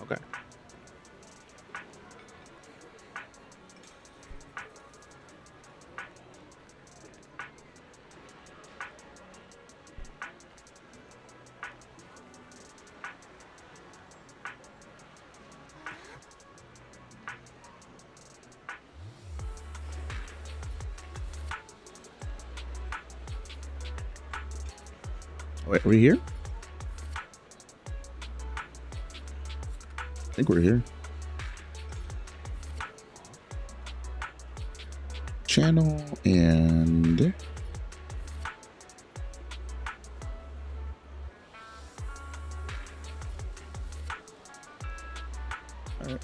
Okay. Wait, are we here? I think we're here. Channel and all right,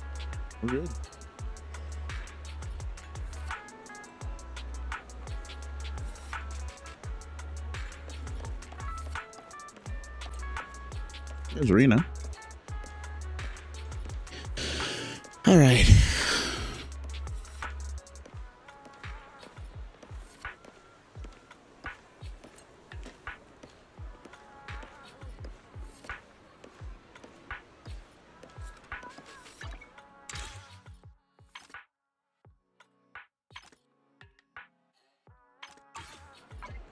we're good. There's Rena. All right.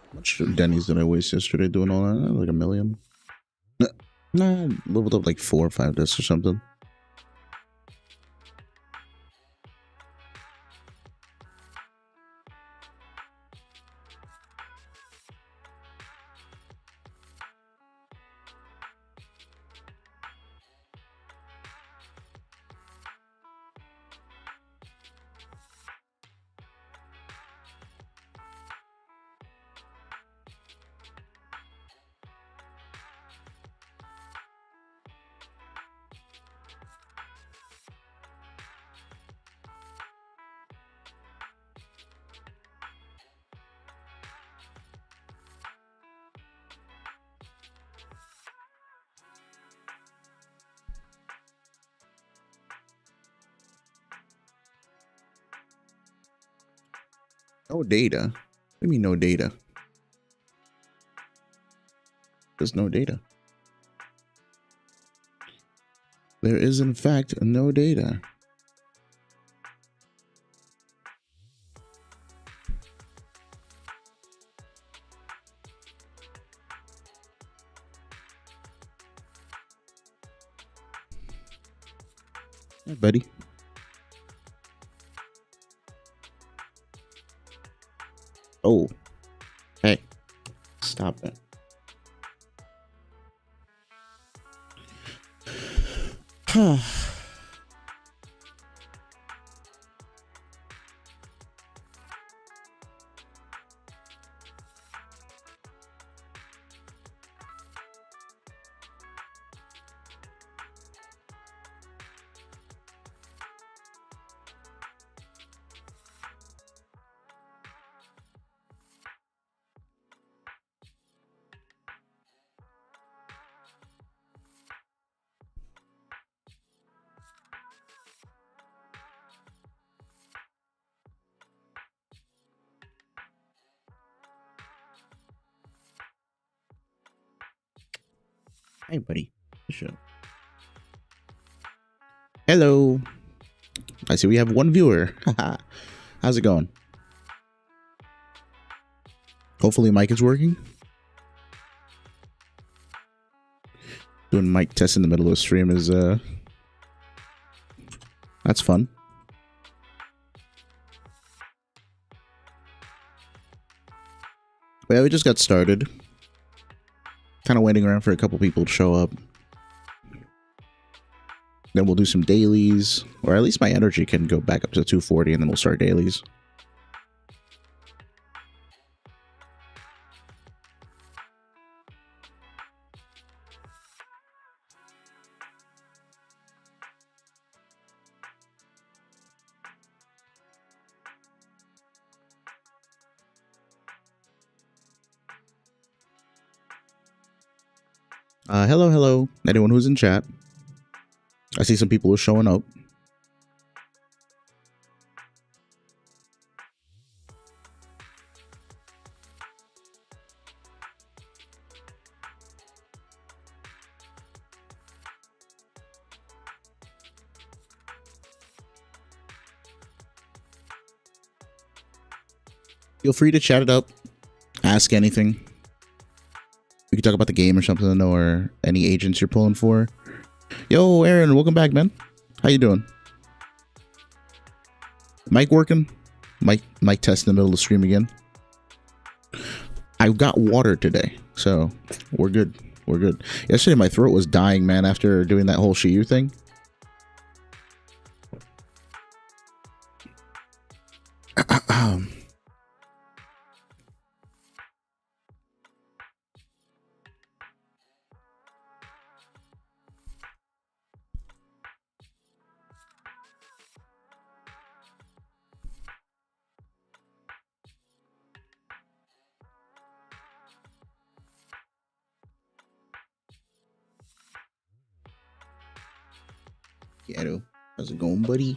How much Denny's did I waste yesterday doing all that? Like a million? Nah, leveled up like 4 or 5 discs or something. No data? What do you mean no data? There's no data. There is, in fact, no data. Hey, buddy. Oh. Hey. Stop it. Huh. Hey, buddy. Sure. Hello. I see we have one viewer. How's it going? Hopefully mic is working. Doing mic tests in the middle of the stream is that's fun. Well, we just got started. Kind of waiting around for a couple people to show up. Then we'll do some dailies, or at least my energy can go back up to 240, and then we'll start dailies. Hello. Anyone who's in chat. I see some people who are showing up. Feel free to chat it up. Ask anything. We can talk about the game or something, or any agents you're pulling for. Yo, Aaron, welcome back, man. How you doing? Mic working? Mic test in the middle of the stream again. I got water today, so we're good. We're good. Yesterday my throat was dying, man, after doing that whole Shiyu thing. Ghetto. How's it going, buddy?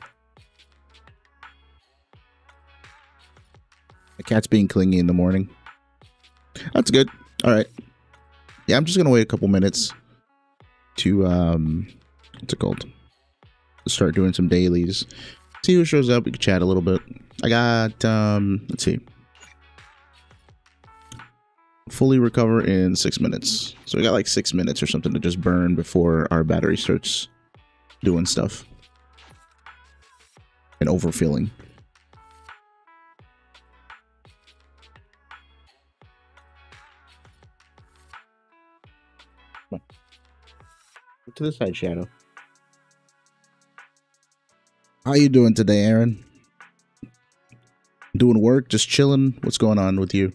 The cat's being clingy in the morning. That's good. All right. Yeah, I'm just gonna wait a couple minutes to what's it called? Start doing some dailies. See who shows up. We can chat a little bit. I got let's see. Fully recover in 6 minutes. So we got like 6 minutes or something to just burn before our battery starts doing stuff and overfilling. Come on. Go to the side, Shadow. How you doing today, Aaron? Doing work? Just chilling? What's going on with you?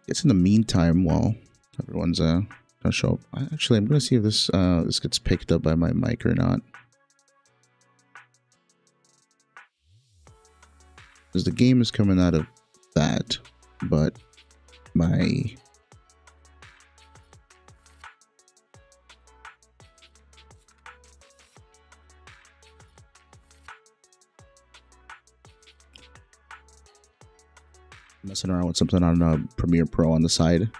Guess in the meantime, while everyone's gonna show up, actually, I'm gonna see if this this gets picked up by my mic or not, because the game is coming out of that, but my messing around with something on Premiere Pro on the side.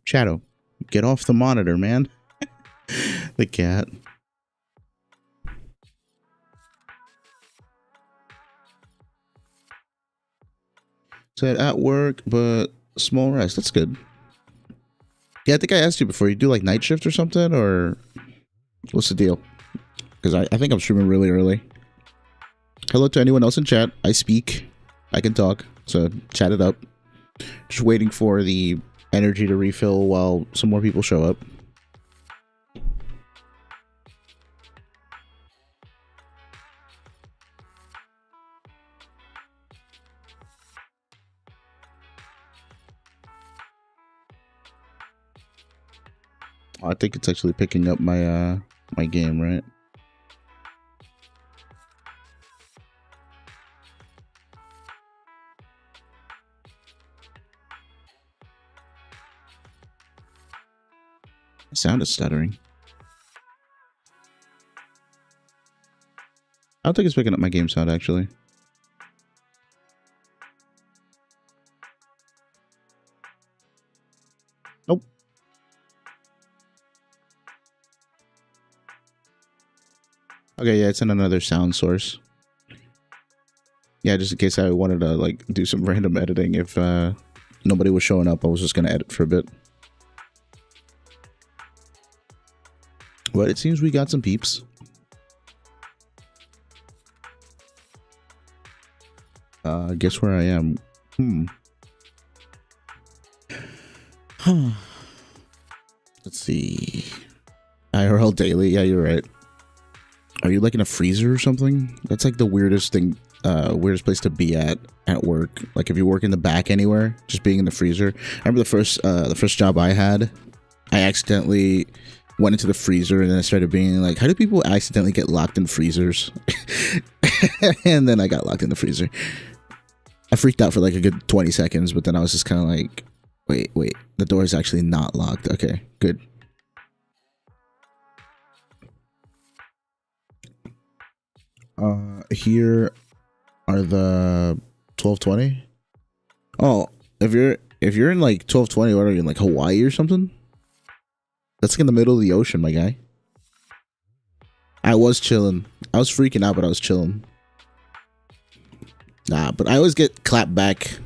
Shadow, get off the monitor, man. The cat. Said at work, but small rest. That's good. Yeah, I think I asked you before. You do like night shift or something, or what's the deal? Because I think I'm streaming really early. Hello to anyone else in chat. I speak. I can talk. So chat it up. Just waiting for the energy to refill while some more people show up. I think it's actually picking up my my game, right? My sound is stuttering. I don't think it's picking up my game sound, actually. Nope. Okay, yeah, it's in another sound source. Yeah, just in case I wanted to, like, do some random editing. If nobody was showing up, I was just going to edit for a bit. But it seems we got some peeps. Guess where I am? Let's see. IRL daily. Yeah, you're right. Are you like in a freezer or something? That's like the weirdest thing, weirdest place to be at work. Like if you work in the back anywhere, just being in the freezer. I remember the first job I had, I accidentally went into the freezer and then I started being like, how do people accidentally get locked in freezers? And then I got locked in the freezer. I freaked out for like a good 20 seconds, but then I was just kind of like, wait, the door is actually not locked. Okay, good. Here are the 1220. Oh, if you're in like 1220, what are you in, like Hawaii or something? That's like in the middle of the ocean, my guy. I was chilling. I was freaking out, but I was chilling. Nah, but I always get clapped back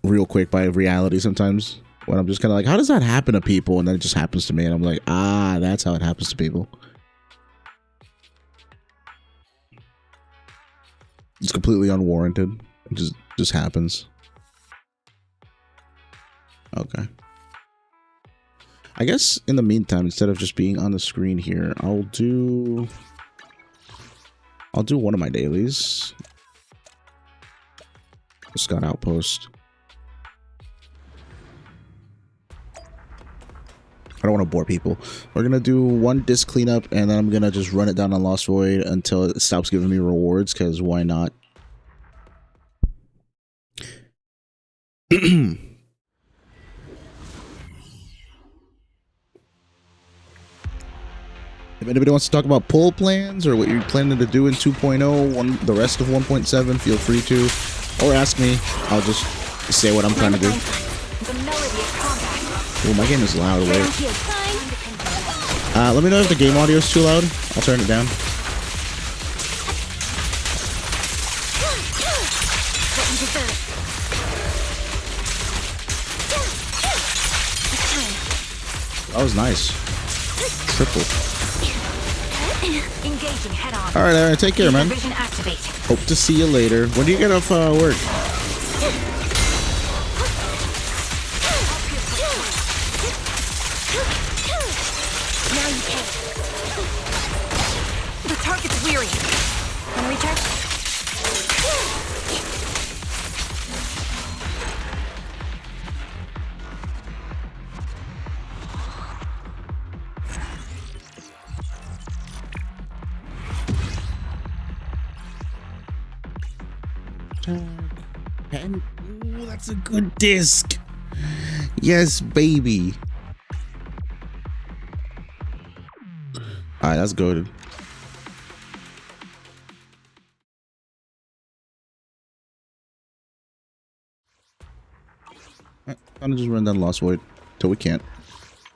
real quick by reality sometimes when I'm just kind of like, how does that happen to people? And then it just happens to me, and I'm like, ah, that's how it happens to people. It's completely unwarranted. It just happens. Okay. I guess in the meantime, instead of just being on the screen here, I'll do one of my dailies. Scout Outpost. I don't want to bore people. We're going to do one disc cleanup, and then I'm going to just run it down on Lost Void until it stops giving me rewards, because why not? If anybody wants to talk about poll plans or what you're planning to do in 2.0, the rest of 1.7, feel free to. Or ask me. I'll just say what I'm trying to do. Oh, my game is loud. Wait. Let me know if the game audio is too loud. I'll turn it down. That was nice. Triple. Alright, Aaron, take care, man. Hope to see you later. When do you get off work? The target's weary. Wanna recharge? And ooh, that's a good disc. Yes, baby. Alright, that's good. I'm gonna just run down Lost Void till we can't.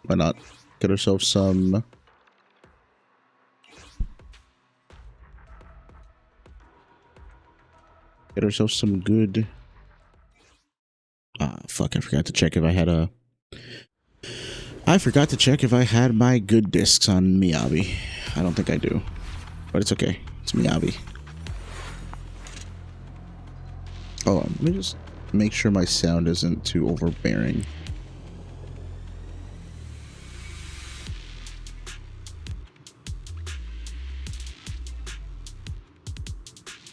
Why not? Get ourselves some. Get ourselves some good. Ah, fuck! I forgot to check if I had a. I forgot to check if I had my good discs on Miyabi. I don't think I do, but it's okay. It's Miyabi. Oh, let me just make sure my sound isn't too overbearing.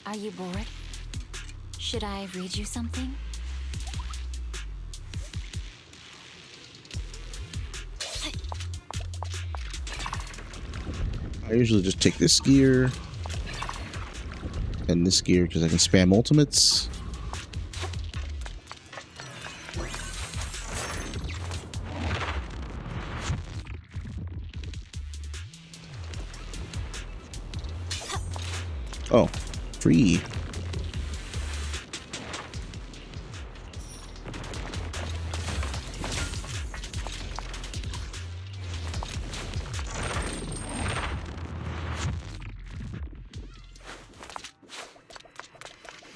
Are you bored? Should I read you something? I usually just take this gear and this gear because I can spam ultimates. Oh, free.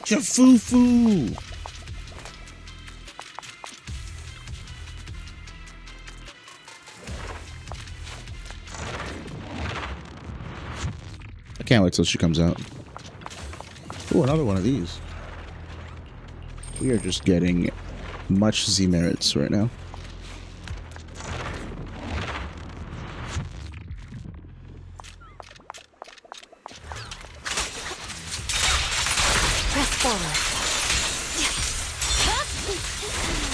Jafoo-foo. I can't wait till she comes out. Oh, another one of these. We are just getting much Z merits right now. Press forward.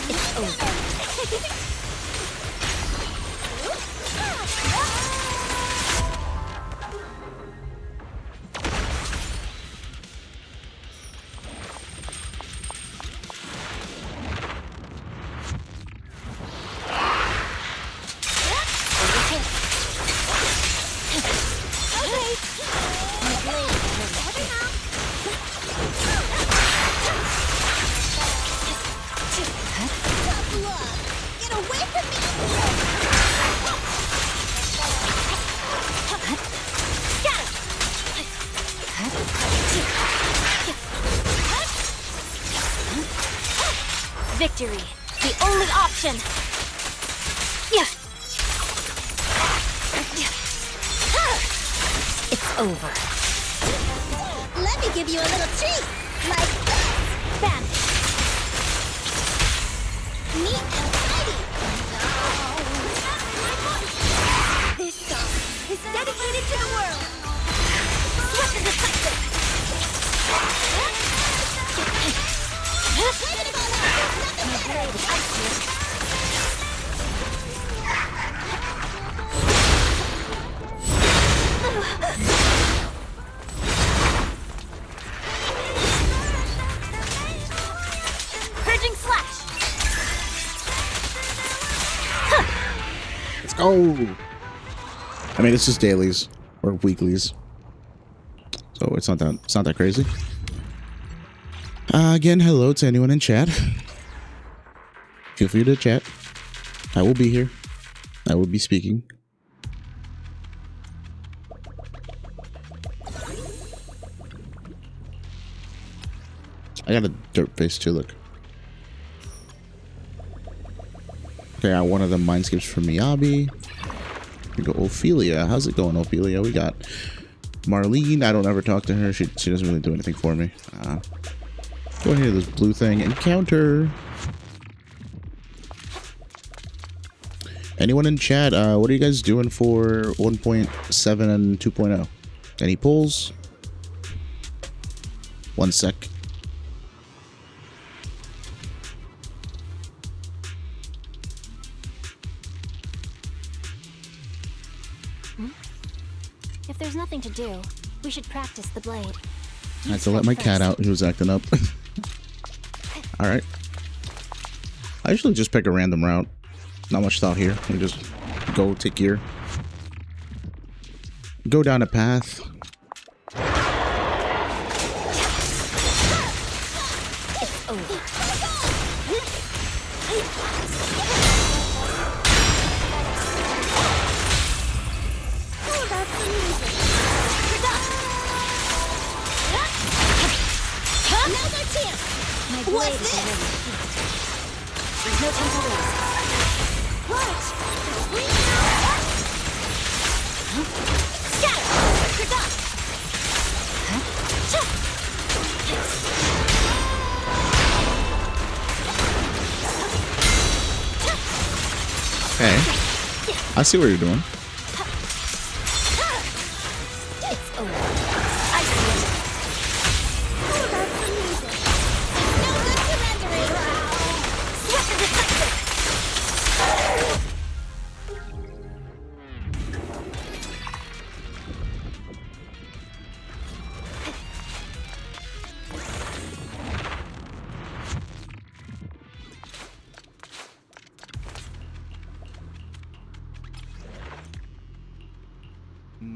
It's over. Victory, the only option. Yeah. It's over. Let me give you a little treat. Like this. Vanish. Neat and tidy. This song is dedicated to the world. Sweat the decisive. Take it all out. There's nothing My better. blade is icy. Purging slash. Let's go. I mean, it's just dailies or weeklies, so it's not that crazy. Again, hello to anyone in chat. Feel free to chat. I will be here. I will be speaking. I got a dirt face too, look. Okay, I got one of the mindscapes for Miyabi. We go Ophelia. How's it going, Ophelia? We got Marlene. I don't ever talk to her. She doesn't really do anything for me. Go ahead, this blue thing. Encounter. Anyone in chat? What are you guys doing for 1.7 and 2.0? Any polls? 1 sec. If there's nothing to do, we should practice the blade. I had to let my cat out. He was acting up. Alright. I usually just pick a random route. Not much thought here. We just go take gear. Go down a path. It's over. Oh, that's the music. Now's our chance. My blade What's is this? already heated. There's no time to lose. Watch. Scatter! You're done! Hey. I see what you're doing. It's over. I see it. Oh, that's the music. No good surrendering. Sweat the decisive!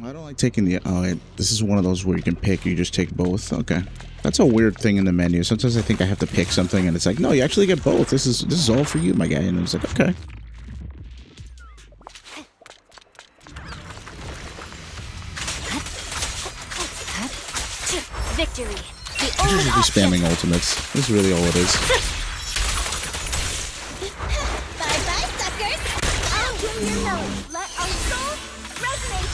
I don't like taking the... Oh, this is one of those where you can pick. You just take both. Okay. That's a weird thing in the menu. Sometimes I think I have to pick something, and it's like, no, you actually get both. This is all for you, my guy. And it's like, okay. Victory. The I'm only just option. spamming ultimates. That's really all it is. Bye-bye, suckers. I'll give you know. Let our souls resonate.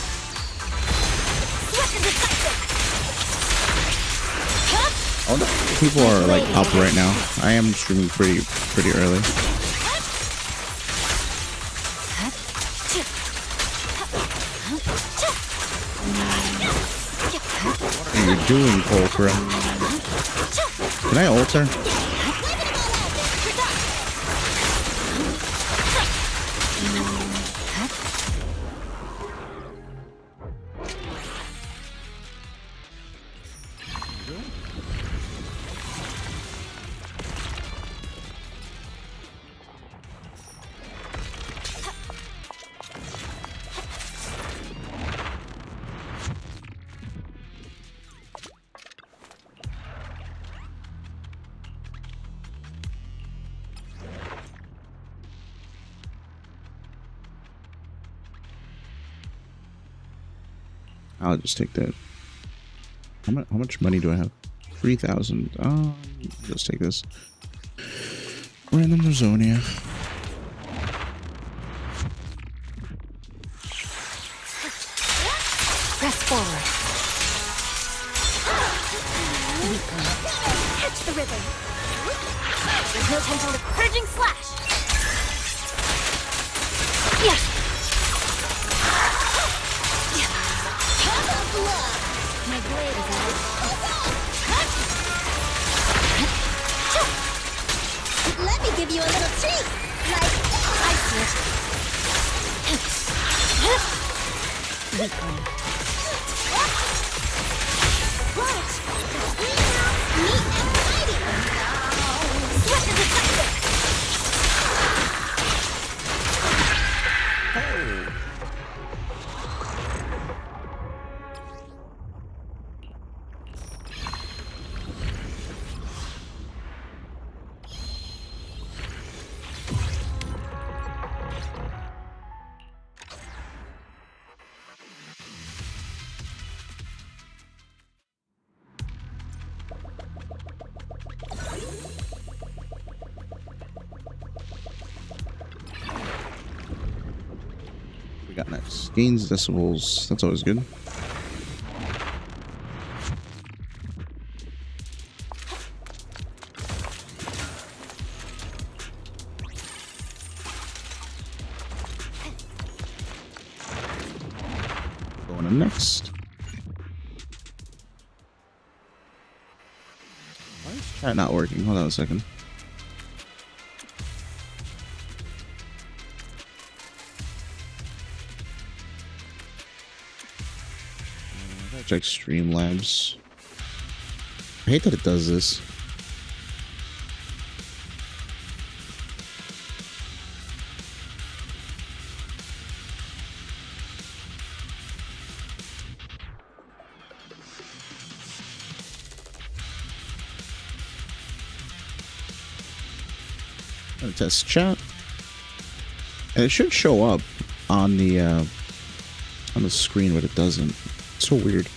Sweat the decisive. All the people are like up right now. I am streaming pretty early. What are you doing, Polychrome? Can I alter? I'll just take that. How much money do I have? 3,000. Let's take this. Random Rosonia. Press forward. Catch the rhythm. There's no time to purging slash. Yeah. My blade is out. Let me give you a little treat. Like I see it. Weakling. watch. Neat and tidy. Swift as a tiger. We got next. Gains decibels. That's always good. Going in next. Why is chat not working? Hold on a second. Check Streamlabs. I hate that it does this. I'm gonna test chat, and it should show up on the screen, but it doesn't. It's so weird.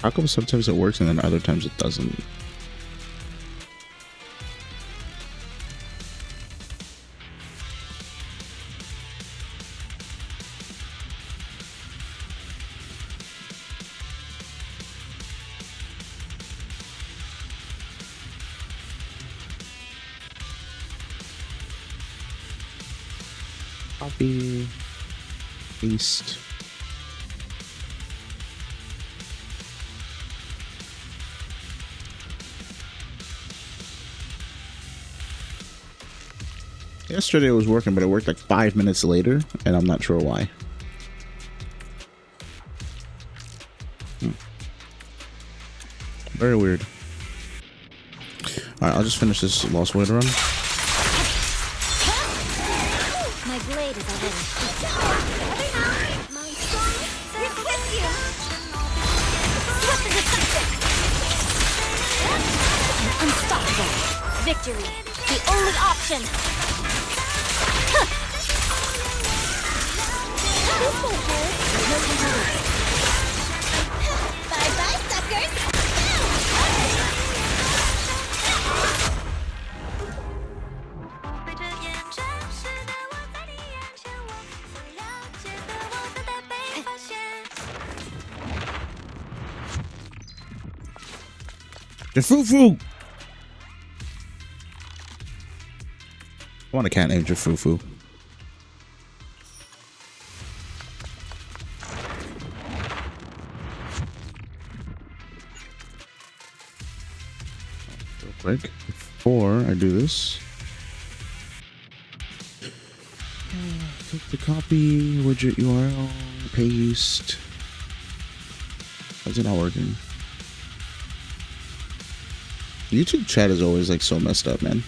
How come sometimes it works and then other times it doesn't? Copy, paste. Yesterday it was working, but it worked like 5 minutes later, and I'm not sure why. Very weird. Alright, I'll just finish this Lost Void run. My blade is already. My song is with you. Swift as a tiger. Unstoppable. Victory, the only option. This won't hurt. No time to lose. Bye-bye, suckers. Jafufu! I want a cat named Jafufu. Real quick, before I do this, click the copy widget URL, paste. Why is it not working? YouTube chat is always like so messed up, man.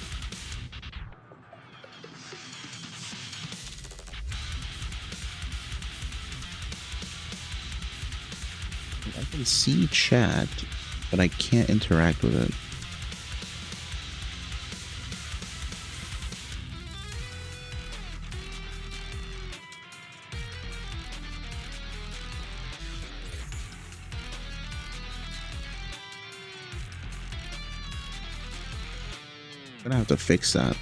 I can see chat, but I can't interact with it. I'm gonna have to fix that.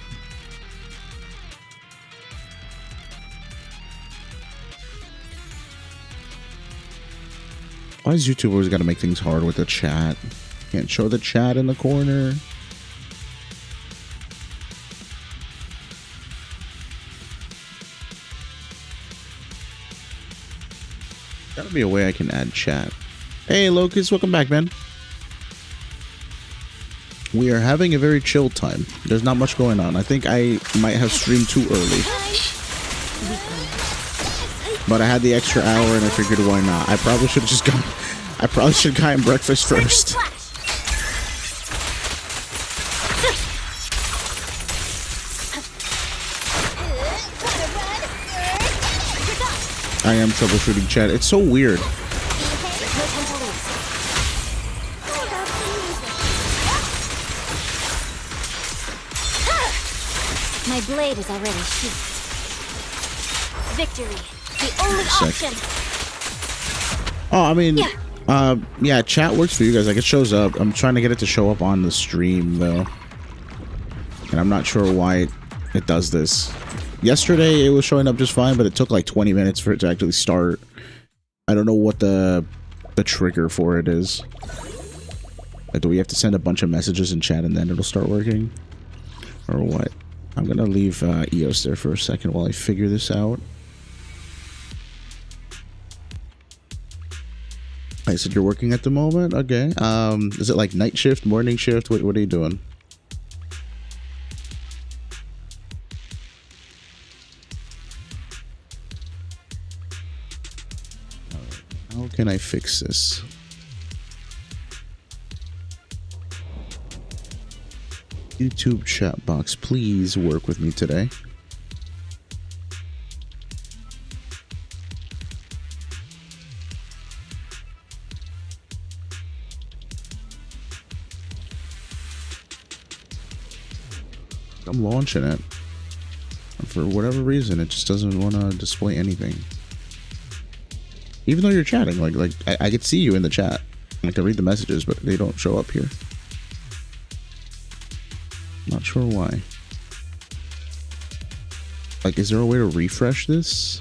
Why is YouTube always gotta make things hard with the chat? Can't show the chat in the corner. Gotta be a way I can add chat. Hey, Locust, welcome back, man. We are having a very chill time. There's not much going on. I think I might have streamed too early. But I had the extra hour and I figured why not. I probably should have just gone. I probably should have gotten breakfast first. I am troubleshooting chat. It's so weird. My blade is already sheathed. Victory, the only option. Oh, I mean, yeah, chat works for you guys. Like, it shows up. I'm trying to get it to show up on the stream, though. And I'm not sure why it does this. Yesterday, it was showing up just fine, but it took like 20 minutes for it to actually start. I don't know what the trigger for it is. Like, do we have to send a bunch of messages in chat and then it'll start working? Or what? I'm gonna leave EOS there for a second while I figure this out. I said you're working at the moment? Okay. Is it like night shift, morning shift? What are you doing? How can I fix this? YouTube chat box, please work with me today. I'm launching it. For whatever reason, it just doesn't want to display anything. Even though you're chatting, like I could see you in the chat. I can read the messages, but they don't show up here. Not sure why. Like, is there a way to refresh this?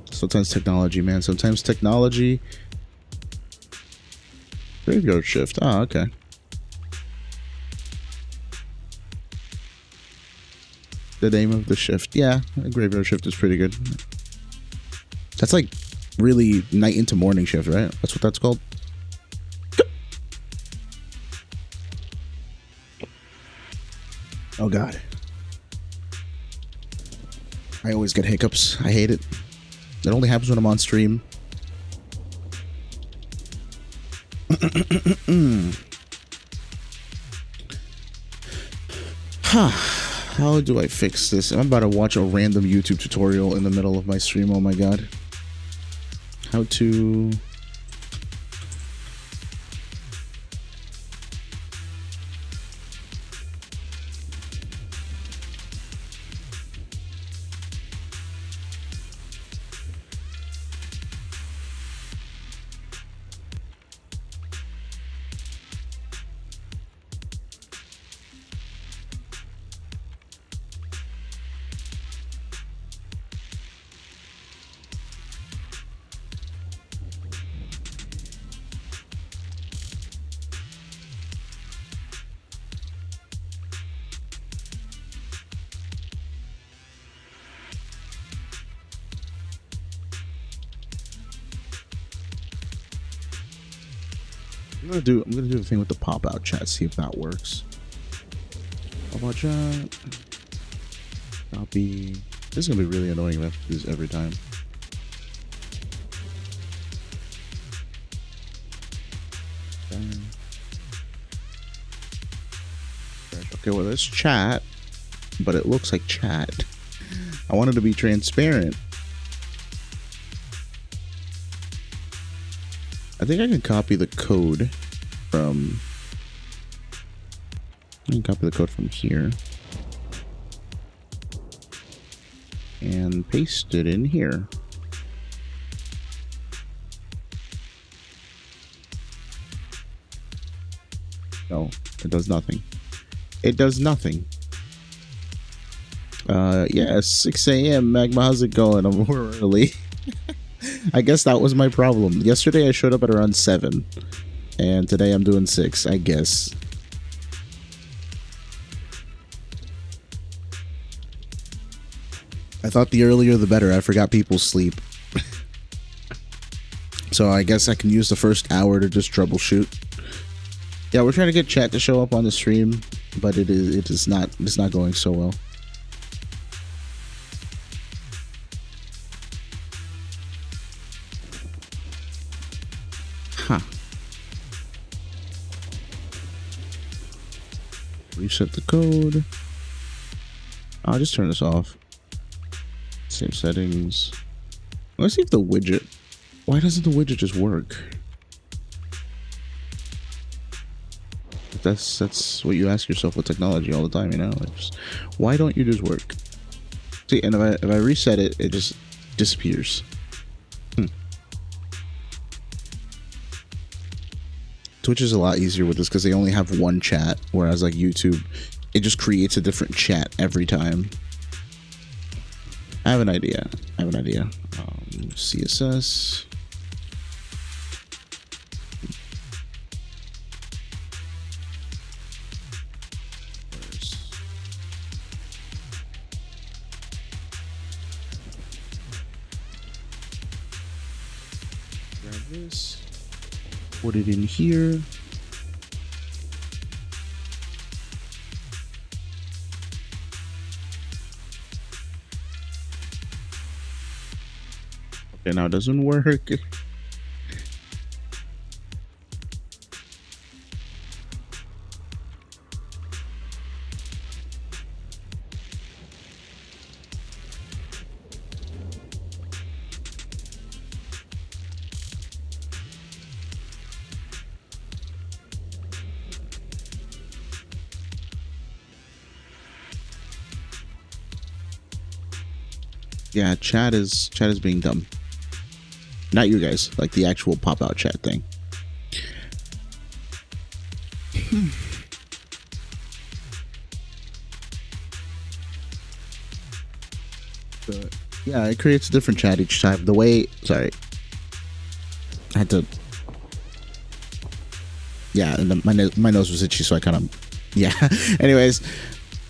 Sometimes technology, man. Sometimes technology. Graveyard shift. Ah, okay. The name of the shift. Yeah, a graveyard shift is pretty good. That's like really night into morning shift, right? That's what that's called. Oh god. I always get hiccups. I hate it. It only happens when I'm on stream. How do I fix this? I'm about to watch a random YouTube tutorial in the middle of my stream. Oh my god. How to... I'm gonna do the thing with the pop-out chat, see if that works. Pop-out chat. Copy. This is gonna be really annoying if I have to do this every time. Okay, well, there's chat, but it looks like chat. I wanted to be transparent. I think I can copy the code from... I can copy the code from here. And paste it in here. No, it does nothing. It does nothing. Yeah, 6 a.m. Magma, how's it going? I'm more early. I guess that was my problem. Yesterday I showed up at around 7. And today I'm doing 6, I guess. I thought the earlier the better. I forgot people sleep. So I guess I can use the first hour to just troubleshoot. Yeah, we're trying to get chat to show up on the stream, but it's not going so well. Huh. Reset the code. I'll just turn this off. Save settings. Let's see if the widget. Why doesn't the widget just work? That's what you ask yourself with technology all the time, you know? Like just, why don't you just work? See, and if I reset it, it just disappears. Twitch is a lot easier with this because they only have one chat, whereas like YouTube, it just creates a different chat every time. I have an idea. CSS. Grab this. Put it in here. Okay, now it doesn't work. Yeah, chat is being dumb. Not you guys, like the actual pop-out chat thing. But yeah, it creates a different chat each time. The way, sorry, I had to. Yeah, and my nose was itchy, so I kind of. Yeah. Anyways,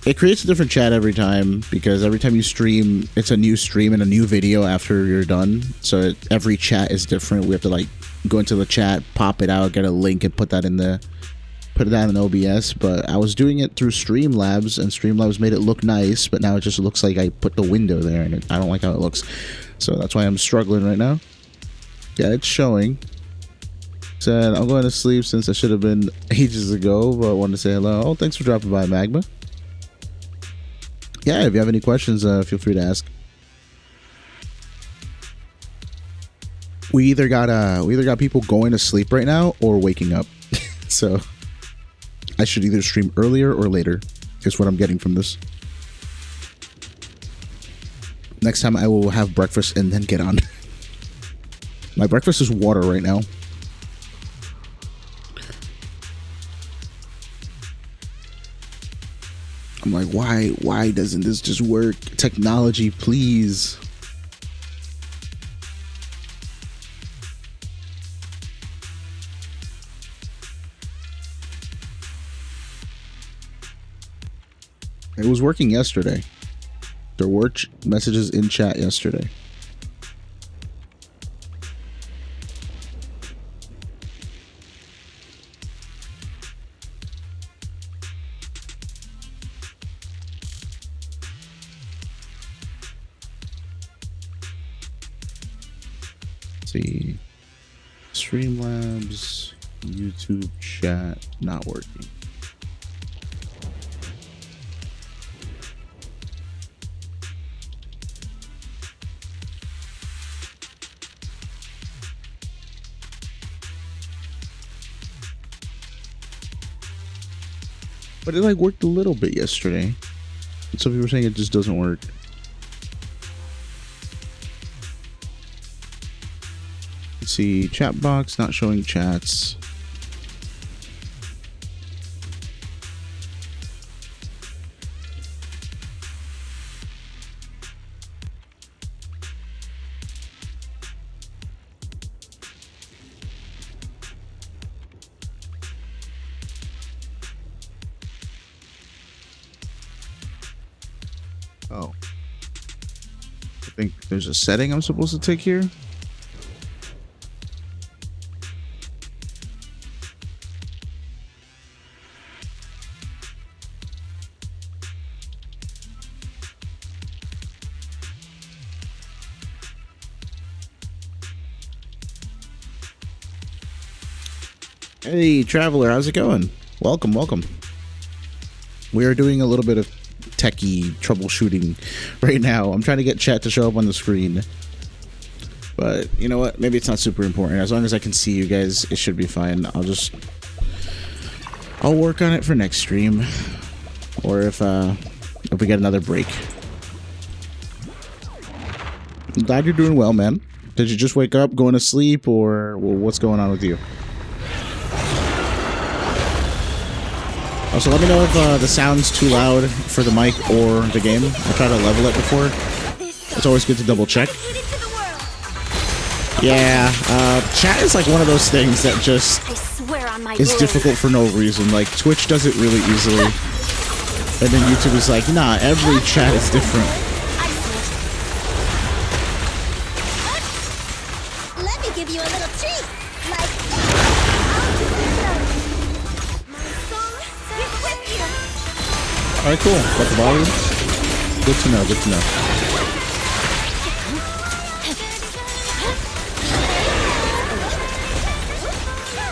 it creates a different chat every time because every time you stream, it's a new stream and a new video after you're done. So every chat is different. We have to like go into the chat, pop it out, get a link, and put that in OBS. But I was doing it through Streamlabs, and Streamlabs made it look nice. But now it just looks like I put the window there, and I don't like how it looks. So that's why I'm struggling right now. Yeah, it's showing. Said I'm going to sleep since I should have been ages ago, but I wanted to say hello. Oh, thanks for dropping by, Magma. Yeah, if you have any questions, feel free to ask. We either got people going to sleep right now or waking up. So I should either stream earlier or later, is what I'm getting from this. Next time I will have breakfast and then get on. My breakfast is water right now. I'm like, why doesn't this just work? Technology, please. It was working yesterday. There were messages in chat yesterday. See, Streamlabs, YouTube chat, not working. But it like worked a little bit yesterday. Some people were saying it just doesn't work. Let's see, chat box not showing chats. Oh. I think there's a setting I'm supposed to take here. Hey, traveler, how's it going? Welcome, welcome. We are doing a little bit of techie troubleshooting right now. I'm trying to get chat to show up on the screen. But you know what? Maybe it's not super important. As long as I can see you guys, it should be fine. I'll work on it for next stream. Or if we get another break. I'm glad you're doing well, man. Did you just wake up, going to sleep, or what's going on with you? Also, let me know if the sound's too loud for the mic or the game. I tried to level it before. It's always good to double check. Yeah, chat is like one of those things that just is difficult for no reason. Like, Twitch does it really easily. And then YouTube is like, nah, every chat is different. Let me give you a little treat. Like, alright, cool. Got the volume. Good to know, good to know.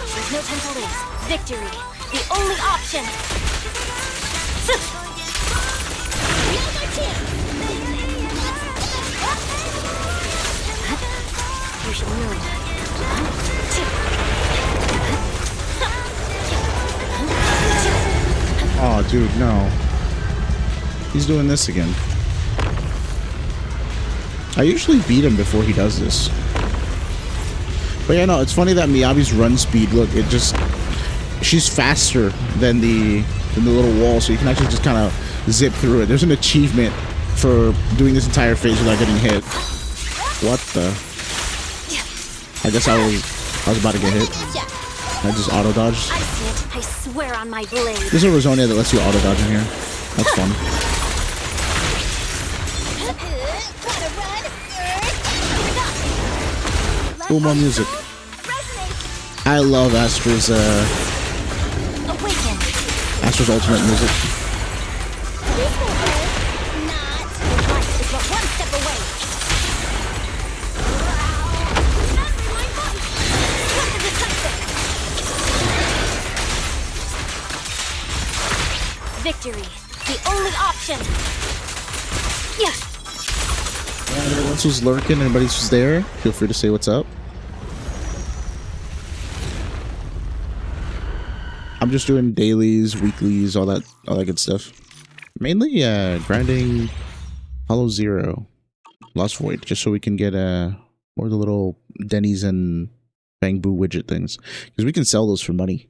There's no time to lose. Victory, the only option. You should know. Oh, dude, no. He's doing this again. I usually beat him before he does this. But yeah, no, it's funny that Miyabi's run speed, look, it just... She's faster than the little wall, so you can actually just kind of zip through it. There's an achievement for doing this entire phase without getting hit. What the... I guess I was about to get hit. I just auto-dodged. I see it. I swear on my blade. There's a Rosonia that lets you auto-dodge in here. That's fun. Cool, more music. I love Astra's ultimate music. Victory, the only option. Yeah. Anyone else who's lurking, anybody who's there, feel free to say what's up. I'm just doing dailies, weeklies, all that good stuff. Mainly, grinding Hollow Zero, Lost Void, just so we can get more of the little Denny's and Bang Boo widget things, because we can sell those for money.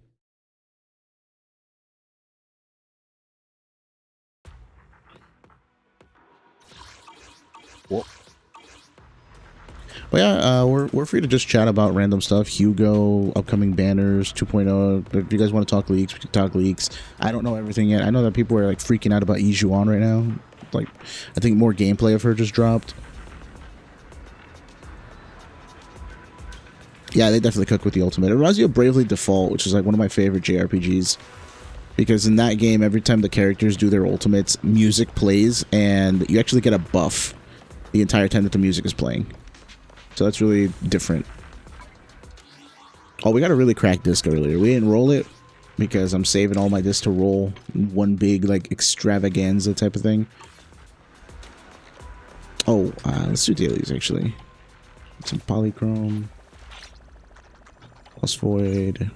Whoa. But yeah, we're free to just chat about random stuff. Hugo, upcoming banners, 2.0. If you guys want to talk leaks, we can talk leaks. I don't know everything yet. I know that people are like freaking out about Ijuan right now. Like, I think more gameplay of her just dropped. Yeah, they definitely cook with the ultimate. It reminds me of Bravely Default, which is like one of my favorite JRPGs. Because in that game, every time the characters do their ultimates, music plays, and you actually get a buff the entire time that the music is playing. So that's really different. Oh, we got a really cracked disc earlier. We didn't roll it because I'm saving all my discs to roll one big, like, extravaganza type of thing. Oh, let's do dailies, actually. Some Polychrome. Lost Void.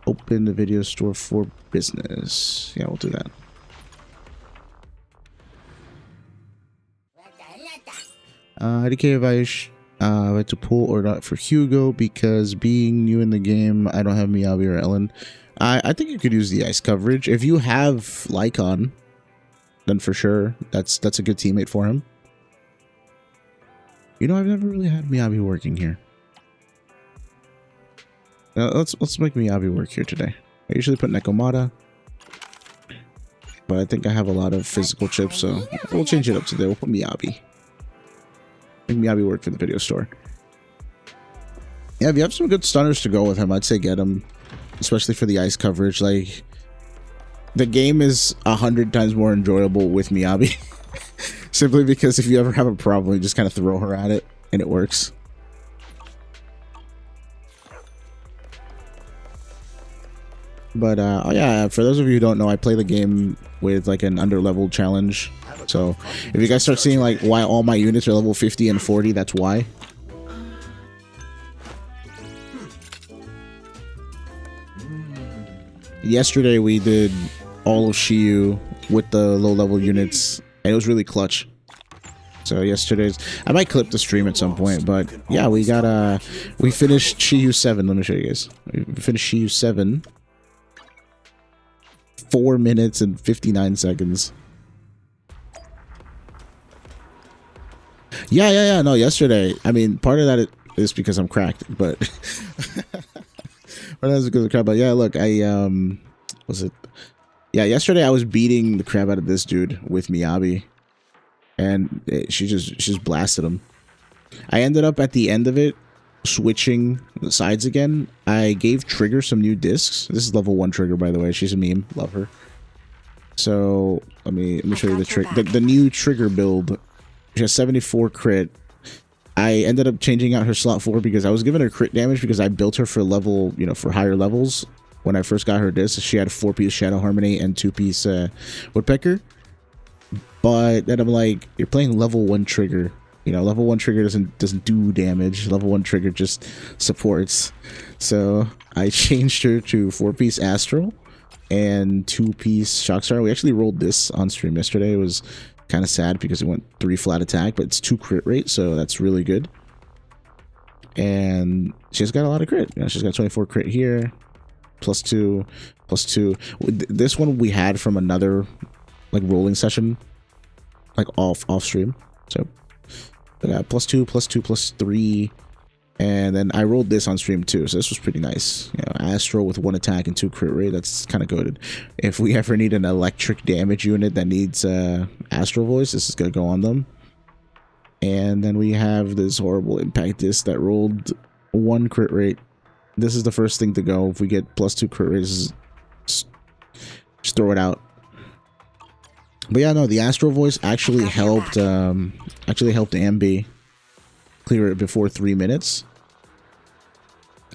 Open the video store for business. Yeah, we'll do that. IDK advice to pull or not for Hugo, because being new in the game, I don't have Miyabi or Ellen. I think you could use the ice coverage. If you have Lycon, then for sure, that's a good teammate for him. You know, I've never really had Miyabi working here. Let's make Miyabi work here today. I usually put Nekomata. but I think I have a lot of physical chips, so we'll change it up today. We'll put Miyabi. Make Miyabi work for the video store. Yeah, if you have some good stunners to go with him, I'd say get him, especially for the ice coverage. Like, the game is 100 times more enjoyable with Miyabi. Simply because if you ever have a problem, you just kind of throw her at it, and it works. But oh yeah, for those of you who don't know, I play the game with like an under-level challenge. So if you guys start seeing like why all my units are level 50 and 40, that's why. Yesterday we did all of Shiyu with the low-level units, and it was really clutch. So yesterday's, I might clip the stream at some point, but yeah, we finished Shiyu 7. Let me show you guys. We finished Shiyu 7. 4 minutes and 59 seconds. Yeah. No, yesterday. I mean, part of that is because I'm cracked, but part of that is because of crap. But yeah, look, was it? Yeah, yesterday I was beating the crap out of this dude with Miyabi, and she just blasted him. I ended up at the end of it switching the sides again. I gave Trigger some new discs. This is level 1 Trigger, by the way. She's a meme. Love her. So let me show you the new Trigger build. She has 74 crit. I ended up changing out her slot 4 because I was giving her crit damage because I built her for level, for higher levels. When I first got her disc, she had a 4-piece Shadow Harmony and 2-piece Woodpecker. But then I'm like, you're playing level 1 Trigger. Level 1 Trigger doesn't do damage. Level 1 Trigger just supports. So I changed her to 4-piece Astral and 2-piece Shockstar. We actually rolled this on stream yesterday. It was kind of sad because it went 3 flat attack, but it's 2 crit rate, so that's really good. And she's got a lot of crit. She's got 24 crit here, +2, +2. This one we had from another like rolling session, like off stream. So +2, +2, +3, and then I rolled this on stream too, so this was pretty nice. Astro with 1 attack and 2 crit rate, that's kind of goated. If we ever need an electric damage unit that needs Astro Voice, this is gonna go on them. And then we have this horrible impact disc that rolled 1 crit rate. This is the first thing to go. If we get +2 crit rate, just throw it out. But yeah, no, the Astro Voice actually helped Ambi clear it before 3 minutes.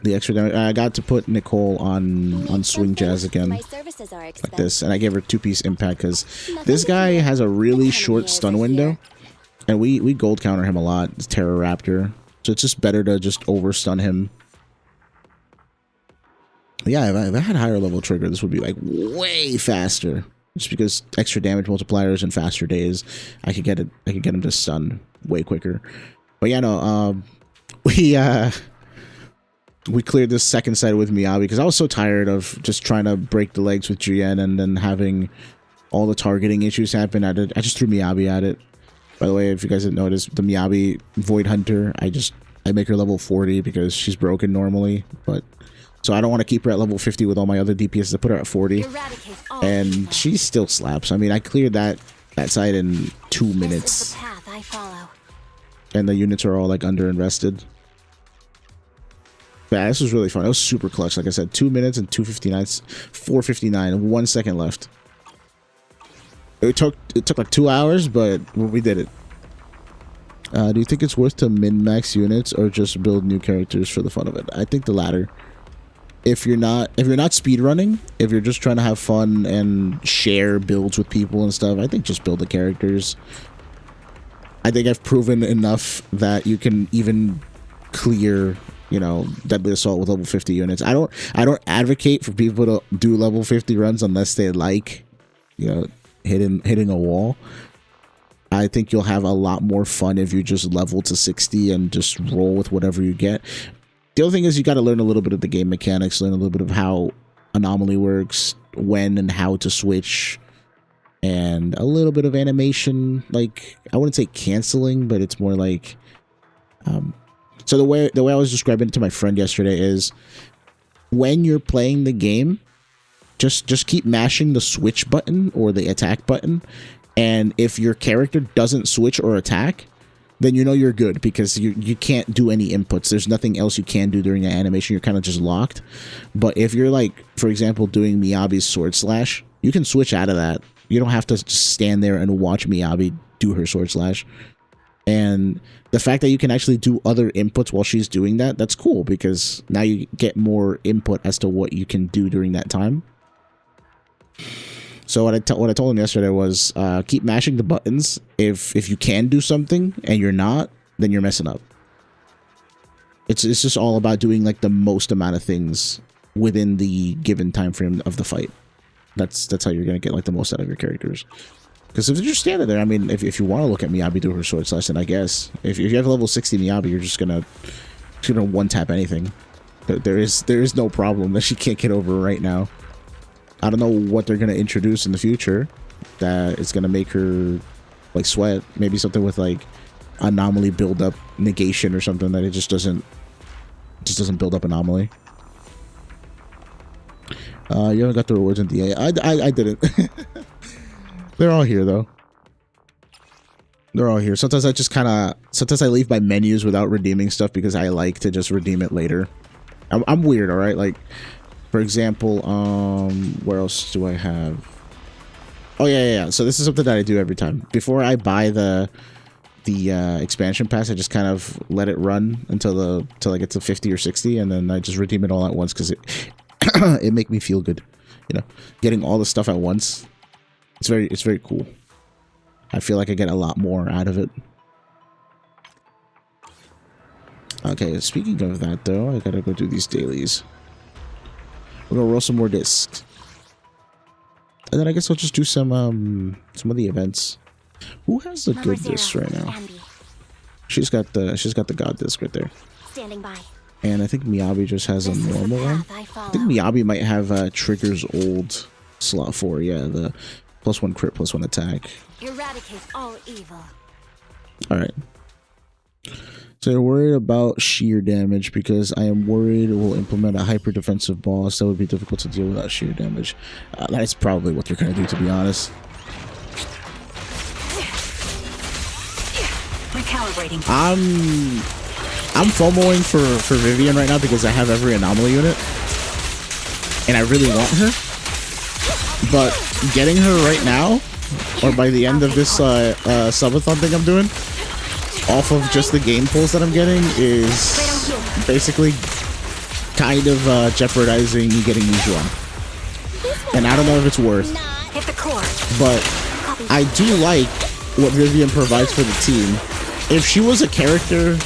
The extra damage. I got to put Nicole on Swing Jazz again, like this, and I gave her 2-piece impact because this guy has a really short stun window, and we gold counter him a lot. It's Terror Raptor, so it's just better to just over stun him. But yeah, if I had higher level Trigger, this would be like way faster. Just because extra damage multipliers and faster days, I could get him to stun way quicker. But yeah, no, we cleared this second side with Miyabi because I was so tired of just trying to break the legs with GN and then having all the targeting issues happen. I just threw Miyabi at it. By the way, if you guys didn't notice, the Miyabi Void Hunter, I make her level 40 because she's broken normally, but so I don't want to keep her at level 50 with all my other DPS to put her at 40. And she still slaps. I mean, I cleared that side in 2 minutes. And the units are all like under-invested. Yeah, this was really fun. It was super clutch. Like I said, 2 minutes and 4:59, 1 second left. It took like 2 hours, but we did it. Do you think it's worth to min-max units or just build new characters for the fun of it? I think the latter. If you're not speedrunning, if you're just trying to have fun and share builds with people and stuff, I think just build the characters. I think I've proven enough that you can even clear, Deadly Assault with level 50 units. I don't advocate for people to do level 50 runs unless they like, hitting a wall. I think you'll have a lot more fun if you just level to 60 and just roll with whatever you get. The other thing is you got to learn a little bit of the game mechanics, learn a little bit of how Anomaly works, when and how to switch, and a little bit of animation. Like, I wouldn't say canceling, but it's more like... So the way I was describing it to my friend yesterday is when you're playing the game, just keep mashing the switch button or the attack button, and if your character doesn't switch or attack, then you know you're good, because you can't do any inputs. There's nothing else you can do during the animation. You're kind of just locked. But if you're like, for example, doing Miyabi's sword slash, you can switch out of that. You don't have to just stand there and watch Miyabi do her sword slash. And the fact that you can actually do other inputs while she's doing that, that's cool, because now you get more input as to what you can do during that time. So what I told him yesterday was keep mashing the buttons. If you can do something and you're not, then you're messing up. It's just all about doing like the most amount of things within the given time frame of the fight. That's how you're gonna get like the most out of your characters. Because if you're just standing there, I mean, if you want to look at Miyabi do her sword slash, then I guess if you have level 60 Miyabi, you're just gonna one tap anything. There is no problem that she can't get over right now. I don't know what they're going to introduce in the future that is going to make her like sweat. Maybe something with like anomaly build up negation or something that it just doesn't build up anomaly. You haven't got the rewards in DA. I didn't. They're all here though. They're all here. Sometimes I leave my menus without redeeming stuff because I like to just redeem it later. I'm weird, all right? Like, for example, where else do I have? Oh yeah. So this is something that I do every time. Before I buy the expansion pass, I just kind of let it run until I get to 50 or 60, and then I just redeem it all at once because it make me feel good. You know, getting all the stuff at once. It's very cool. I feel like I get a lot more out of it. Okay, speaking of that though, I gotta go do these dailies. We're gonna roll some more discs, and then I guess I'll just do some of the events. Who has the good disc right now? She's got the god disc right there. Standing by. And I think Miyabi just has a normal one. I think Miyabi might have Trigger's old slot 4. Yeah, the +1 crit, +1 attack. Eradicate all evil. All right. So you're worried about sheer damage because I am worried it will implement a hyper defensive boss that would be difficult to deal without sheer damage. That's probably what they're gonna do, to be honest. Recalibrating. I'm FOMOing for Vivian right now because I have every anomaly unit, and I really want her. But getting her right now, or by the end of this subathon thing I'm doing, off of just the game pulls that I'm getting, is basically kind of jeopardizing me getting Nijuan. And I don't know if it's worth. Hit the core. But I do like what Vivian provides for the team. If she was a character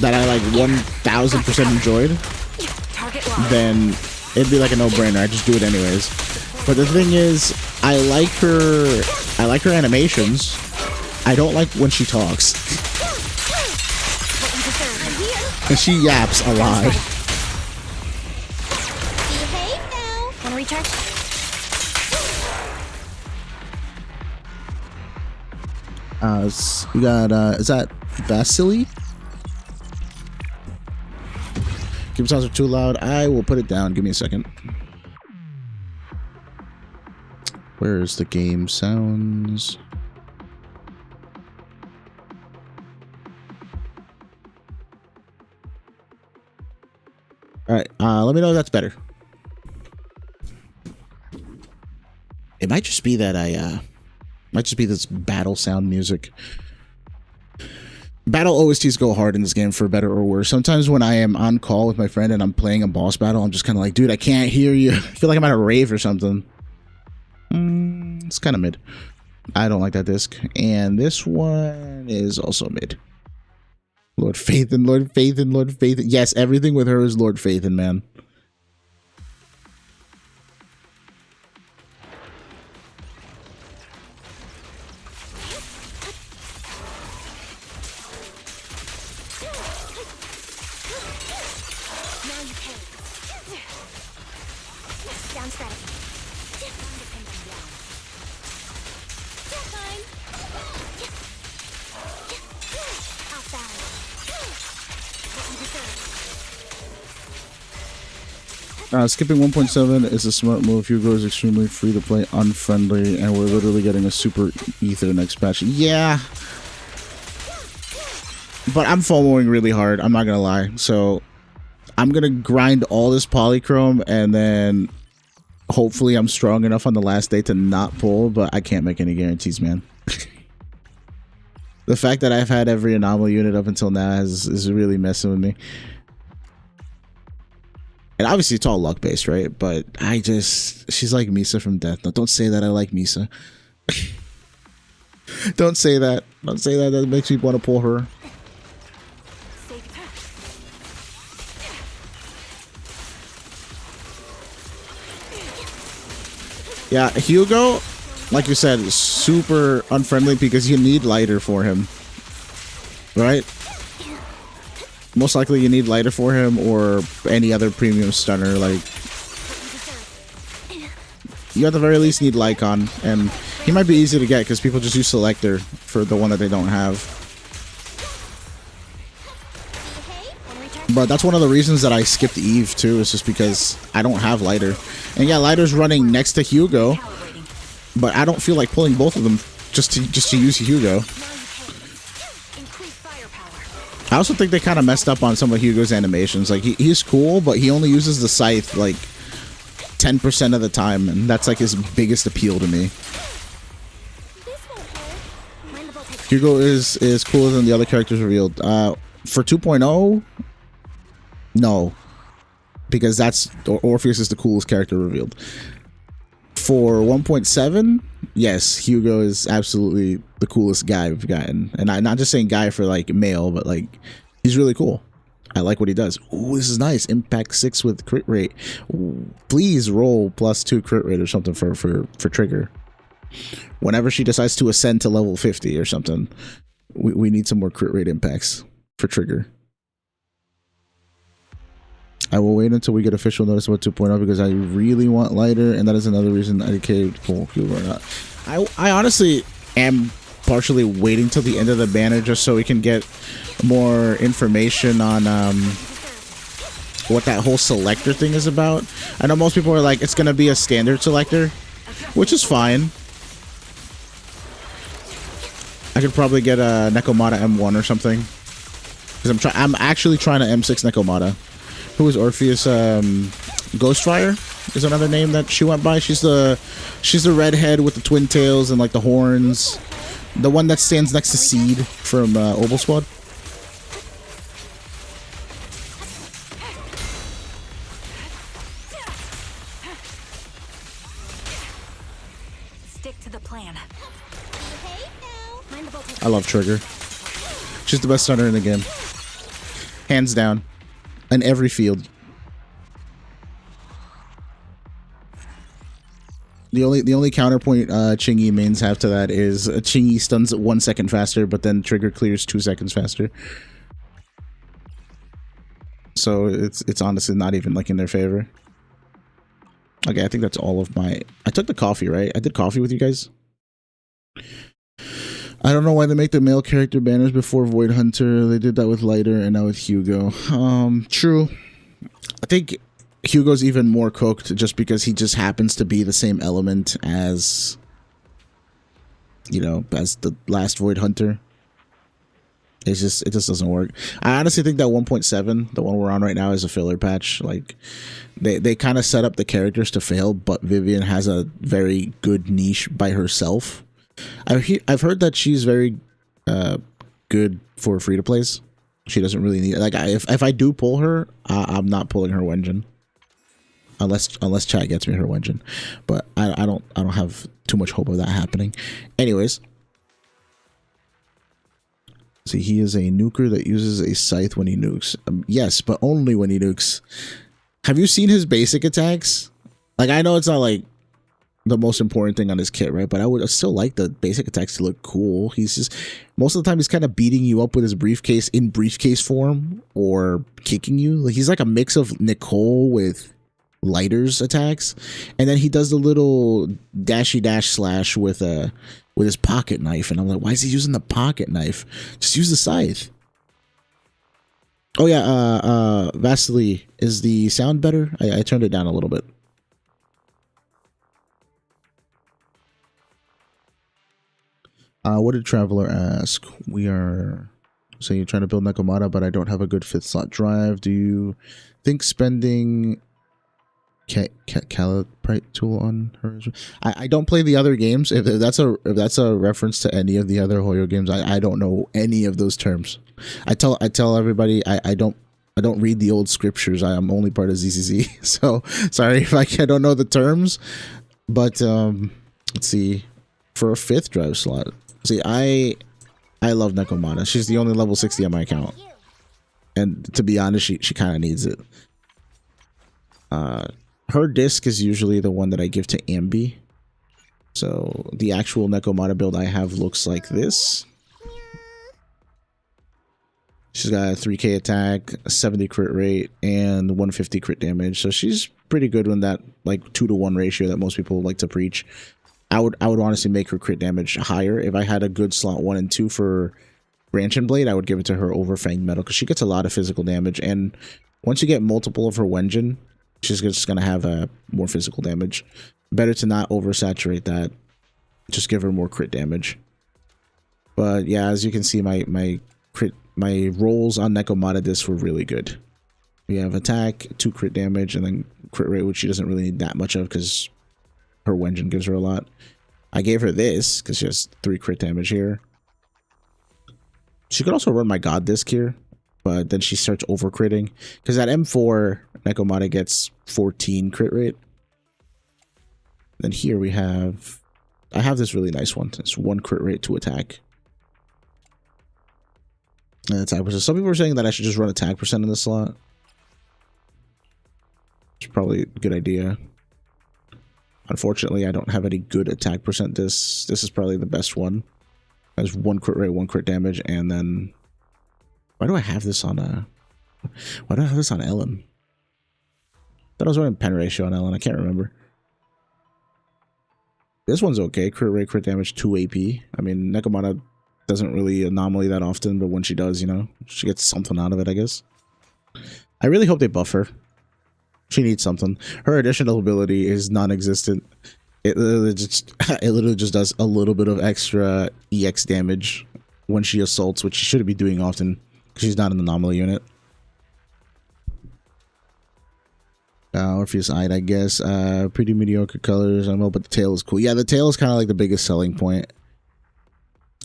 that I like 1000% enjoyed, then it'd be like a no-brainer. I just do it anyways. But the thing is, I like her animations. I don't like when she talks. And she yaps a lot. Behave now. Wanna recharge? We got is that Vasily? Game sounds are too loud. I will put it down. Give me a second. Where is the game sounds? All right, let me know if that's better. It might just be that might just be this battle sound music. Battle OSTs go hard in this game, for better or worse. Sometimes when I am on call with my friend and I'm playing a boss battle, I'm just kind of like, dude, I can't hear you. I feel like I'm at a rave or something. It's kind of mid. I don't like that disc. And this one is also mid. Lord Faithin, Lord Faithin, Lord Faithin. Yes, everything with her is Lord Faithin, man. Down strategy. Time. Off balance. What you deserve. Skipping 1.7 is a smart move. Hugo is extremely free to play, unfriendly, and we're literally getting a super ether next patch. Yeah. But I'm FOMOing really hard, I'm not gonna lie. So I'm gonna grind all this Polychrome, and then hopefully I'm strong enough on the last day to not pull, but I can't make any guarantees, man. The fact that I've had every anomaly unit up until now is really messing with me. And obviously it's all luck based, right? But she's like Misa from Death Note. Don't say that I like Misa. Don't say that. Don't say that. That makes me want to pull her. Yeah, Hugo, like you said, is super unfriendly because you need lighter for him. Right? Most likely you need lighter for him or any other premium stunner. Like, you at the very least need Lycon, and he might be easy to get because people just use Selector for the one that they don't have. But that's one of the reasons that I skipped Eve too, is just because I don't have lighter. And yeah, lighter's running next to Hugo, but I don't feel like pulling both of them just to use Hugo. I also think they kind of messed up on some of Hugo's animations. Like, he's cool, but he only uses the scythe like 10% of the time, and that's like his biggest appeal to me. Hugo is cooler than the other characters revealed. For 2.0, no, because Orpheus is the coolest character revealed. For 1.7, yes, Hugo is absolutely the coolest guy we've gotten. And I'm not just saying guy for like male, but like, he's really cool. I like what he does. Ooh, this is nice. Impact 6 with crit rate. Ooh, please roll +2 crit rate or something for Trigger. Whenever she decides to ascend to level 50 or something, we need some more crit rate impacts for Trigger. I will wait until we get official notice about 2.0 because I really want lighter, and that is another reason I can't pull Hugo or not. I honestly am partially waiting till the end of the banner just so we can get more information on what that whole selector thing is about. I know most people are like, it's gonna be a standard selector, which is fine. I could probably get a Nekomata M1 or something, because I'm actually trying to M6 Nekomata. Who is Orpheus? Ghostfire is another name that she went by. She's the redhead with the twin tails and like the horns, the one that stands next to Seed from Obel Squad. Stick to the plan. I love Trigger. She's the best stunner in the game, hands down. In every field. The only counterpoint Chingy mains have to that is Chingy stuns 1 second faster, but then Trigger clears 2 seconds faster. So it's honestly not even like in their favor. Okay, I think that's all of my. I took the coffee, right? I did coffee with you guys. I don't know why they make the male character banners before Void Hunter. They did that with Lighter and now with Hugo. True. I think Hugo's even more cooked just because he just happens to be the same element as, you know, as the last Void Hunter. It just doesn't work. I honestly think that 1.7, the one we're on right now, is a filler patch. Like, they kind of set up the characters to fail, but Vivian has a very good niche by herself. I've heard that she's very good for free to plays. She doesn't really need, like, if I do pull her, I'm not pulling her Wenjin unless chat gets me her Wenjin. But I don't have too much hope of that happening. Anyways, see, he is a nuker that uses a scythe when he nukes. Yes, but only when he nukes. Have you seen his basic attacks? Like, I know it's not like the most important thing on his kit, right? But I would still like the basic attacks to look cool. He's just, most of the time he's kind of beating you up with his briefcase in briefcase form or kicking you. Like, he's like a mix of Nicole with Lighter's attacks, and then he does the little dashy dash slash with his pocket knife, and I'm like, why is he using the pocket knife? Just use the scythe. Oh yeah, Vasily, is the sound better? I turned it down a little bit. What did Traveler ask? We are saying you're trying to build Nekomata, but I don't have a good 5th slot drive. Do you think spending calibrate tool on her? I don't play the other games. If that's a reference to any of the other Hoyo games, I don't know any of those terms. I tell everybody I don't read the old scriptures. I am only part of ZZZ. So sorry if I don't know the terms. But let's see. For a 5th drive slot. See, I love Nekomata. She's the only level 60 on my account. And to be honest, she kind of needs it. Her disc is usually the one that I give to Ambi. So the actual Nekomata build I have looks like this. She's got a 3k attack, a 70 crit rate, and 150 crit damage. So she's pretty good in that like 2-to-1 ratio that most people like to preach. I would honestly make her crit damage higher. If I had a good slot 1 and 2 for Branch and Blade, I would give it to her over Fanged Metal because she gets a lot of physical damage. And once you get multiple of her Wenjin, she's just going to have more physical damage. Better to not oversaturate that. Just give her more crit damage. But yeah, as you can see, my rolls on Nekomata disc were really good. We have attack, 2 crit damage, and then crit rate, which she doesn't really need that much of because her Wenjin gives her a lot. I gave her this because she has 3 crit damage here. She could also run my God disc here, but then she starts over critting because at M4 Nekomata gets 14 crit rate. Then here I have this really nice one. It's 1 crit rate to attack. And attack percent. Some people are saying that I should just run attack percent in this slot. It's probably a good idea. Unfortunately, I don't have any good attack percent. This is probably the best one. Has 1 crit rate, 1 crit damage, and then why do I have this on why do I have this on Ellen? Thought I was running pen ratio on Ellen. I can't remember. This one's okay. Crit rate, crit damage, 2 AP. I mean, Nekomata doesn't really anomaly that often, but when she does, you know, she gets something out of it, I guess. I really hope they buff her. She needs something. Her additional ability is non-existent. It literally just does a little bit of extra EX damage when she assaults, which she shouldn't be doing often because she's not an anomaly unit. Orpheus Eyed, I guess. Pretty mediocre colors. I don't know, but the tail is cool. Yeah, the tail is kind of like the biggest selling point.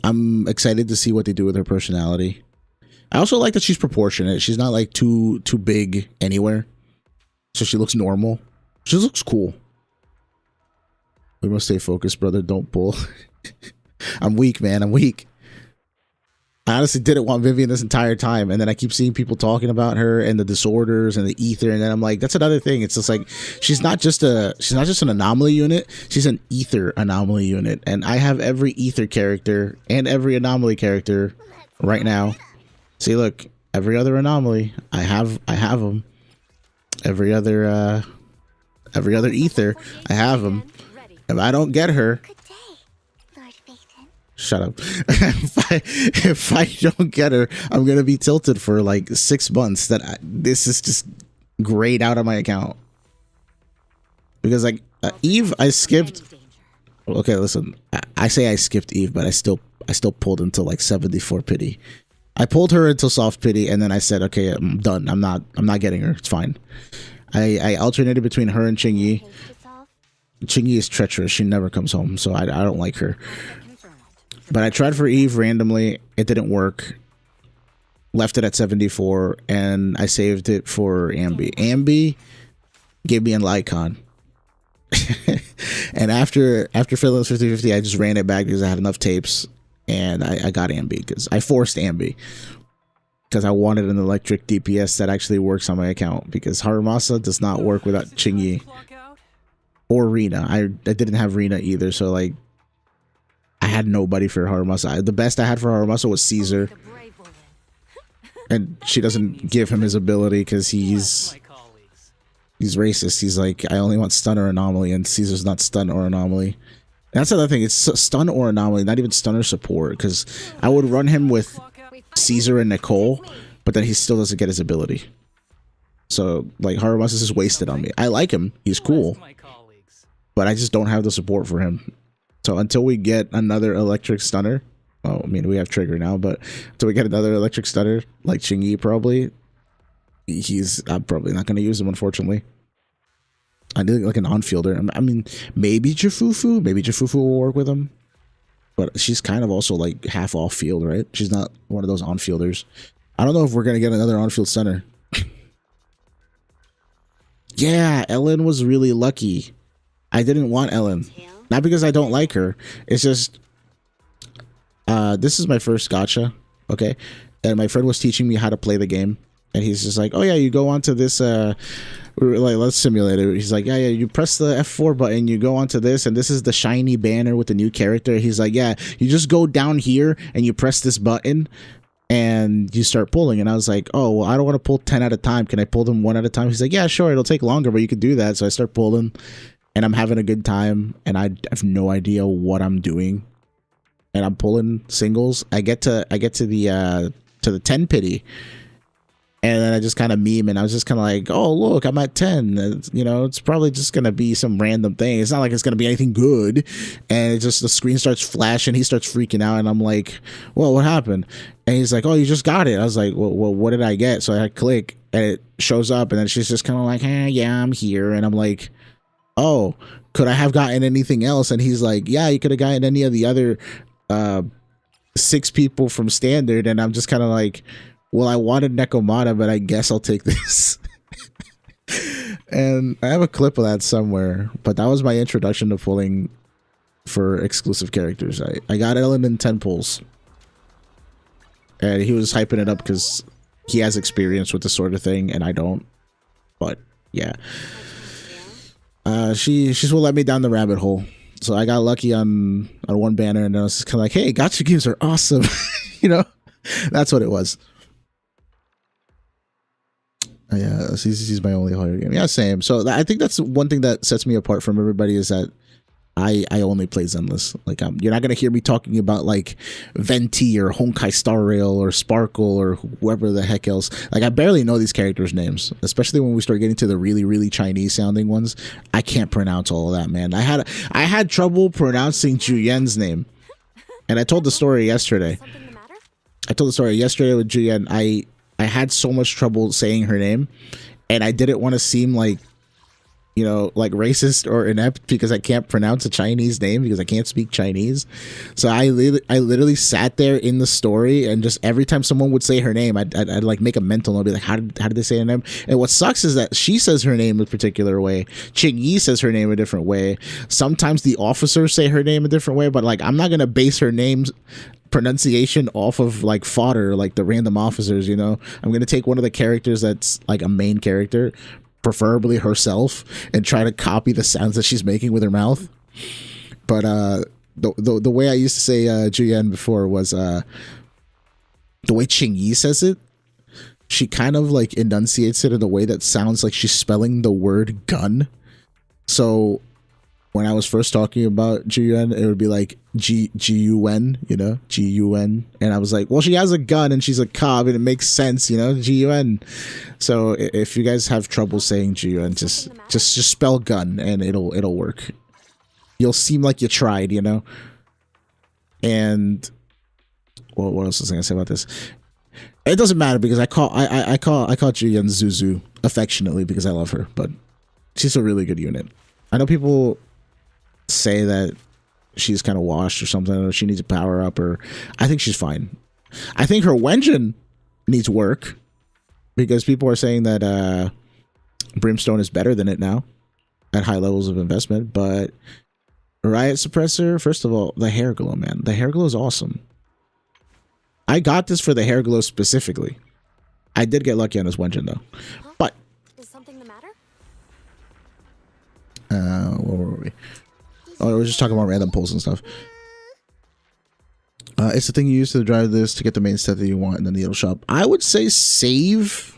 I'm excited to see what they do with her personality. I also like that she's proportionate. She's not like too big anywhere. So she looks normal. She looks cool. We must stay focused, brother. Don't pull. I'm weak, man. I'm weak. I honestly didn't want Vivian this entire time, and then I keep seeing people talking about her and the disorders and the ether, and then I'm like, that's another thing. It's just like she's not just an anomaly unit. She's an ether anomaly unit, and I have every ether character and every anomaly character right now. See, look, every other anomaly, I have them. Every other ether, I have them. If I don't get her, shut up. if I don't get her, I'm gonna be tilted for like 6 months. This is just grayed out of my account because like Eve, I skipped. Okay, listen, I say I skipped Eve, but I still pulled until like 74 pity. I pulled her until soft pity, and then I said, okay, I'm done. I'm not getting her. It's fine. I alternated between her and Qingyi. Qingyi is treacherous. She never comes home, so I don't like her. But I tried for Eve randomly. It didn't work. Left it at 74, and I saved it for Ambi. Ambi gave me an Lycon. And after filling 50-50, I just ran it back because I had enough tapes. And I got Ambi because I forced Ambi because I wanted an electric DPS that actually works on my account because Harumasa does not work without Qingyi or Rina. I didn't have Rina either, so like I had nobody for Harumasa. The best I had for Harumasa was Caesar, and she doesn't give him his ability because he's racist. He's like, I only want stun or anomaly, and Caesar's not stun or anomaly. That's another thing. It's stun or anomaly, not even stun or support. Because I would run him with Caesar and Nicole, but then he still doesn't get his ability. So like Harumasa's is wasted on me. I like him, he's cool, but I just don't have the support for him. So until we get another electric stunner, well, I mean we have Trigger now, but until we get another electric stunner like Ching-Yi probably, I'm probably not going to use him, unfortunately. I need like an on-fielder. I mean, maybe Jifufu will work with him, but she's kind of also like half off-field, right? She's not one of those on-fielders. I don't know if we're going to get another on-field stunner. Yeah, Ellen was really lucky. I didn't want Ellen. Not because I don't like her. It's just, this is my first gacha, okay? And my friend was teaching me how to play the game. And he's just like, oh yeah, you go onto this, like, let's simulate it. He's like, yeah, you press the F4 button, you go onto this, and this is the shiny banner with the new character. He's like, yeah, you just go down here and you press this button and you start pulling. And I was like, oh, well, I don't want to pull 10 at a time. Can I pull them one at a time? He's like, yeah, sure, it'll take longer, but you can do that. So I start pulling and I'm having a good time and I have no idea what I'm doing. And I'm pulling singles. I get to the 10 pity. And then I just kind of meme and I was just kind of like, oh, look, I'm at 10. You know, it's probably just going to be some random thing. It's not like it's going to be anything good. And it just, the screen starts flashing. He starts freaking out. And I'm like, well, what happened? And he's like, oh, you just got it. I was like, well, what did I get? So I click and it shows up. And then she's just kind of like, hey, yeah, I'm here. And I'm like, oh, could I have gotten anything else? And he's like, yeah, you could have gotten any of the other 6 people from standard. And I'm just kind of like, well, I wanted Nekomata, but I guess I'll take this. And I have a clip of that somewhere, but that was my introduction to pulling for exclusive characters. I got Ellen in 10 pulls. And he was hyping it up because he has experience with this sort of thing, and I don't. But, yeah. She's what let me down the rabbit hole. So I got lucky on one banner, and I was just kind of like, hey, gacha games are awesome. You know? That's what it was. Yeah, ZZZ is my only horror game. Yeah, same. So I think that's one thing that sets me apart from everybody is that I only play Zenless. Like, you're not gonna hear me talking about like Venti or Honkai Star Rail or Sparkle or whoever the heck else. Like, I barely know these characters' names, especially when we start getting to the really, really Chinese sounding ones. I can't pronounce all of that, man. I had trouble pronouncing Juyen's name, and I told the story yesterday. I told the story yesterday with Juyen. I had so much trouble saying her name, and I didn't want to seem like, you know, like racist or inept because I can't pronounce a Chinese name because I can't speak Chinese. So I literally sat there in the story, and just every time someone would say her name, I'd like make a mental note, I'd be like, how did they say her name? And what sucks is that she says her name a particular way. Ching-Yi says her name a different way. Sometimes the officers say her name a different way, but like, I'm not gonna base her name's pronunciation off of like fodder, like the random officers, you know. I'm gonna take one of the characters that's like a main character, preferably herself, and try to copy the sounds that she's making with her mouth. But the way I used to say Juyen before was the way Ching-Yi says it. She kind of like enunciates it in a way that sounds like she's spelling the word gun. So when I was first talking about Juyen, it would be like G-U-N, you know, G-U-N. And I was like, well, she has a gun and she's a cop and it makes sense, you know, G-U-N. So if you guys have trouble saying G-U-N, just spell gun and it'll work. You'll seem like you tried, you know. And what else was I gonna say about this? It doesn't matter because I call Juyen Zuzu affectionately because I love her, but she's a really good unit. I know people say that she's kind of washed or something, or she needs a power up, or I think she's fine. I think her Wenjin needs work because people are saying that Brimstone is better than it now at high levels of investment. But Riot Suppressor, first of all, the hair glow, man. The hair glow is awesome. I got this for the hair glow specifically. I did get lucky on this Wenjin though. But is something the matter? Where were we? Oh, we were just talking about random pulls and stuff. It's the thing you use to drive this to get the main set that you want in the needle shop. I would say save.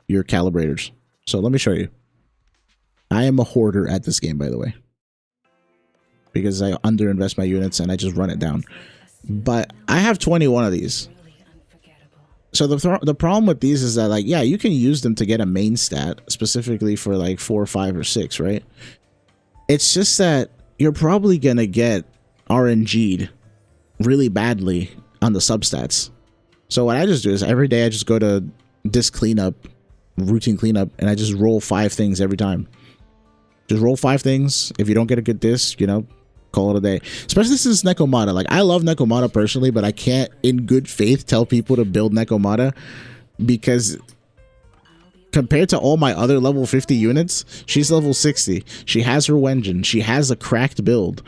your calibrators. So let me show you. I am a hoarder at this game, by the way, because I underinvest my units and I just run it down. But I have 21 of these. So the problem with these is that, like, yeah, you can use them to get a main stat specifically for like 4, 5, or 6, right? It's just that you're probably gonna get RNG'd really badly on the substats. So what I just do is every day I just go to disc cleanup, routine cleanup, and I just roll 5 things every time. Just roll 5 things. If you don't get a good disc, you know, call it a day. Especially since Nekomata. Like, I love Nekomata personally, but I can't in good faith tell people to build Nekomata because compared to all my other level 50 units, she's level 60. She has her Wenjin. She has a cracked build.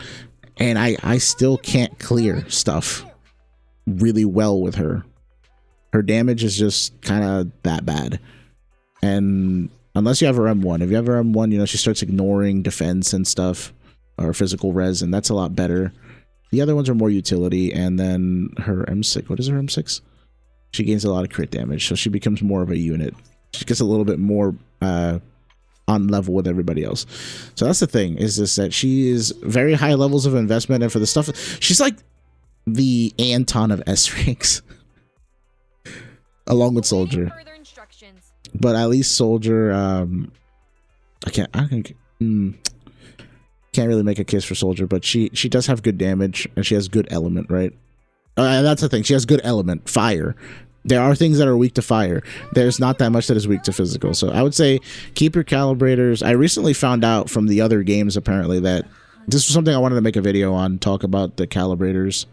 And I still can't clear stuff really well with her. Her damage is just kind of that bad. And unless you have her M1. If you have her M1, you know, she starts ignoring defense and stuff. Or physical res, and that's a lot better. The other ones are more utility, and then her M6. What is her M6? She gains a lot of crit damage, so she becomes more of a unit. She gets a little bit more on level with everybody else. So that's the thing, is this that she is very high levels of investment, and for the stuff, she's like the Anton of S ranks, along with Soldier. But at least Soldier, can't really make a case for Soldier, but she does have good damage, and she has good element, right? And that's the thing. She has good element, fire. There are things that are weak to fire. There's not that much that is weak to physical. So I would say keep your calibrators. I recently found out from the other games, apparently, that this was something I wanted to make a video on, talk about the calibrators,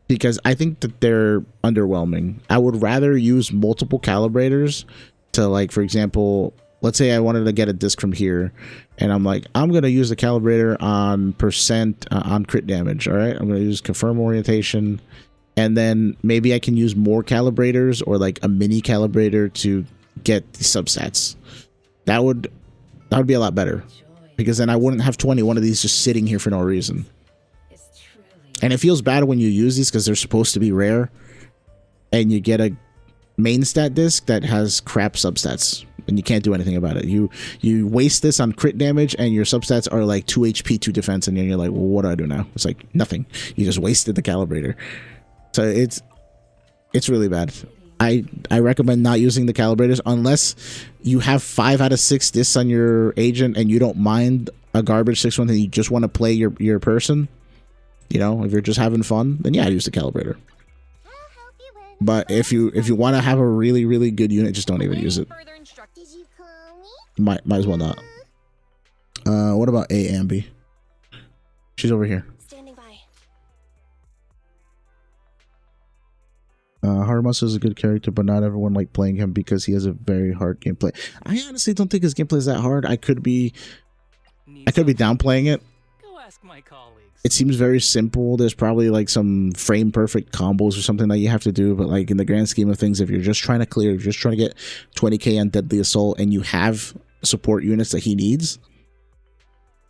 because I think that they're underwhelming. I would rather use multiple calibrators to, like, for example, let's say I wanted to get a disc from here, and I'm like, I'm going to use the calibrator on percent on crit damage, all right? I'm going to use confirm orientation, and then maybe I can use more calibrators or like a mini calibrator to get the substats. That would be a lot better, because then I wouldn't have 21 of these just sitting here for no reason. And it feels bad when you use these because they're supposed to be rare, and you get a main stat disc that has crap substats, and you can't do anything about it. You waste this on crit damage, and your substats are like 2 HP, 2 defense, and then you're like, well, what do I do now? It's like nothing. You just wasted the calibrator. So it's really bad. I recommend not using the calibrators unless you have 5 out of 6 discs on your agent, and you don't mind a garbage 6-1, and you just want to play your person. You know, if you're just having fun, then yeah, use the calibrator. But if you want to have a really, really good unit, just don't even use it. Might as well not. What about A Ambi? She's over here. Standing by. Haramas is a good character, but not everyone like playing him because he has a very hard gameplay. I honestly don't think his gameplay is that hard. I could be downplaying it. Go ask my colleagues. It seems very simple. There's probably like some frame perfect combos or something that you have to do, but like in the grand scheme of things, if you're just trying to clear, if you're just trying to get 20k on Deadly Assault, and you have support units that he needs,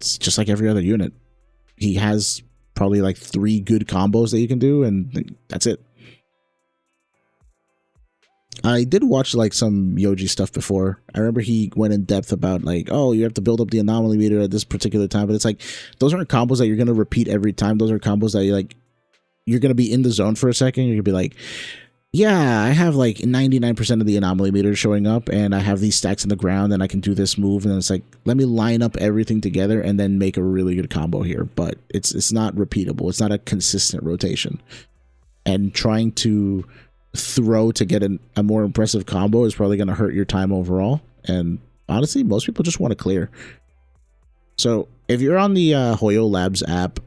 it's just like every other unit. He has probably like 3 good combos that you can do, and that's it. I did watch like some Yoji stuff before. I remember he went in depth about like, oh, you have to build up the anomaly meter at this particular time, but it's like those aren't combos that you're going to repeat every time. Those are combos that you're going to be in the zone for a second. You're going to be like, yeah, I have like 99% of the anomaly meter showing up, and I have these stacks in the ground, and I can do this move, and it's like, let me line up everything together and then make a really good combo here. But it's not repeatable. It's not a consistent rotation. And trying to throw to get a more impressive combo is probably going to hurt your time overall. And honestly, most people just want to clear. So if you're on the Hoyo Labs app,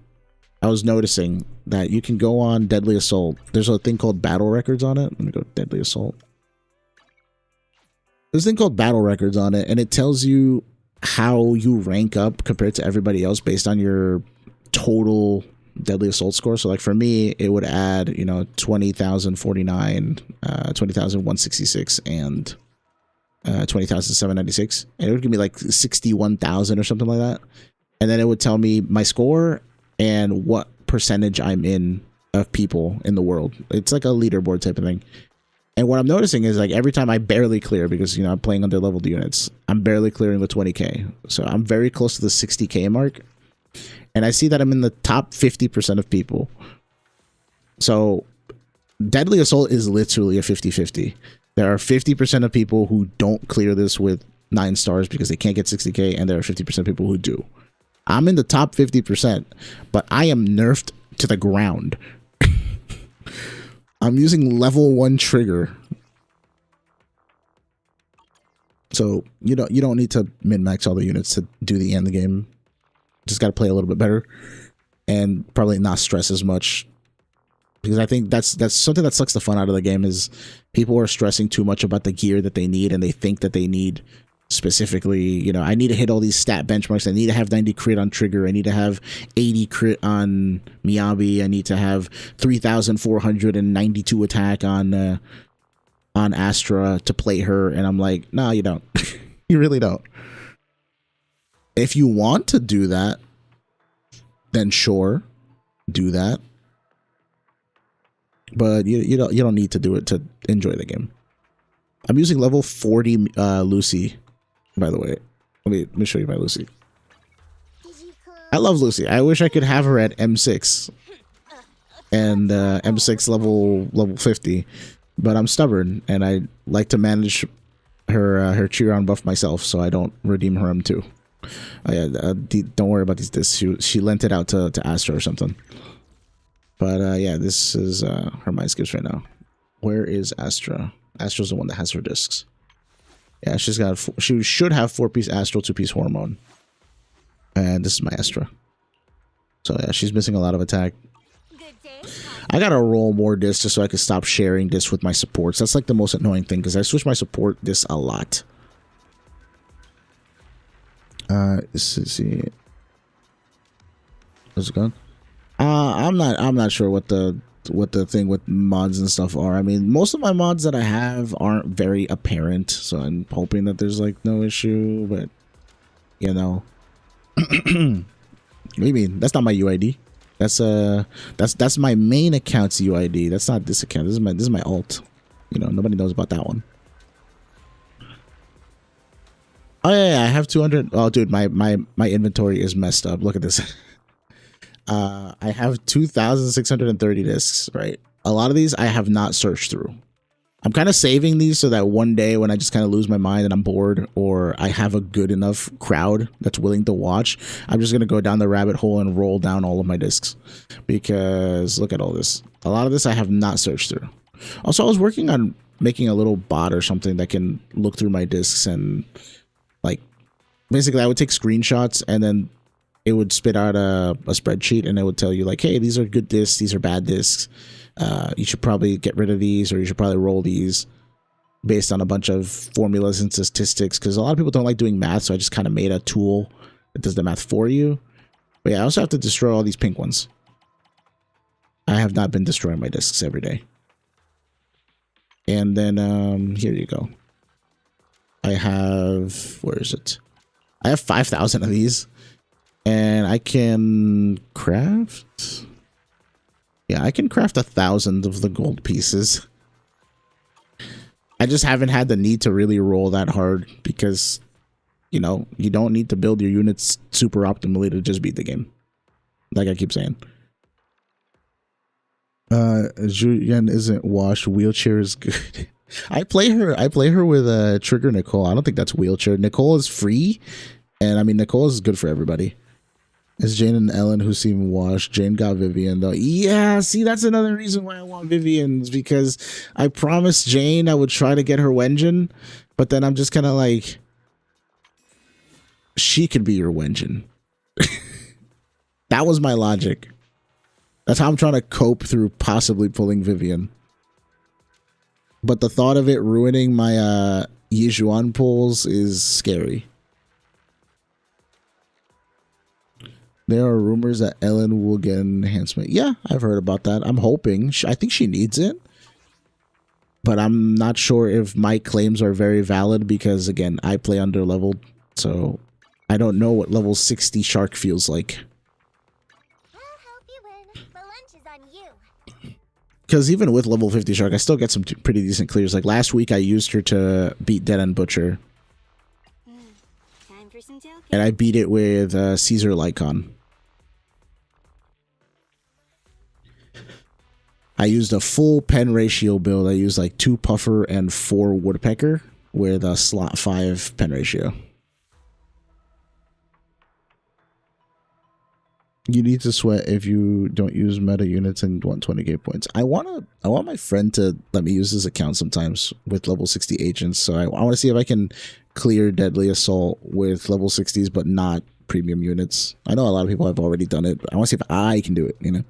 I was noticing that you can go on Deadly Assault. There's a thing called Battle Records on it. Let me go Deadly Assault. There's a thing called Battle Records on it, and it tells you how you rank up compared to everybody else based on your total Deadly Assault score. So like for me, it would add, 20,049, 20,166, and 20,796, and it would give me like 61,000 or something like that. And then it would tell me my score and what percentage I'm in of people in the world. It's like a leaderboard type of thing. And what I'm noticing is like every time I barely clear, because I'm playing under leveled units, I'm barely clearing the 20k. So I'm very close to the 60k mark. And I see that I'm in the top 50% of people. So Deadly Assault is literally a 50-50. There are 50% of people who don't clear this with 9 stars because they can't get 60k, and there are 50% of people who do. I'm in the top 50%, but I am nerfed to the ground. I'm using level 1 trigger. So you don't need to min-max all the units to do the end of the game. Just got to play a little bit better and probably not stress as much, because I think that's something that sucks the fun out of the game, is people are stressing too much about the gear that they need, and they think that they need specifically, you know, I need to hit all these stat benchmarks. I need to have 90 crit on Trigger. I need to have 80 crit on Miyabi. I need to have 3,492 attack on Astra to play her. And I'm like, no, you don't. You really don't. If you want to do that, then sure, do that. But you don't need to do it to enjoy the game. I'm using level 40 Lucy, by the way. Let me show you my Lucy. I love Lucy. I wish I could have her at M6 and M6 level 50, but I'm stubborn and I like to manage her Chiron buff myself, so I don't redeem her M2. Don't worry about these discs. She lent it out to Astra or something. But yeah, this is her mind skips right now. Where is Astra? Astra's the one that has her discs. Yeah, she should have 4-piece Astral, 2-piece Hormone. And this is my Astra. So yeah, she's missing a lot of attack. I gotta roll more discs just so I can stop sharing discs with my supports. That's like the most annoying thing, because I switch my support discs a lot. Let's see. How's it going? I'm not sure what the thing with mods and stuff are. I mean, most of my mods that I have aren't very apparent, so I'm hoping that there's like no issue, but you know. What do you mean? That's not my UID. That's my main account's UID. That's not this account. This is my alt. You know, nobody knows about that one. Oh yeah, I have 200. Oh dude, my inventory is messed up. Look at this. I have 2,630 discs, right? A lot of these I have not searched through. I'm kind of saving these so that one day when I just kind of lose my mind and I'm bored, or I have a good enough crowd that's willing to watch, I'm just going to go down the rabbit hole and roll down all of my discs. Because look at all this. A lot of this I have not searched through. Also, I was working on making a little bot or something that can look through my discs and like, basically I would take screenshots and then it would spit out a spreadsheet, and it would tell you like, hey, these are good discs, these are bad discs. You should probably get rid of these, or you should probably roll these based on a bunch of formulas and statistics, because a lot of people don't like doing math, so I just kind of made a tool that does the math for you. But yeah, I also have to destroy all these pink ones. I have not been destroying my discs every day. And then here you go. I have, where is it? I have 5,000 of these. And I can craft. Yeah, I can craft 1,000 of the gold pieces. I just haven't had the need to really roll that hard because, you know, you don't need to build your units super optimally to just beat the game. Like I keep saying. Julian isn't washed. Wheelchair is good. I play her with Trigger Nicole. I don't think that's wheelchair. Nicole is free, and I mean Nicole is good for everybody. It's Jane and Ellen who seem washed. Jane got Vivian though. Yeah, see, that's another reason why I want Vivian's, because I promised Jane I would try to get her Wenjin, but then I'm just kind of like, she could be your Wenjin. That was my logic. That's how I'm trying to cope through possibly pulling Vivian. But the thought of it ruining my Yijuan pulls is scary. There are rumors that Ellen will get an enhancement. Yeah, I've heard about that. I'm hoping. I think she needs it. But I'm not sure if my claims are very valid because, again, I play under leveled. So I don't know what level 60 Shark feels like. I'll help you win. The lunch is on you. Because even with level 50 Shark, I still get some pretty decent clears. Like last week, I used her to beat Dead End Butcher. Time for some joking. And I beat it with Caesar Lycon. I used a full pen ratio build. I used like 2 puffer and 4 woodpecker with a slot 5 pen ratio. You need to sweat if you don't use meta units and want 20k points. I want my friend to let me use his account sometimes with level 60 agents. So I want to see if I can clear Deadly Assault with level 60s, but not premium units. I know a lot of people have already done it, but I want to see if I can do it, you know?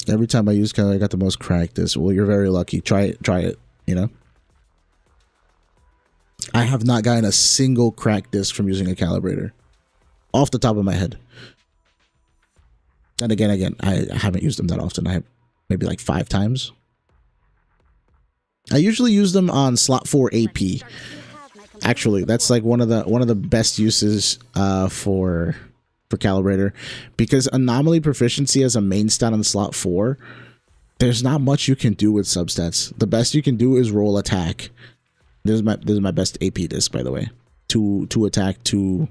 Every time I use Calibrator, I got the most practice. Well, you're very lucky. Try it, you know? I have not gotten a single cracked disc from using a calibrator. Off the top of my head. And again, I haven't used them that often. I have maybe like 5 times. I usually use them on slot 4 AP. Actually, that's like one of the best uses for calibrator, because anomaly proficiency as a main stat on slot 4, there's not much you can do with substats. The best you can do is roll attack. This is my best AP disc, by the way. 2 attack, 2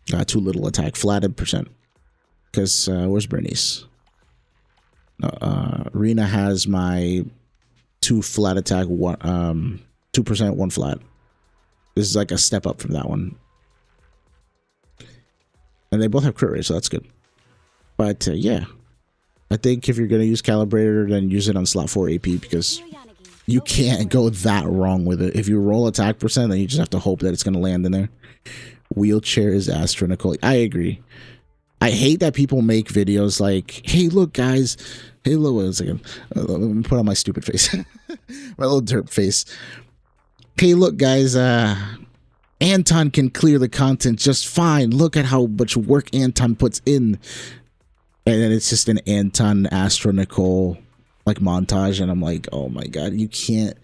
little attack, flatted percent. Because where's Bernice? Rena has my 2 flat attack, 2%, 1 flat. This is like a step up from that one. And they both have crit rate, so that's good. But yeah, I think if you're going to use calibrator, then use it on slot 4 AP, because you can't go that wrong with it. If you roll attack percent, then you just have to hope that it's going to land in there. Wheelchair is astronomical. I agree. I hate that people make videos like, hey, look, guys. Hey, look, wait a second. Let me put on my stupid face. My little derp face. Hey, look, guys. Anton can clear the content just fine. Look at how much work Anton puts in. And then it's just an Anton astronomical like montage. And I'm like, oh my God, you can't.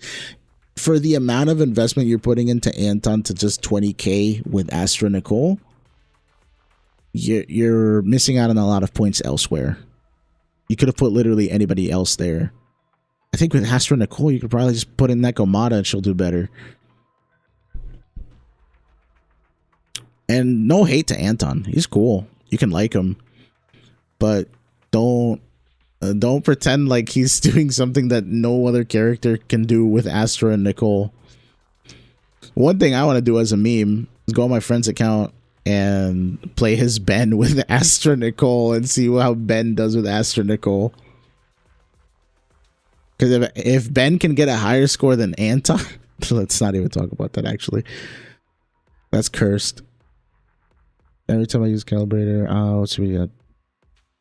For the amount of investment you're putting into Anton to just 20k with Astra Nicole, you're missing out on a lot of points elsewhere. You could have put literally anybody else there. I think with Astra Nicole, you could probably just put in Nekomata and she'll do better. And no hate to Anton. He's cool. You can like him. But don't pretend like he's doing something that no other character can do with Astra and Nicole. One thing I want to do as a meme is go on my friend's account and play his Ben with Astra Nicole and see how Ben does with Astra Nicole. Because if Ben can get a higher score than Anton, let's not even talk about that actually. That's cursed. Every time I use calibrator, what's we got?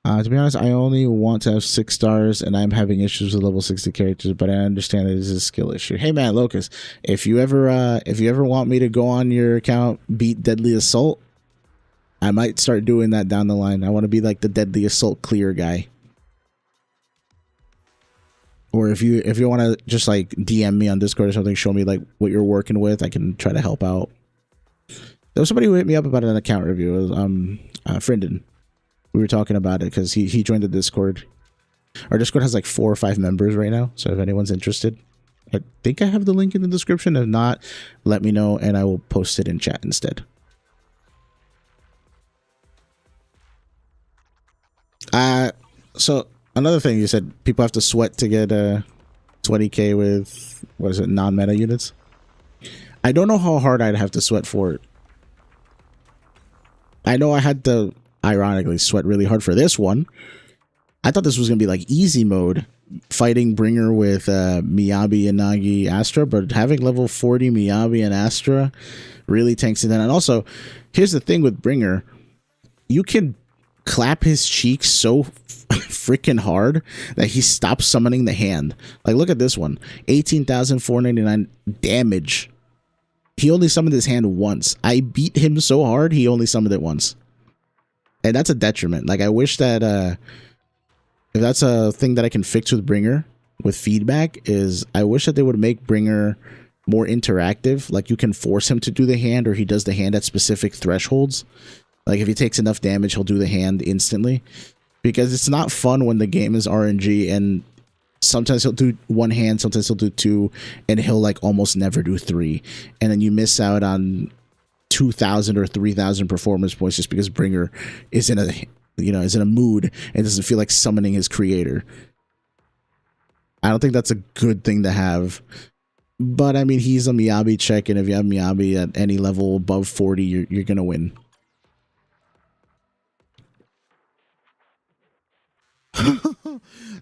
To be honest, I only want to have 6 stars, and I'm having issues with level 60 characters, but I understand it is a skill issue. Hey man, Locus, if you ever want me to go on your account, beat Deadly Assault, I might start doing that down the line. I want to be like the Deadly Assault clear guy. Or if you want to just like DM me on Discord or something, show me like what you're working with, I can try to help out. There was somebody who hit me up about an account review. It was Friendin. We were talking about it because he joined the Discord. Our Discord has like 4 or 5 members right now. So if anyone's interested, I think I have the link in the description. If not, let me know and I will post it in chat instead. So another thing you said, people have to sweat to get 20k with, what is it, non-meta units? I don't know how hard I'd have to sweat for it. I know I had to ironically sweat really hard for this one. I thought this was gonna be like easy mode, fighting Bringer with Miyabi and Nagi Astra, but having level 40 Miyabi and Astra really tanks it in. And also, here's the thing with Bringer, you can clap his cheeks so freaking hard that he stops summoning the hand. Like, look at this one, 18,499 damage. He only summoned his hand once. I beat him so hard, he only summoned it once. And that's a detriment. Like, I wish that if that's a thing that I can fix with Bringer with feedback, is I wish that they would make Bringer more interactive. Like, you can force him to do the hand, or he does the hand at specific thresholds. Like, if he takes enough damage, he'll do the hand instantly. Because it's not fun when the game is RNG and sometimes he'll do 1 hand, sometimes he'll do 2, and he'll like almost never do 3. And then you miss out on 2,000 or 3,000 performance points just because Bringer is in you know, is in a mood and doesn't feel like summoning his creator. I don't think that's a good thing to have. But I mean, he's a Miyabi check, and if you have Miyabi at any level above 40, you're gonna win.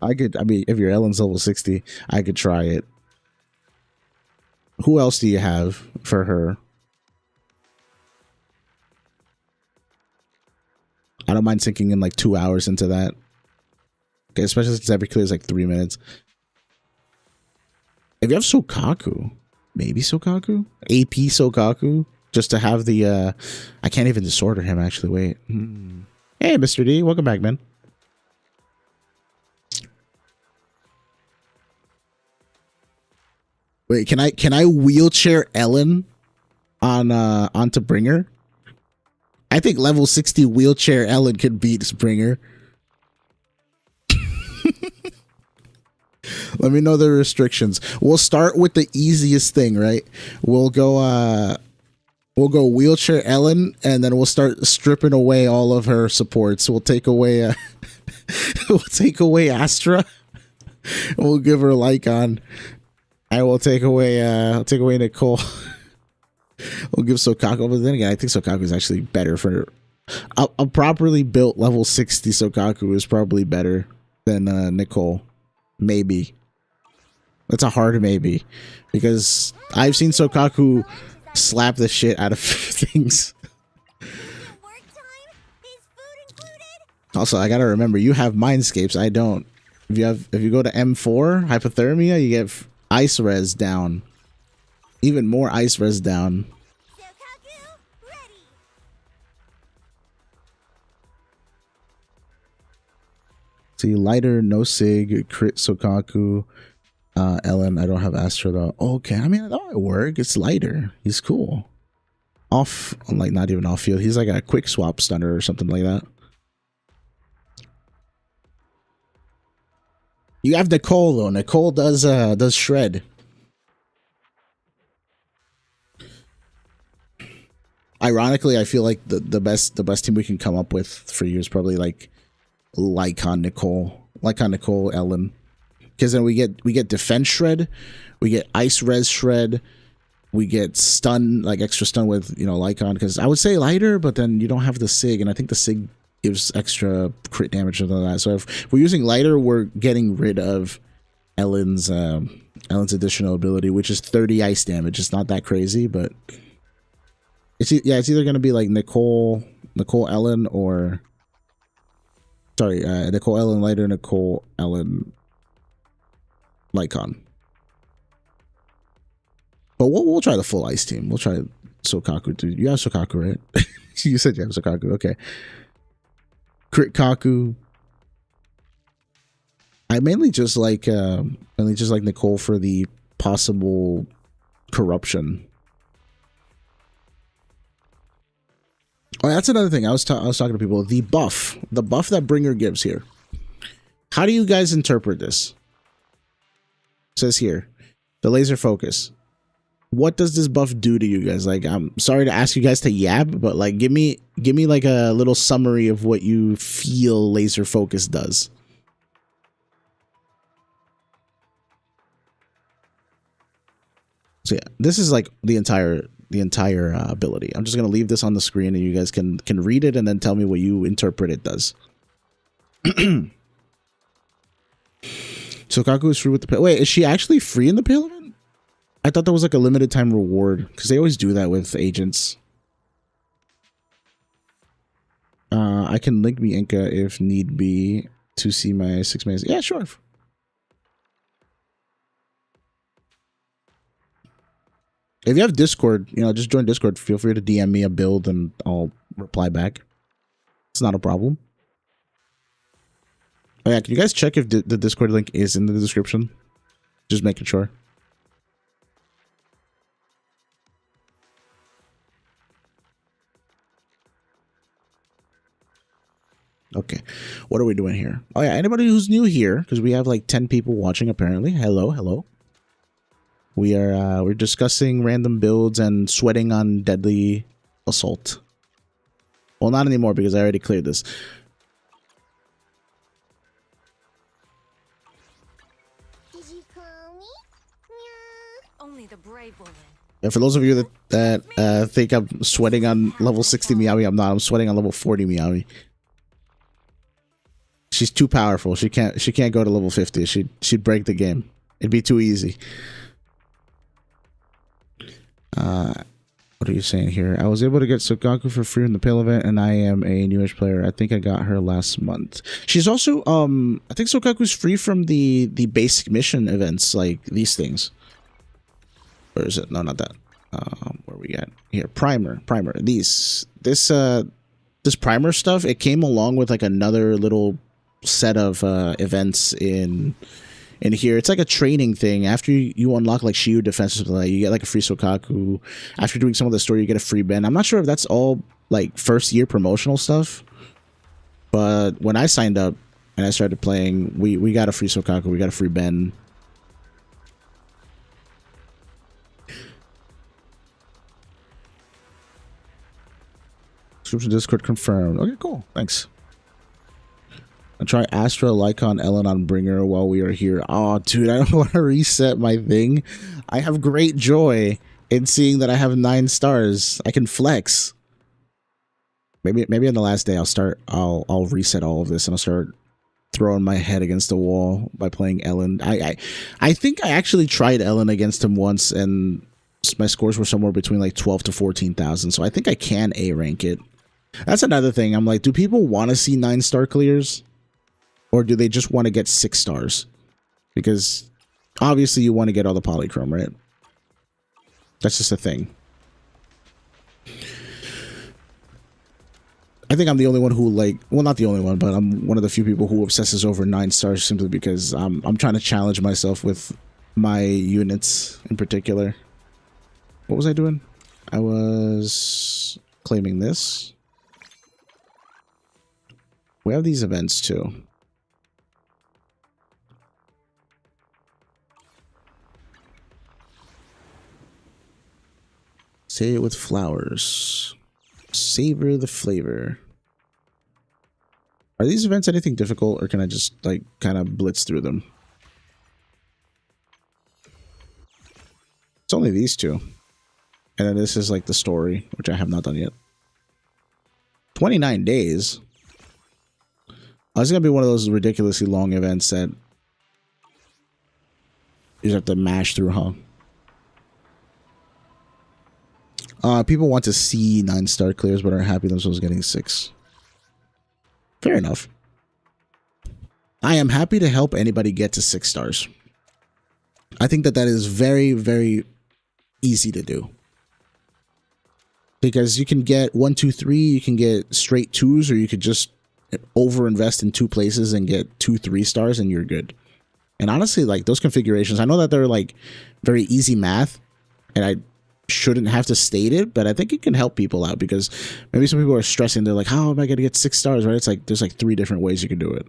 I mean, if your Ellen's level 60, I could try it. Who else do you have for her? I don't mind sinking in like 2 hours into that. Okay, especially since every clear is like 3 minutes. If you have Sokaku, maybe Sokaku? AP Sokaku? Just to have the, I can't even disorder him, actually. Wait. Hey, Mr. D. Welcome back, man. Wait, can I wheelchair Ellen onto Bringer? I think level 60 wheelchair Ellen could beat Springer. Let me know the restrictions. We'll start with the easiest thing, right? We'll go wheelchair Ellen, and then we'll start stripping away all of her supports. We'll take away we'll take away Astra. We'll give her Lycon. I will take away Nicole. We'll give Sokaku, but then again, I think Sokaku is actually better for a properly built level 60 Sokaku is probably better than Nicole. Maybe. That's a hard maybe. Because I've seen Sokaku slap the shit out of things. Also, I gotta remember, you have Mindscapes. I don't. If you go to M4, hypothermia, you get ice res down. Even more ice res down. See, lighter, no sig, crit Sokaku, Ellen. I don't have Astra though. Okay, I mean that might work. It's lighter. He's cool. Off, like not even off field. He's like a quick swap stunner or something like that. You have Nicole though. Nicole does shred. Ironically, I feel like the best team we can come up with for you is probably like Lycon Nicole, Ellen, because then we get defense shred, we get ice res shred, we get stun, like extra stun with, you know, Lycon. Because I would say lighter, but then you don't have the sig, and I think the sig gives extra crit damage and all that. So if we're using lighter, we're getting rid of Ellen's additional ability, which is 30 ice damage. It's not that crazy, but it's either gonna be like Nicole Ellen, or sorry, Nicole Ellen lighter, Nicole Ellen Lycon. But we'll try the full ice team. We'll try Sokaku. Dude, you have Sokaku, right? You said you have Sokaku. Okay. Crit Kaku. I mainly just like Nicole for the possible corruption. Oh, that's another thing. I was talking to people. The buff that Bringer gives here. How do you guys interpret this? It says here, the laser focus. What does this buff do to you guys? Like, I'm sorry to ask you guys to yab, but like, give me like a little summary of what you feel laser focus does. So yeah, this is like the entire ability. I'm just gonna leave this on the screen, and you guys can read it and then tell me what you interpret it does. Sokaku is free with the pale. Wait, is she actually free in the pale event? I thought that was like a limited time reward, because they always do that with agents. I can link me Inca if need be to see my 6 minutes. Yeah, sure. If you have Discord, you know, just join Discord. Feel free to DM me a build and I'll reply back. It's not a problem. Oh yeah, can you guys check if the Discord link is in the description? Just making sure. Okay, what are we doing here? Oh yeah, anybody who's new here, because we have like 10 people watching apparently. Hello. We're discussing random builds and sweating on deadly assault. Well, not anymore because I already cleared this. you call me? Meow. Only the brave will win. And for those of you that think I'm sweating on level 60 Meowie, I'm not. I'm sweating on level 40 Meowie. She's too powerful. She can't go to level 50. She'd break the game. It'd be too easy. What are you saying here? I was able to get Sokaku for free in the Pale event, and I am a newish player. I think I got her last month. She's also I think Sokaku's free from the basic mission events, like these things. Or is it? No, not that. Where we at? Here, primer. This primer stuff, it came along with like another little set of events in here. It's like a training thing. After you unlock like Shiyu defense or something like that, you get like a free Sokaku. After doing some of the story, you get a free Ben. I'm not sure if that's all like first year promotional stuff, but when I signed up and I started playing, we got a free Sokaku, we got a free Ben. Discord confirmed. Okay, cool. Thanks. I'll try Astra, Lycon, Ellen on Bringer while we are here. Oh, dude, I don't want to reset my thing. I have great joy in seeing that I have 9 stars. I can flex. Maybe on the last day I'll reset all of this and I'll start throwing my head against the wall by playing Ellen. I think I actually tried Ellen against him once and my scores were somewhere between like 12 to 14,000. So I think I can A rank it. That's another thing. I'm like, do people want to see 9-star clears? Or do they just want to get 6 stars? Because obviously you want to get all the Polychrome, right? That's just a thing. I think I'm the only one who like, well, not the only one, but I'm one of the few people who obsesses over 9 stars simply because I'm trying to challenge myself with my units in particular. What was I doing? I was claiming this. We have these events too. Say it with flowers. Savor the flavor. Are these events anything difficult, or can I just like kind of blitz through them? It's only these 2. And then this is like the story, which I have not done yet. 29 days. Oh, it's going to be one of those ridiculously long events that you just have to mash through, huh? People want to see 9-star clears, but are happy themselves getting 6. Fair enough. I am happy to help anybody get to 6 stars. I think that is very, very easy to do. Because you can get 1, 2, 3, you can get straight 2s, or you could just over-invest in 2 places and get 2, 3 stars and you're good. And honestly, like those configurations, I know that they're like very easy math, and I shouldn't have to state it, but I think it can help people out because maybe some people are stressing. They're like, how am I going to get 6 stars, right? It's like, there's like 3 different ways you can do it.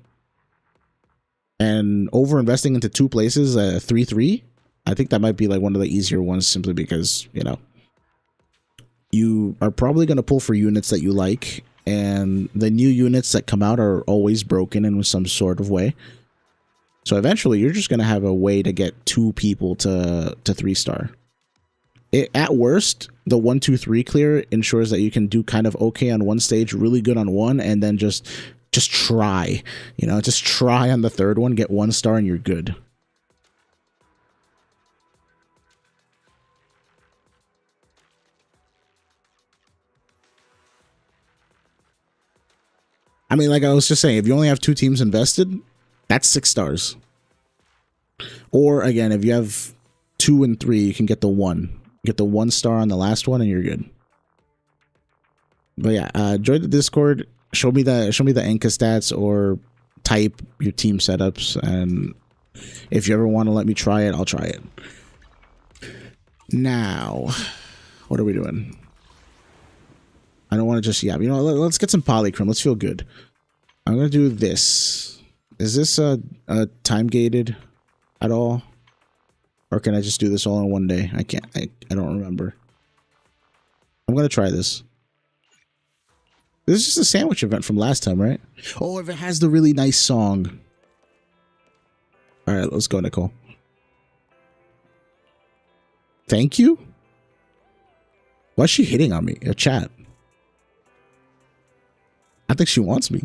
And over investing into 2 places, 3, 3, I think that might be like one of the easier ones simply because, you know, you are probably going to pull for units that you like, and the new units that come out are always broken in some sort of way. So eventually you're just going to have a way to get 2 people to 3-star. At worst, the 1, 2, 3 clear ensures that you can do kind of okay on one stage, really good on one, and then just try. You know, just try on the 3rd one, get 1 star, and you're good. I mean, like I was just saying, if you only have 2 teams invested, that's 6 stars. Or again, if you have 2 and 3, you can get the 1. Get the 1 star on the last one and you're good. But yeah, join the Discord, show me the Enka stats, or type your team setups, and if you ever want to let me try it, I'll try it. Now, what are we doing? I don't want to just, yeah, you know, let's get some Polychrome. Let's feel good. I'm going to do this. Is this time gated at all? Or can I just do this all in one day? I can't. I don't remember. I'm going to try this. This is just a sandwich event from last time, right? Oh, if it has the really nice song. All right, let's go, Nicole. thank you? Why is she hitting on me? A chat. I think she wants me.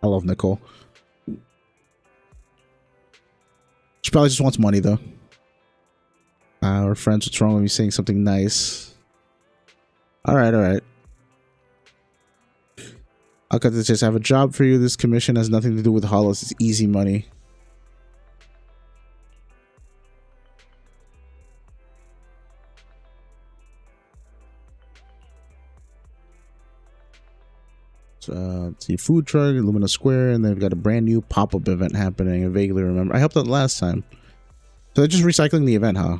I love Nicole. She probably just wants money, though. We're friends. What's wrong with me saying something nice? Alright, alright. I'll cut to the chase. I have a job for you. This commission has nothing to do with hollows. It's easy money. So, it's the food truck, Lumina Square, and they've got a brand new pop-up event happening. I vaguely remember. I helped out last time. So they're just recycling the event, huh?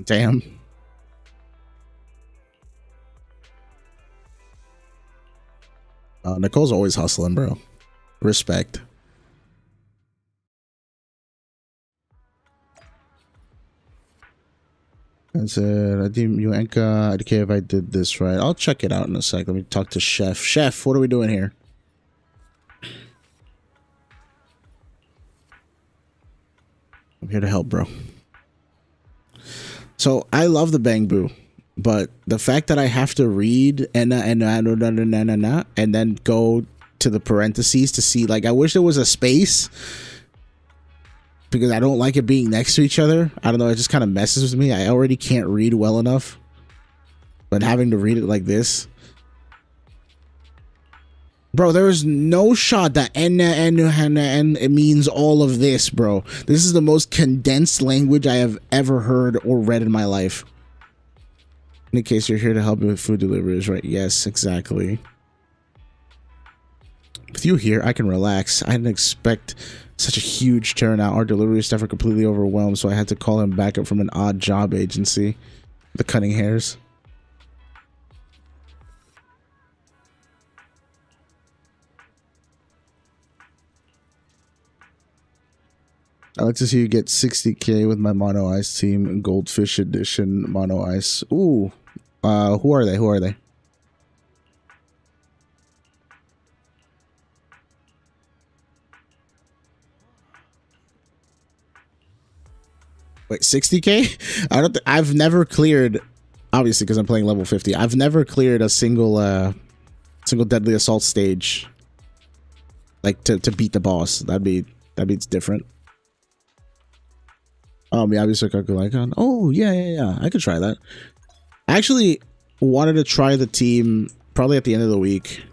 Damn. Nicole's always hustling, bro. Respect. I said, I deem you Enka. I'd care if I did this right. I'll check it out in a sec. Let me talk to Chef. Chef, what are we doing here? I'm here to help, bro. So I love the Bang Boo, but the fact that I have to read and then go to the parentheses to see, like, I wish there was a space because I don't like it being next to each other. I don't know. It just kind of messes with me. I already can't read well enough, but having to read it like this. Bro, there is no shot that and it means all of this, bro. This is the most condensed language I have ever heard or read in my life. In case you're here to help me with food deliveries, right? Yes, exactly. With you here, I can relax. I didn't expect such a huge turnout. Our delivery staff are completely overwhelmed, so I had to call him back up from an odd job agency. The cutting hairs. I like to see you get 60k with my Mono Ice team, Goldfish Edition Mono Ice. Ooh, who are they? Who are they? Wait, 60k? I don't. I've never cleared, obviously, because I'm playing level 50. I've never cleared a single Deadly Assault stage, like to beat the boss. That'd be different. Yeah, obviously Icon. Oh, yeah. I could try that. I actually wanted to try the team probably at the end of the week.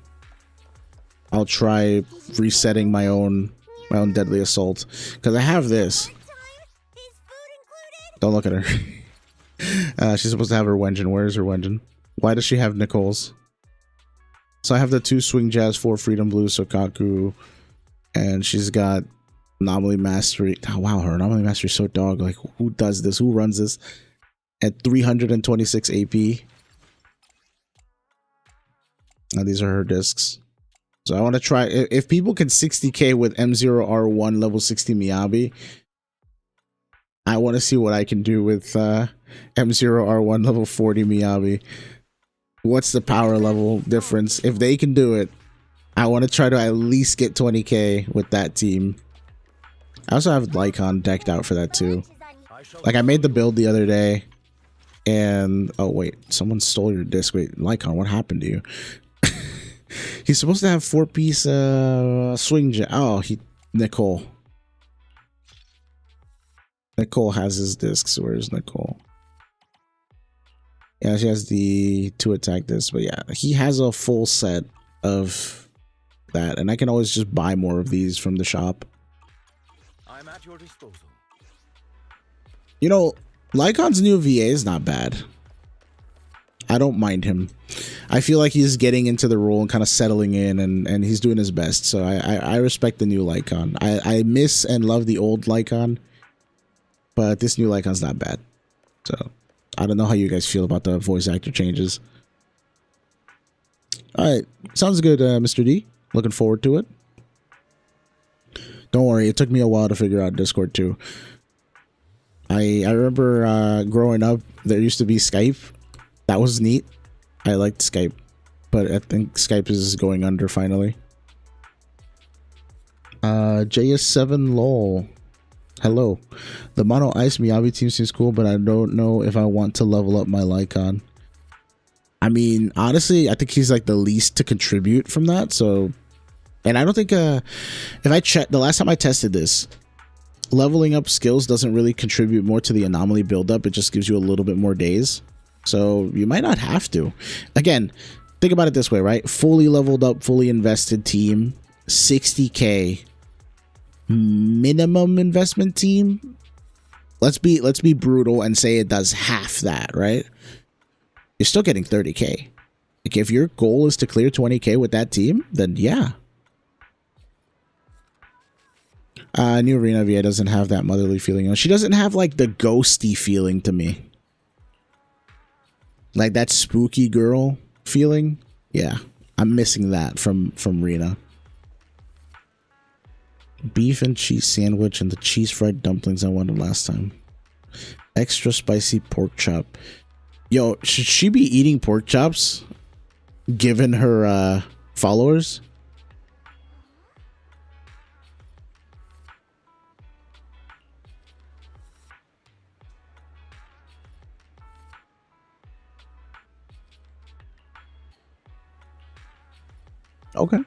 I'll try resetting my own Deadly Assault because I have this. Don't look at her. She's supposed to have her Wenjin. Where is her Wenjin? Why does she have Nicole's? So I have the 2 Swing Jazz, 4 Freedom Blue, Sokaku, and she's got Anomaly Mastery. Oh, wow, her Anomaly Mastery is so dog. Like, who does this? Who runs this? At 326 AP. Now, these are her discs. So I want to try. If people can 60k with M0R1 level 60 Miyabi, I want to see what I can do with M0R1 level 40 Miyabi. What's the power level difference? If they can do it, I want to try to at least get 20k with that team. I also have Lycon decked out for that too. Like, I made the build the other day, and oh wait, someone stole your disc. Wait, Lycon, what happened to you? He's supposed to have 4-piece swing jet. Oh, Nicole. Nicole has his discs. Where's Nicole? Yeah, she has the 2 attack discs, but yeah, he has a full set of that, and I can always just buy more of these from the shop. I'm at your disposal. You know, Lycon's new VA is not bad. I don't mind him. I feel like he's getting into the role and kind of settling in, and he's doing his best. So I respect the new Lycon. I miss and love the old Lycon, but this new Lycon's not bad. So I don't know how you guys feel about the voice actor changes. All right, sounds good, Mr. D. Looking forward to it. Don't worry, it took me a while to figure out Discord too. I remember growing up, there used to be Skype. That was neat. I liked Skype, but I think Skype is going under finally. JS7 lol. Hello. The mono ice Miyabi team seems cool, but I don't know if I want to level up my Lycon. I mean, honestly, I think he's like the least to contribute from that. So, and I don't think if I check the last time I tested this, leveling up skills doesn't really contribute more to the anomaly buildup. It just gives you a little bit more days. So you might not have to. Again, think about it this way, right? Fully leveled up, fully invested team, 60k minimum investment team. Let's be brutal and say it does half that, right? You're still getting 30k. Like if your goal is to clear 20k with that team, then yeah. New Arena VA doesn't have that motherly feeling. She doesn't have like the ghosty feeling to me. Like that spooky girl feeling. Yeah, I'm missing that from Rena. Beef and cheese sandwich and the cheese fried dumplings I wanted last time. Extra spicy pork chop. Yo, should she be eating pork chops given her followers? Okay.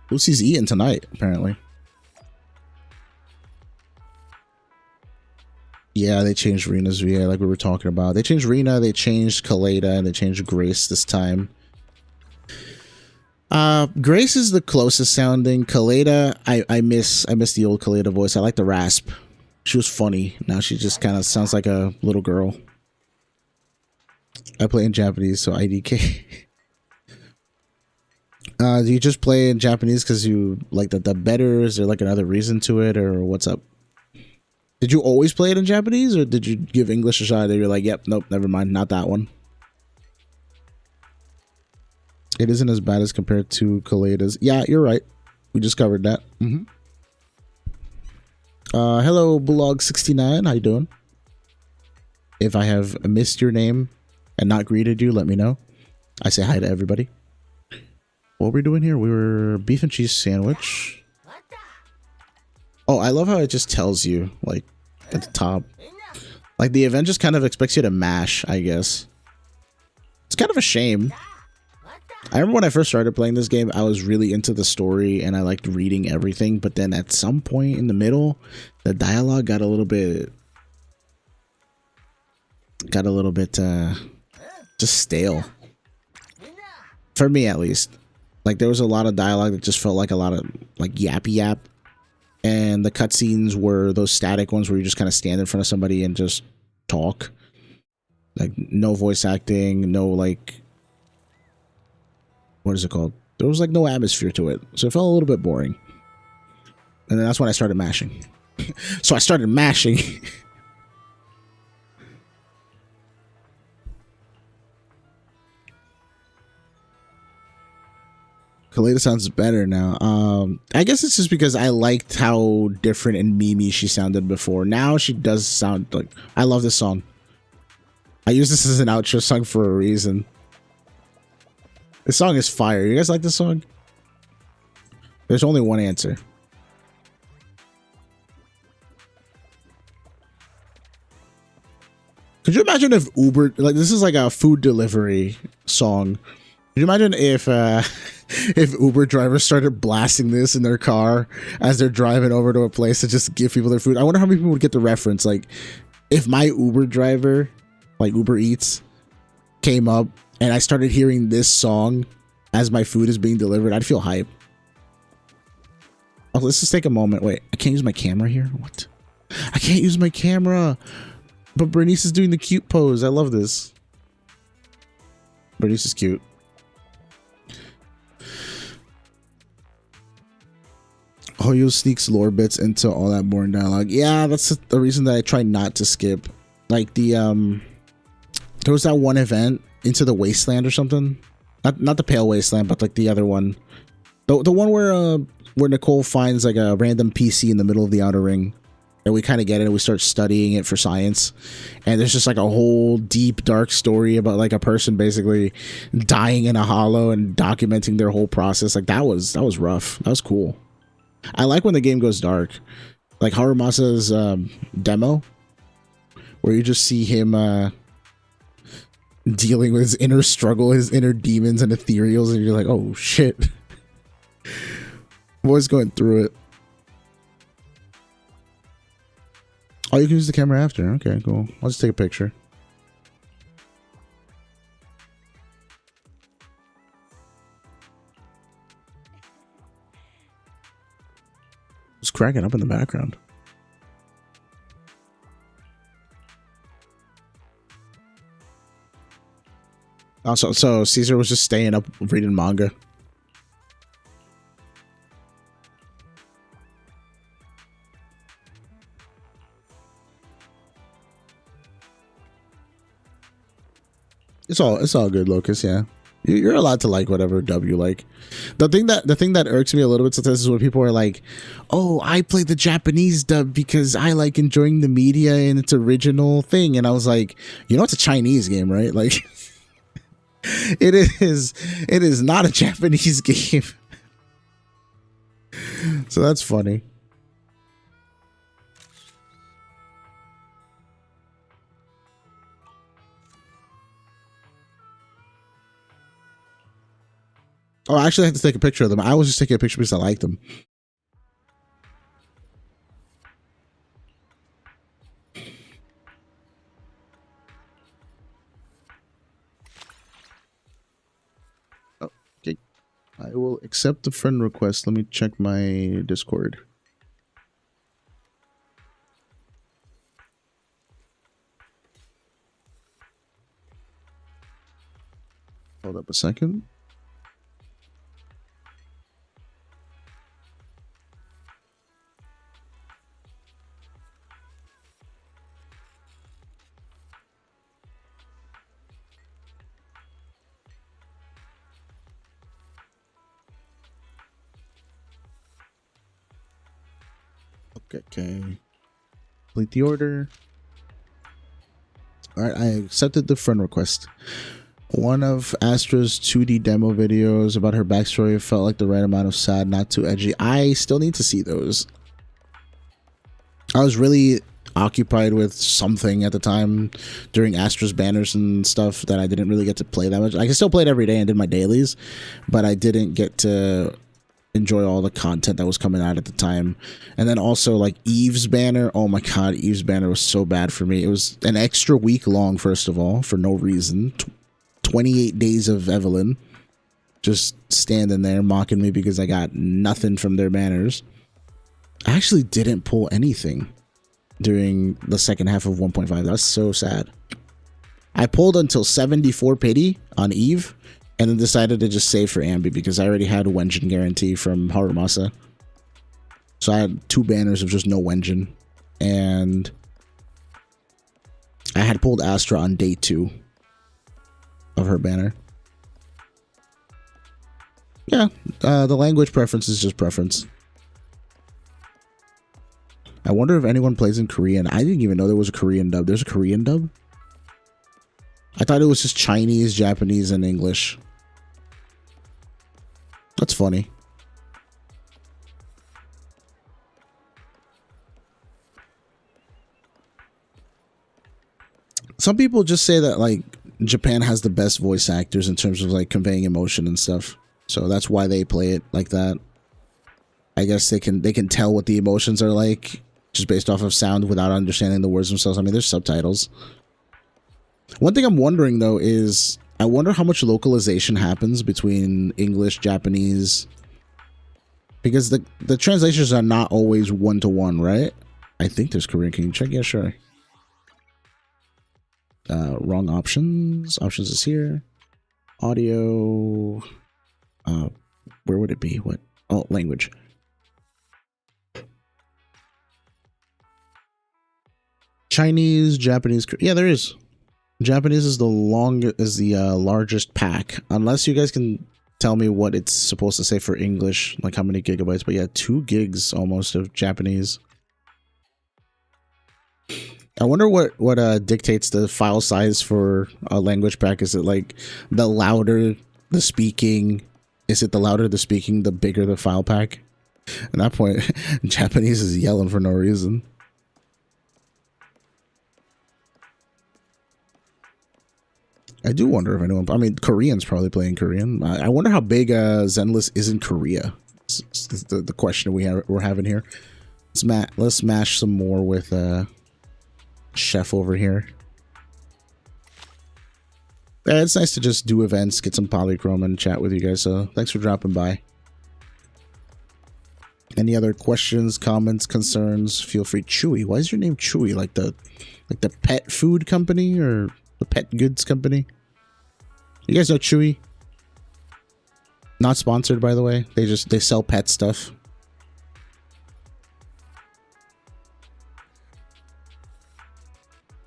Lucy's eating tonight, apparently. Yeah, they changed Rena's VA like we were talking about. They changed Rena, they changed Kaleda, and they changed Grace this time. Grace is the closest sounding. Kaleda, I miss the old Kaleda voice. I like the rasp. She was funny. Now she just kind of sounds like a little girl. I play in Japanese, so IDK. Do you just play in Japanese because you like the better? Is there like another reason to it, or what's up? Did you always play it in Japanese, or did you give English a shot and you're like, yep, nope, never mind, not that one? It isn't as bad as compared to Kaleda's. Yeah, you're right. We just covered that. Hello, Bulldog69. How you doing? If I have missed your name and not greeted you, let me know. I say hi to everybody. What were we doing here? We were beef and cheese sandwich. Oh, I love how it just tells you, like, at the top. Like, the event just kind of expects you to mash, I guess. It's kind of a shame. I remember when I first started playing this game, I was really into the story and I liked reading everything. But then at some point in the middle, the dialogue got a little bit just stale. For me, at least. Like, there was a lot of dialogue that just felt like a lot of, like, yappy yap. And the cutscenes were those static ones where you just kind of stand in front of somebody and just talk. Like, no voice acting, no, like... What is it called? There was, like, no atmosphere to it. So it felt a little bit boring. And then that's when I started mashing. So I started mashing. Kaleda sounds better now. I guess it's just because I liked how different and memey she sounded before. Now she does sound like... I love this song. I use this as an outro song for a reason. This song is fire. You guys like this song? There's only one answer. Could you imagine if Uber... Like, this is like a food delivery song. Could you imagine if Uber drivers started blasting this in their car as they're driving over to a place to just give people their food? I wonder how many people would get the reference. Like, if my Uber driver, like Uber Eats, came up and I started hearing this song as my food is being delivered, I'd feel hype. Oh, let's just take a moment. Wait, I can't use my camera here? What? I can't use my camera. But Bernice is doing the cute pose. I love this. Bernice is cute. Hoyo sneaks lore bits into all that boring dialogue. Yeah, that's the reason that I try not to skip. Like the there was that one event, Into the Wasteland or something. Not the Pale Wasteland, but like the other one. The one where Nicole finds like a random PC in the middle of the outer ring. And we kind of get it and we start studying it for science. And there's just like a whole deep, dark story about like a person basically dying in a hollow and documenting their whole process. Like that was rough. That was cool. I like when the game goes dark. Like Harumasa's demo, where you just see him dealing with his inner struggle, his inner demons and ethereals, and you're like, oh shit. Boy's going through it. Oh, you can use the camera after. Okay, cool. I'll just take a picture. It's cracking up in the background. Also, so Caesar was just staying up reading manga. It's all good, Locust. Yeah, you're allowed to like whatever dub you like. The thing that irks me a little bit sometimes is when people are like, "Oh, I play the Japanese dub because I like enjoying the media and its original thing," and I was like, "You know, it's a Chinese game, right? Like, it is not a Japanese game." So that's funny. Oh, I actually had to take a picture of them. I was just taking a picture because I liked them. Okay. I will accept the friend request. Let me check my Discord. Hold up a second. Okay. Complete the order. Alright, I accepted the friend request. One of Astra's 2D demo videos about her backstory felt like the right amount of sad, not too edgy. I still need to see those. I was really occupied with something at the time during Astra's banners and stuff that I didn't really get to play that much. I can still play it every day and did my dailies, but I didn't get to enjoy all the content that was coming out at the time. And then also like Eve's banner, oh my god, Eve's banner was so bad for me. It was an extra week long, first of all, for no reason. 28 days of Evelyn just standing there mocking me because I got nothing from their banners. I actually didn't pull anything during the second half of 1.5. That's so sad. I pulled until 74 pity on Eve and then decided to just save for Ambi because I already had a Wenjin guarantee from Harumasa. So I had 2 banners of just no Wenjin. And I had pulled Astra on day 2 of her banner. Yeah, the language preference is just preference. I wonder if anyone plays in Korean. I didn't even know there was a Korean dub. There's a Korean dub? I thought it was just Chinese, Japanese, and English. That's funny. Some people just say that like Japan has the best voice actors in terms of like conveying emotion and stuff. So that's why they play it like that. I guess they can tell what the emotions are like just based off of sound without understanding the words themselves. I mean, there's subtitles. One thing I'm wondering though is I wonder how much localization happens between English, Japanese, because the translations are not always one-to-one, right? I think there's Korean. Can you check? Yeah, sure. Wrong options. Options is here. Audio. Where would it be? What? Oh, language. Chinese, Japanese. Yeah, there is. Japanese is the largest pack. Unless you guys can tell me what it's supposed to say for English, like how many gigabytes. But yeah, 2 gigs almost of Japanese. I wonder what dictates the file size for a language pack. Is it like the louder the speaking? Is it the louder the speaking, the bigger the file pack? At that point, Japanese is yelling for no reason. I do wonder if anyone... I mean, Koreans probably playing Korean. I wonder how big Zenless is in Korea. It's the question we're having here. Let's smash some more with Chef over here. Yeah, it's nice to just do events, get some Polychrome, and chat with you guys. So thanks for dropping by. Any other questions, comments, concerns? Feel free. Chewy. Why is your name Chewy? Like the pet food company or the pet goods company? You guys know Chewy? Not sponsored, by the way. They sell pet stuff.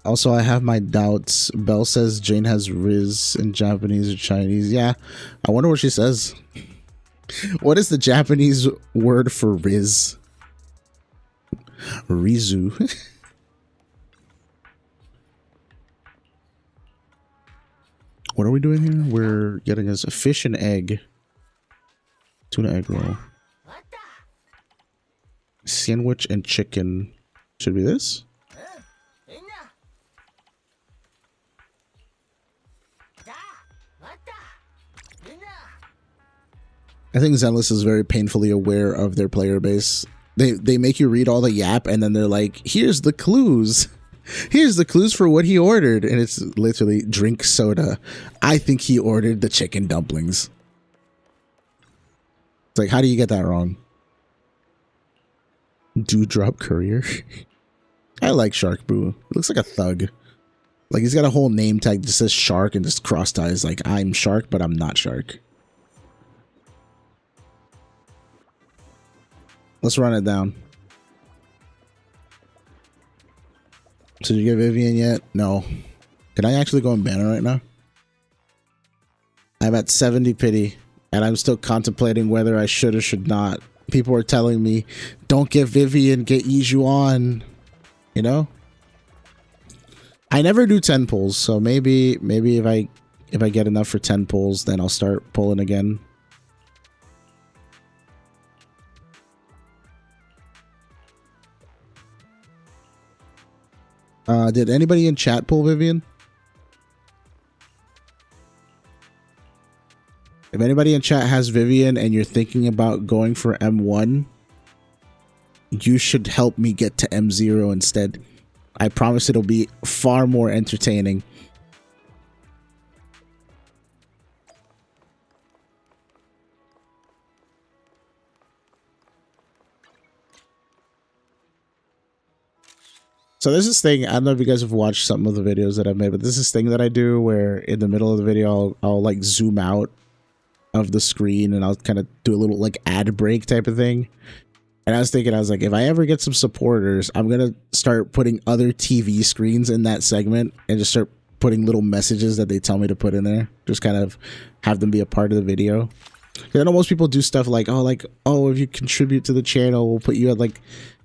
Also, I have my doubts. Belle says Jane has Riz in Japanese or Chinese. Yeah, I wonder what she says. What is the Japanese word for Riz? Rizu. What are we doing here? We're getting us a fish and egg. Tuna egg roll. Sandwich and chicken. Should be this? I think Zenless is very painfully aware of their player base. They make you read all the yap and then they're like, here's the clues. Here's the clues for what he ordered. And it's literally drink soda. I think he ordered the chicken dumplings. It's like, how do you get that wrong? Dewdrop Courier. I like Shark Boo. It looks like a thug. Like he's got a whole name tag that says Shark and just cross ties like I'm Shark, but I'm not Shark. Let's run it down. So did you get Vivian yet? No. Can I actually go and ban her right now? I'm at 70 pity, and I'm still contemplating whether I should or should not. People are telling me, don't get Vivian, get Yijuan. You know? I never do 10 pulls, so maybe if I get enough for 10 pulls, then I'll start pulling again. Did anybody in chat pull Vivian? If anybody in chat has Vivian and you're thinking about going for M1, you should help me get to M0 instead. I promise it'll be far more entertaining. So there's this thing, I don't know if you guys have watched some of the videos that I've made, but there's this thing that I do where in the middle of the video, I'll like zoom out of the screen and I'll kind of do a little like ad break type of thing. And I was thinking, I was like, if I ever get some supporters, I'm going to start putting other TV screens in that segment and just start putting little messages that they tell me to put in there. Just kind of have them be a part of the video. I know most people do stuff like, oh, if you contribute to the channel, we'll put you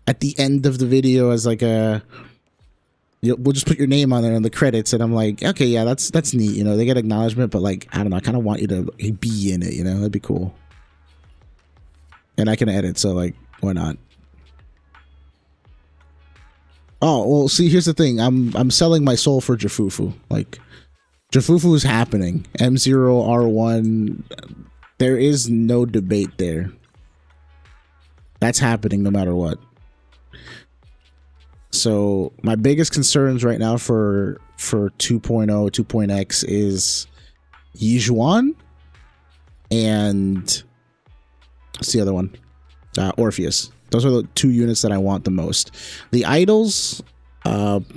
at the end of the video as like a... we'll just put your name on there in the credits, and I'm like, okay, yeah, that's neat, you know, they get acknowledgement, but like, I don't know, I kind of want you to be in it, you know, that'd be cool. And I can edit, so like, why not? Oh, well, see, here's the thing, I'm selling my soul for Jafufu. Like, Jafufu is happening. M0 R1, there is no debate there. That's happening no matter what. So my biggest concerns right now for 2.0, 2.x is Yijuan and what's the other one? Orpheus. Those are the two units that I want the most. The idols, they're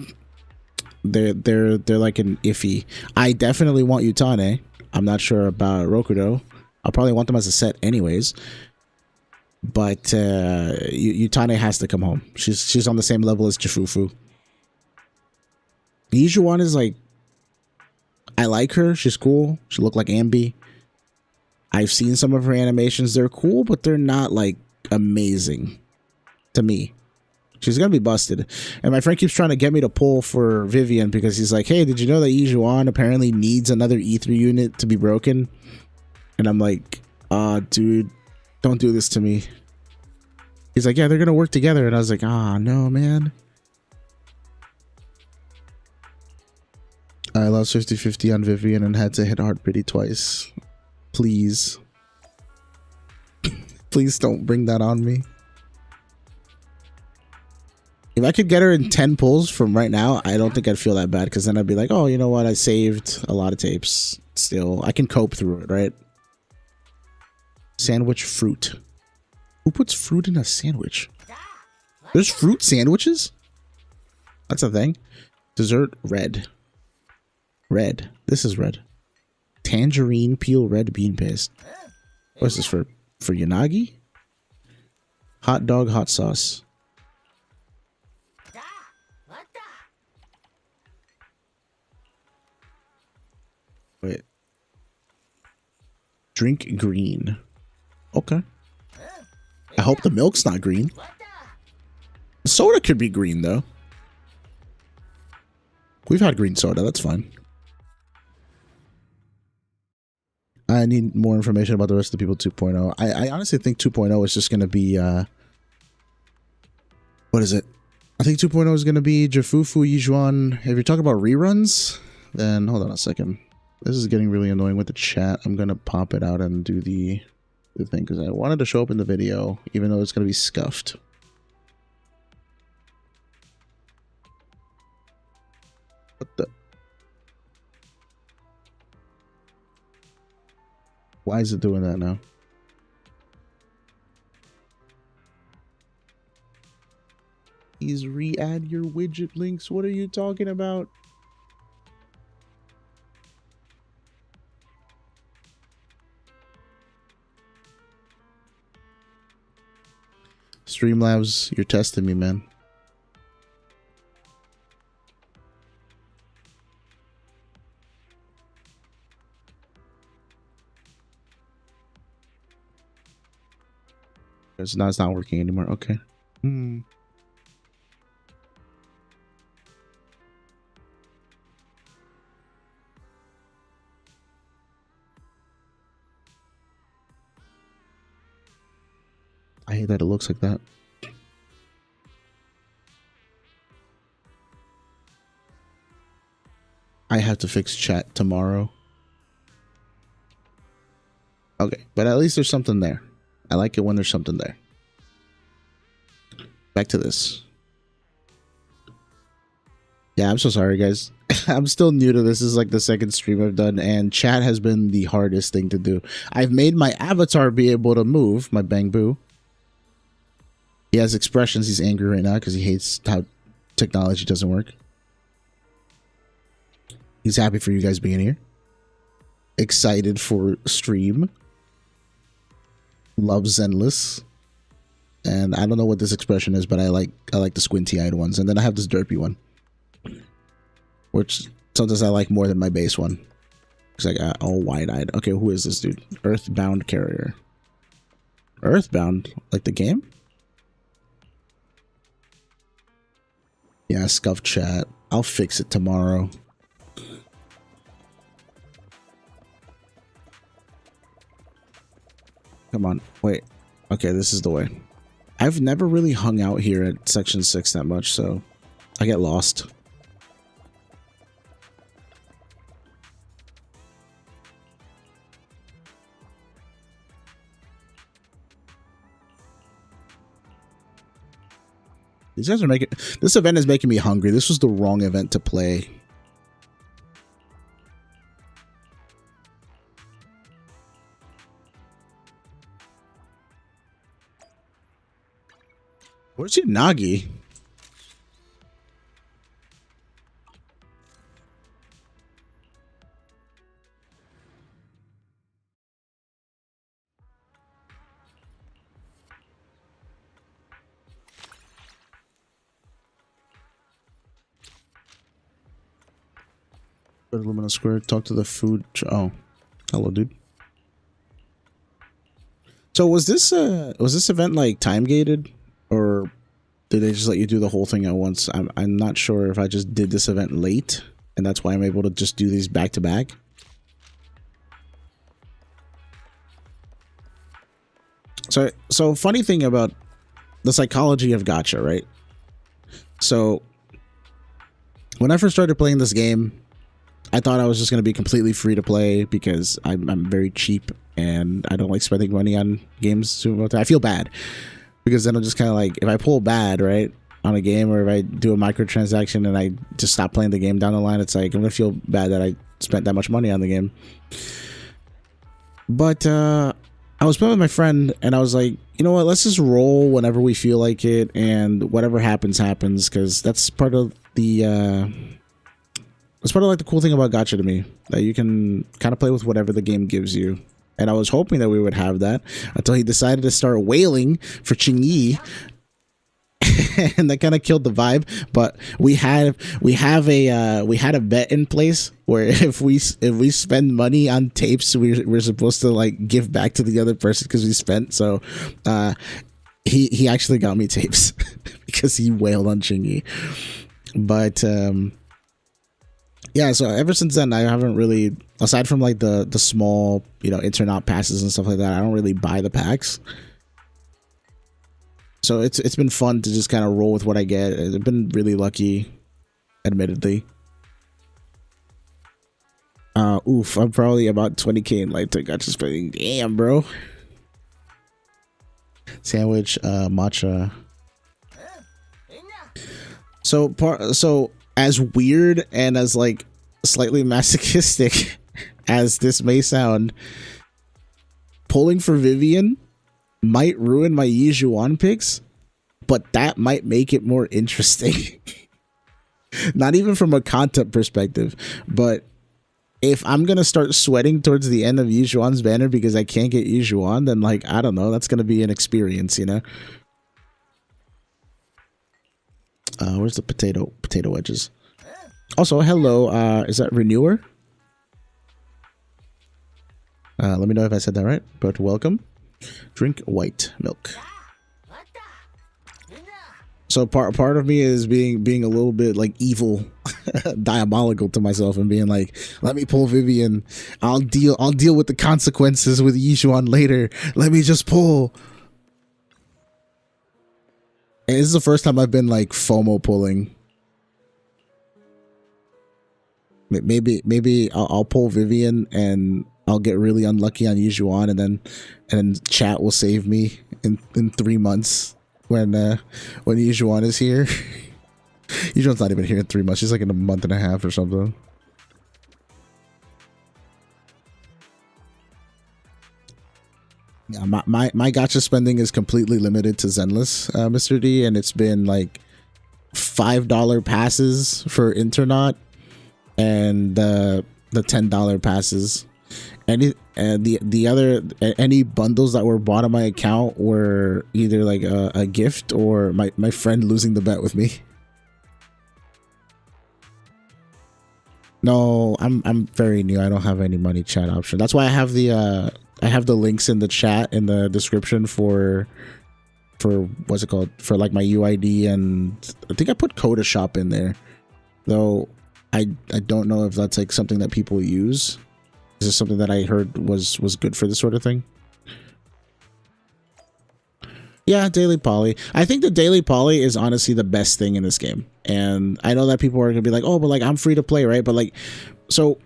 like an iffy. I definitely want Utane. I'm not sure about Rokudo. I'll probably want them as a set anyways. But Utane has to come home. She's on the same level as Jafufu. Yijuan is like, I like her. She's cool. She looked like Ambi. I've seen some of her animations. They're cool, but they're not like amazing to me. She's gonna be busted. And my friend keeps trying to get me to pull for Vivian because he's like, hey, did you know that Yijuan apparently needs another E3 unit to be broken? And I'm like, dude, don't do this to me. He's like, yeah, they're gonna work together. And I was like, no, man. I lost 50-50 on Vivian and had to hit hard pity twice. Please. Please don't bring that on me. If I could get her in 10 pulls from right now, I don't think I'd feel that bad, because then I'd be like, oh, you know what? I saved a lot of tapes. Still, I can cope through it, right? Sandwich fruit. Who puts fruit in a sandwich? There's fruit sandwiches? That's a thing. Dessert red. Red. This is red. Tangerine peel red bean paste. What's this for? For Yanagi? Hot dog hot sauce. Wait. Drink green. Okay. I hope the milk's not green. The soda could be green though. We've had green soda, that's fine. I need more information about the rest of the people 2.0. I honestly think 2.0 is just going to be, what is it? I think 2.0 is going to be Jafufu, Yijuan. If you're talking about reruns, then hold on a second. This is getting really annoying with the chat. I'm going to pop it out and do the thing because I wanted to show up in the video, even though it's going to be scuffed. What the? Why is it doing that now? Please re-add your widget links. What are you talking about? Streamlabs, you're testing me, man. Now it's not working anymore. Okay. I hate that it looks like that. I have to fix chat tomorrow. Okay, but at least there's something there. I like it when there's something there. Back to this. Yeah, I'm so sorry, guys. I'm still new to this. This is like the second stream I've done, and chat has been the hardest thing to do. I've made my avatar be able to move, my Bang Boo. He has expressions. He's angry right now because he hates how technology doesn't work. He's happy for you guys being here. Excited for stream. Loves Zenless. And I don't know what this expression is, but I like the squinty-eyed ones. And then I have this derpy one, which sometimes I like more than my base one, because I got all wide-eyed. Okay, who is this dude? Earthbound Carrier. Earthbound? Like the game? Yeah, scuff chat. I'll fix it tomorrow. Come on, wait. Okay, this is the way. I've never really hung out here at Section 6 that much, so I get lost. These guys are making... This event is making me hungry. This was the wrong event to play. Where's Nagi? Go to Lumina Square, talk to the food. Oh, hello, dude. So was this event like time gated, or did they just let you do the whole thing at once? I'm not sure if I just did this event late, and that's why I'm able to just do these back to back. So funny thing about the psychology of gacha, right? So when I first started playing this game, I thought I was just going to be completely free to play because I'm very cheap and I don't like spending money on games too much. I feel bad because then I'm just kind of like, if I pull bad, right, on a game, or if I do a microtransaction and I just stop playing the game down the line, it's like I'm going to feel bad that I spent that much money on the game. But I was playing with my friend and I was like, you know what, let's just roll whenever we feel like it, and whatever happens, happens, because that's part of the it's part of like the cool thing about gacha to me, that you can kind of play with whatever the game gives you. And I was hoping that we would have that until he decided to start wailing for Qingyi. And that kind of killed the vibe. But we have a bet in place where if we spend money on tapes, we're supposed to like give back to the other person because we spent. So he actually got me tapes because he wailed on Qingyi. But yeah, so ever since then, I haven't really, aside from like the small, internet passes and stuff like that, I don't really buy the packs. So it's been fun to just kind of roll with what I get. I've been really lucky, admittedly. Oof, I'm probably about 20k in lifetime gacha spending. Damn, bro. Sandwich, matcha. So as weird and as like slightly masochistic as this may sound, pulling for Vivian might ruin my Yijuan picks, but that might make it more interesting. Not even from a content perspective, but if I'm gonna start sweating towards the end of Yijuan's banner because I can't get Yijuan, then like, I don't know, that's gonna be an experience, Where's the potato wedges? Also, hello, is that Renewer? Let me know if I said that right, but welcome. Drink white milk. So part of me is being a little bit like evil, diabolical to myself, and being like, let me pull Vivian. I'll deal with the consequences with Yijuan later. Let me just pull. And this is the first time I've been like FOMO pulling. Maybe I'll pull Vivian and I'll get really unlucky on Yijuan, and then chat will save me in 3 months when Yijuan is here. Yijuan's not even here in 3 months. She's like in a month and a half or something. Yeah, my gacha spending is completely limited to Zenless, Mr. D, and it's been like $5 passes for Internaut and the $10 passes. Any any bundles that were bought on my account were either like a gift or my friend losing the bet with me. No, I'm very new. I don't have any money chat option. That's why I have the links in the chat in the description for what's it called, for like my UID, and I think I put Coda Shop in there, though I don't know if that's like something that people use. Is this something that I heard was good for this sort of thing? Yeah, Daily Poly. I think the Daily Poly is honestly the best thing in this game. And I know that people are going to be like, oh, but like I'm free to play, right? But like, so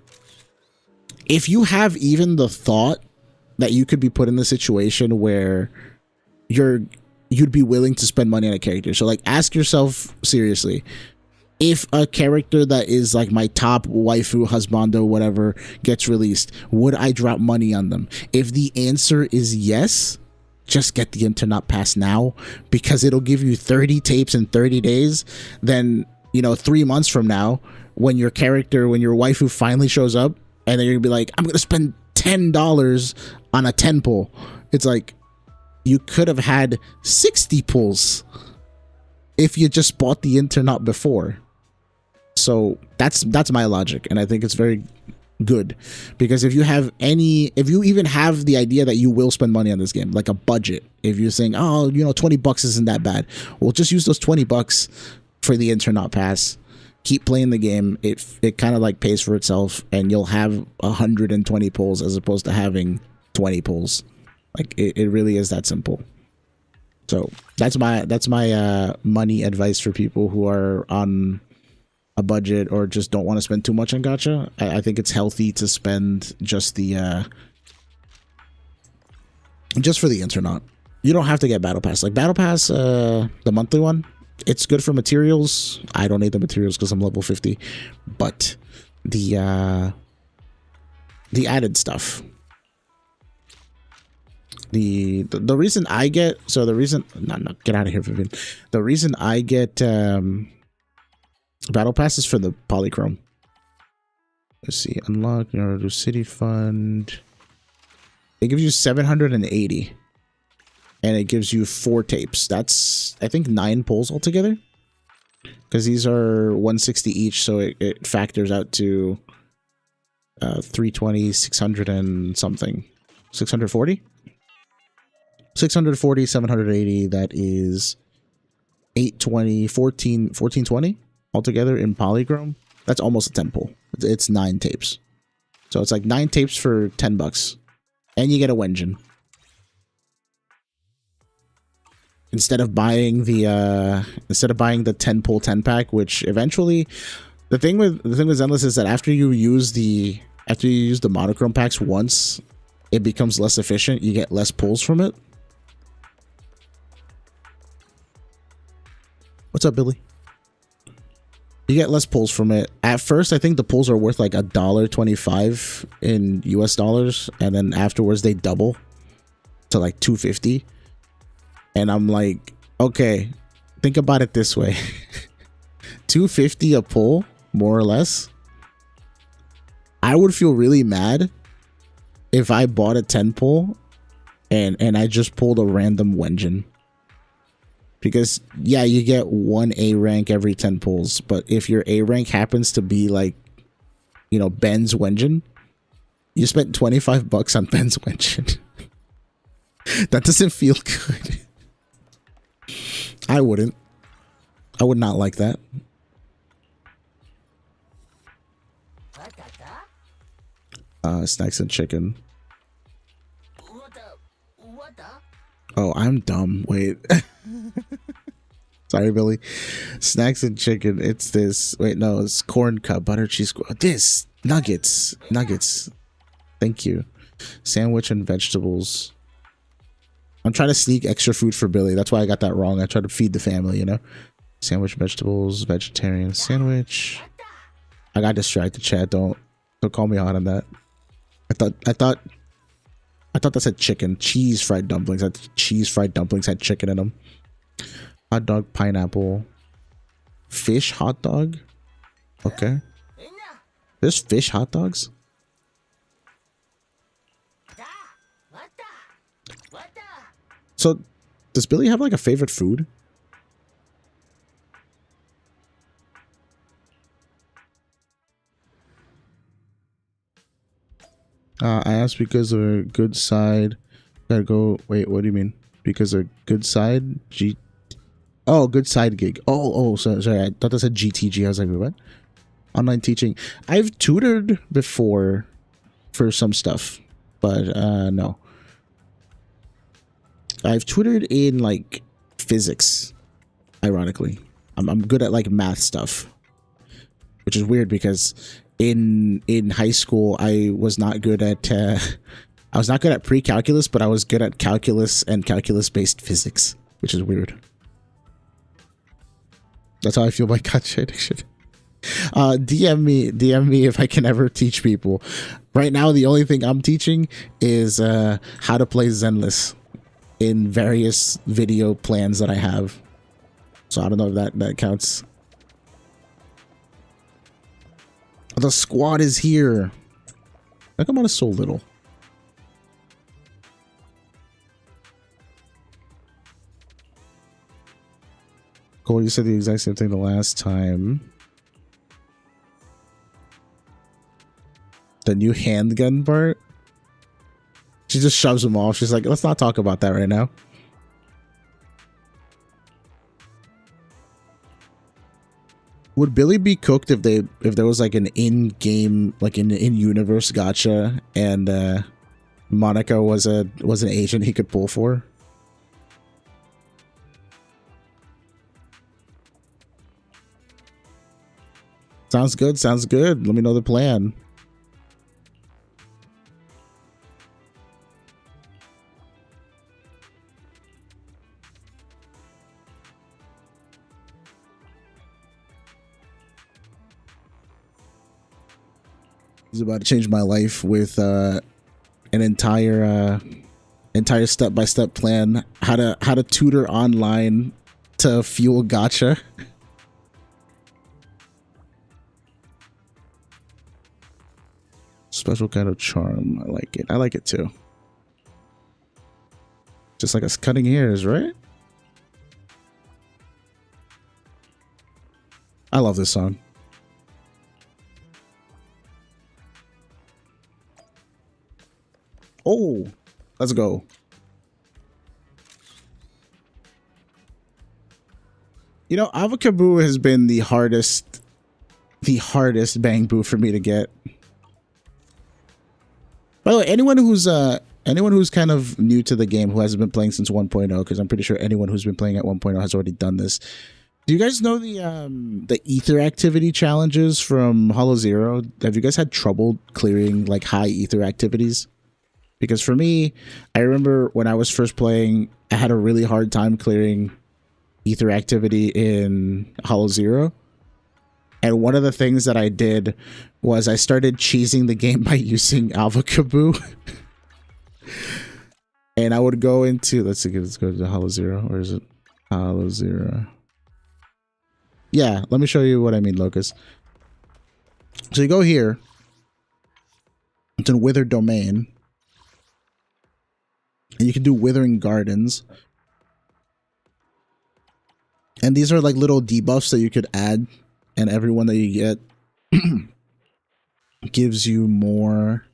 if you have even the thought that you could be put in the situation where you'd be willing to spend money on a character. So like, ask yourself seriously, if a character that is like my top waifu, husbando, whatever gets released, would I drop money on them? If the answer is yes, just get the Internet Pass now, because it'll give you 30 tapes in 30 days. Then, 3 months from now, when your waifu finally shows up, and then you're gonna be like, I'm gonna spend $10 on a 10 pull. It's like, you could have had 60 pulls if you just bought the Internet before. So that's my logic, and I think it's very good, because if you even have the idea that you will spend money on this game, like a budget, if you're saying, oh, you know, $20 isn't that bad, well, just use those $20 for the Internaut Pass. Keep playing the game. It kind of like pays for itself, and you'll have 120 pulls as opposed to having 20 pulls. Like it really is that simple. So that's my money advice for people who are on a budget or just don't want to spend too much on gacha. I think it's healthy to spend just for the Internaut. You don't have to get Battle Pass. Like Battle Pass, the monthly one, it's good for materials. I don't need the materials because I'm level 50, but the added stuff. The reason I get get out of here, Vivian. The reason I get Battle Pass is for the Polychrome. Let's see, unlock your city fund. It gives you 780, and it gives you 4 tapes. That's, I think, 9 pulls altogether, because these are 160 each, so it factors out to 320, 600 and something, 640, 640, 780. That is 820, 1420 altogether in Polychrome. That's almost a 10 pull. It's 9 tapes, so it's like 9 tapes for $10, and you get a Wenjin instead of buying the 10 pull 10 pack. Which eventually, the thing with Zenless is that after you use the monochrome packs once, it becomes less efficient. You get less pulls from it. What's up, Billy? You get less pulls from it. At first, I think the pulls are worth like $1.25 in US dollars, and then afterwards they double to like $2.50. And I'm like, okay, think about it this way. $2.50 a pull, more or less. I would feel really mad if I bought a 10 pull and I just pulled a random Wenjin. Because, yeah, you get 1 A rank every 10 pulls, but if your A rank happens to be like, you know, Ben's Wenjin, you spent $25 on Ben's Wenjin. That doesn't feel good. I wouldn't. I would not like that. Snacks and chicken. Oh, I'm dumb. Wait. Sorry, Billy. Snacks and chicken. It's this. Wait, no, it's corn cup, butter cheese. This. Nuggets. Thank you. Sandwich and vegetables. I'm trying to sneak extra food for Billy. That's why I got that wrong. I try to feed the family, you know? Sandwich, vegetables, vegetarian sandwich. I got distracted, Chad. Don't call me out on that. I thought that said chicken. Cheese fried dumplings. Cheese fried dumplings had chicken in them. Hot dog, pineapple. Fish hot dog? Okay. There's fish hot dogs? So, does Billy have like a favorite food? I asked because of a good side. Gotta go. Wait, what do you mean? Because a good side? Oh, good side gig. Oh, sorry. I thought that said GTG. I was like, what? Online teaching. I've tutored before for some stuff, but no. I've tutored in like physics. Ironically, I'm good at like math stuff, which is weird because in high school I was not good at pre-calculus, but I was good at calculus and calculus-based physics, which is weird. That's how I feel about gacha addiction. DM me if I can ever teach people. Right now, the only thing I'm teaching is how to play Zenless in various video plans that I have. So I don't know if that counts. The squad is here. How come on so little? Cole, you said the exact same thing the last time. The new handgun part. She just shoves them off. She's like, let's not talk about that right now. Would Billy be cooked if there was like an in-game, like in universe gotcha, and Monica was an agent he could pull for? Sounds good. Sounds good. Let me know the plan. He's about to change my life with an entire step-by-step plan how to tutor online to fuel gacha. Special kind of charm. I like it. I like it too. Just like us cutting hairs, right? I love this song. Oh, let's go. You know, Avocaboo has been the hardest bang boo for me to get. By the way, anyone who's kind of new to the game who hasn't been playing since 1.0, because I'm pretty sure anyone who's been playing at 1.0 has already done this. Do you guys know the ether activity challenges from Hollow Zero? Have you guys had trouble clearing like high ether activities? Because for me, I remember when I was first playing, I had a really hard time clearing ether activity in Hollow Zero. And one of the things that I did was I started cheesing the game by using Avocaboo. And I would go into, let's go to Hollow Zero. Or is it Hollow Zero? Yeah, let me show you what I mean, Locust. So you go here. It's in Withered Domain. And you can do Withering Gardens. And these are like little debuffs that you could add. And every one that you get gives you more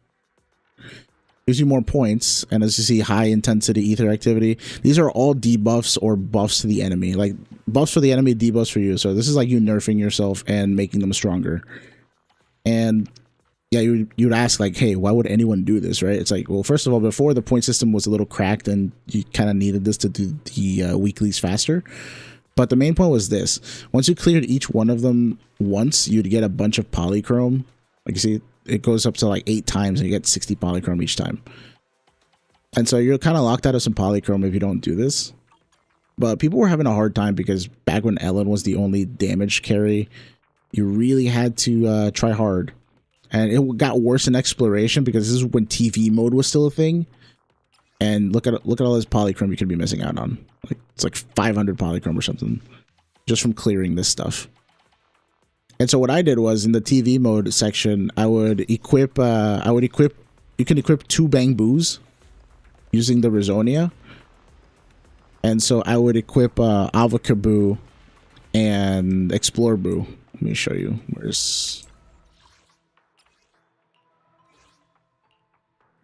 points. And as you see, high intensity ether activity. These are all debuffs or buffs to the enemy. Like buffs for the enemy, debuffs for you. So this is like you nerfing yourself and making them stronger. And yeah, you'd ask like, hey, why would anyone do this, right? It's like, well, first of all, before the point system was a little cracked and you kind of needed this to do the weeklies faster. But the main point was this. Once you cleared each one of them once, you'd get a bunch of Polychrome. Like you see, it goes up to like 8 times and you get 60 Polychrome each time. And so you're kind of locked out of some Polychrome if you don't do this. But people were having a hard time because back when Ellen was the only damage carry, you really had to try hard. And it got worse in exploration because this is when TV mode was still a thing. And look at all this Polychrome you could be missing out on. Like it's like 500 Polychrome or something just from clearing this stuff. And so what I did was in the TV mode section, I would equip you can equip 2 Bang Boos using the Rizonia. And so I would equip Avocaboo and Explore Boo. Let me show you.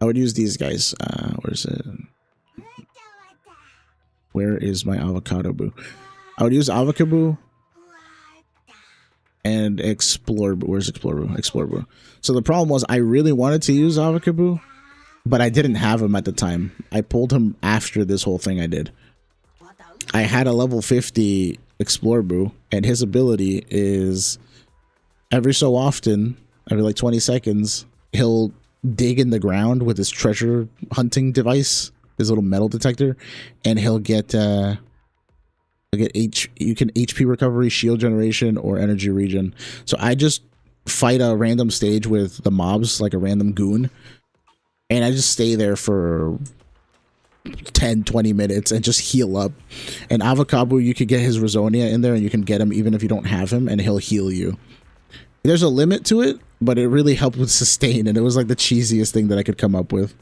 I would use these guys. Where's it? Where is my Avocado Boo? I would use Avocaboo and Explore Boo. Where's Explore Boo? Explore Boo. So the problem was I really wanted to use Avocaboo, but I didn't have him at the time. I pulled him after this whole thing I did. I had a level 50 Explore Boo, and his ability is every so often, every like 20 seconds, he'll dig in the ground with his treasure hunting device, his little metal detector, and he'll get you can HP recovery, shield generation, or energy regen. So I just fight a random stage with the mobs like a random goon, and I just stay there for 10-20 minutes and just heal up. And Avocado, you could get his Rizonia in there and you can get him even if you don't have him, and he'll heal you. There's a limit to it, but it really helped with sustain, and it was like the cheesiest thing that I could come up with.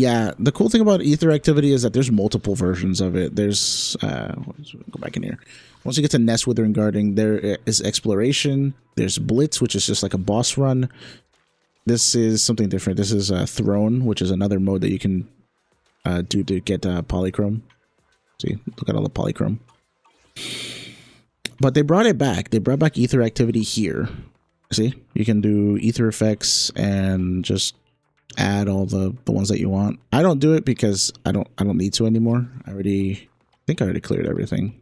Yeah, the cool thing about ether activity is that there's multiple versions of it. There's go back in here. Once you get to Nest Withering Guarding, there is Exploration. There's Blitz, which is just like a boss run. This is something different. This is Throne, which is another mode that you can do to get Polychrome. See, look at all the Polychrome. But they brought it back. They brought back ether activity here. See, you can do ether effects and just add all the ones that you want. I don't do it because I don't need to anymore. I think I already cleared everything.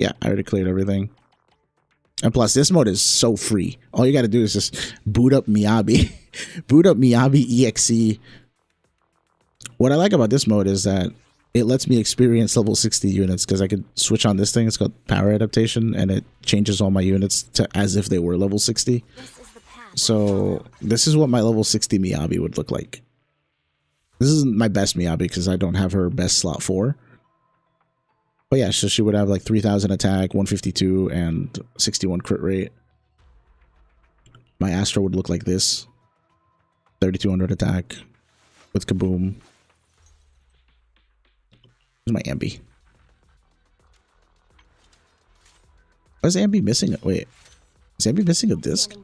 Yeah, I already cleared everything. And plus, this mode is so free. All you got to do is just boot up Miyabi. Boot up Miyabi EXE. What I like about this mode is that it lets me experience level 60 units because I could switch on this thing. It's called Power Adaptation, and it changes all my units to as if they were level 60. So this is what my level 60 Miyabi would look like. This isn't my best Miyabi because I don't have her best slot 4. But yeah, so she would have like 3,000 attack, 152, and 61 crit rate. My Astra would look like this. 3,200 attack with Kaboom. Here's my Ambi. Why is Ambi missing it? Wait. Is Ambi missing a disc?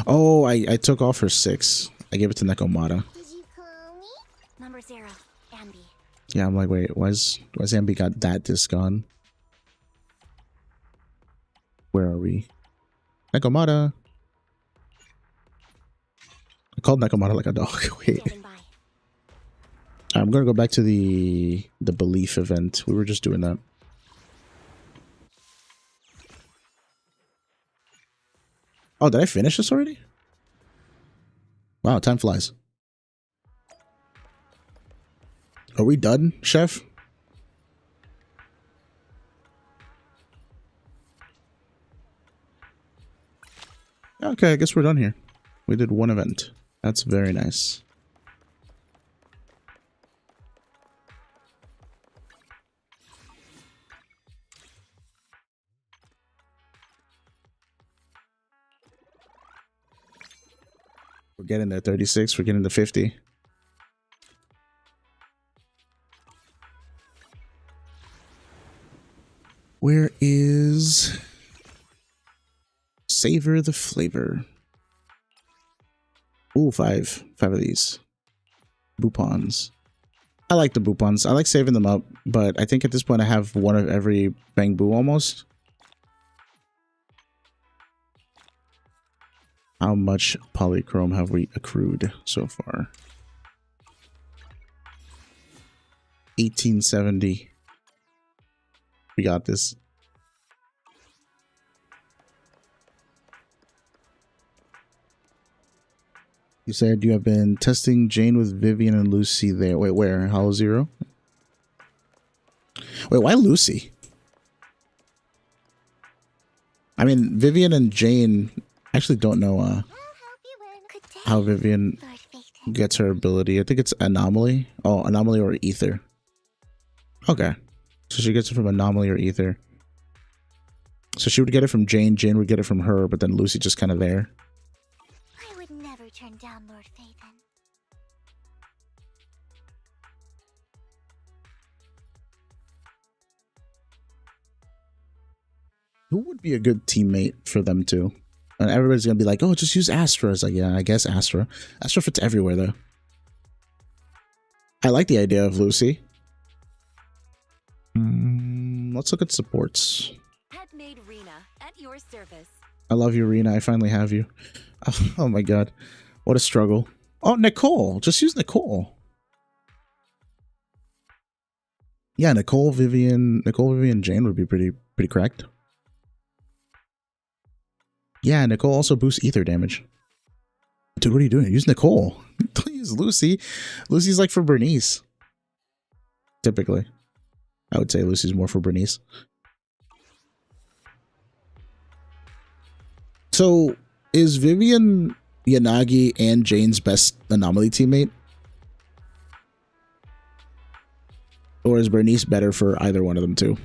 Oh, I took off her 6. I gave it to Nekomata. Did you call me? Number 0, Ambi. Yeah, I'm like, wait, why's Ambi got that disc on? Where are we? Nekomata. I called Nekomata like a dog. Wait. I'm gonna go back to the belief event. We were just doing that. Oh, did I finish this already? Wow, time flies. Are we done, chef? Okay, I guess we're done here. We did one event. That's very nice. We're getting there, 36. We're getting to 50. Where is Savor the Flavor? Ooh, 5 of these. Boupons. I like the Boupons. I like saving them up, but I think at this point I have one of every Bang Boo almost. How much Polychrome have we accrued so far? 1870. We got this. You said you have been testing Jane with Vivian and Lucy there. Wait, where? Hollow Zero? Wait, why Lucy? I mean, Vivian and Jane actually don't know how Vivian gets her ability. I think it's Anomaly. Oh, Anomaly or Ether. Okay. So she gets it from Anomaly or Ether. So she would get it from Jane. Jane would get it from her, but then Lucy just kind of there. I would never turn down Lord Phaethon. Who would be a good teammate for them too? And everybody's gonna be like, "Oh, just use Astra." It's like, yeah, I guess Astra. Astra fits everywhere though. I like the idea of Lucy. Let's look at supports. Headmaid Rena, at your service. I love you, Rena. I finally have you. Oh my god, what a struggle. Oh, Nicole. Just use Nicole. Yeah, Nicole, Vivian, Jane would be pretty cracked. Yeah, Nicole also boosts ether damage. Dude, what are you doing? Use Nicole. Don't use Lucy. Lucy's like for Bernice. Typically. I would say Lucy's more for Bernice. So, is Vivian, Yanagi, and Jane's best Anomaly teammate? Or is Bernice better for either one of them too?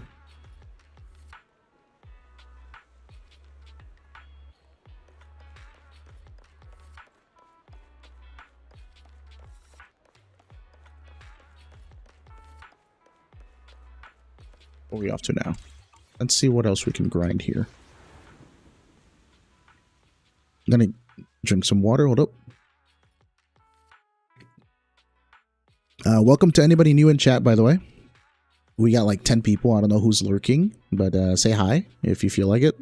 What are we off to now? Let's see what else we can grind here. I'm gonna drink some water. Hold up. Welcome to anybody new in chat, by the way. We got like 10 people. I don't know who's lurking, but say hi if you feel like it.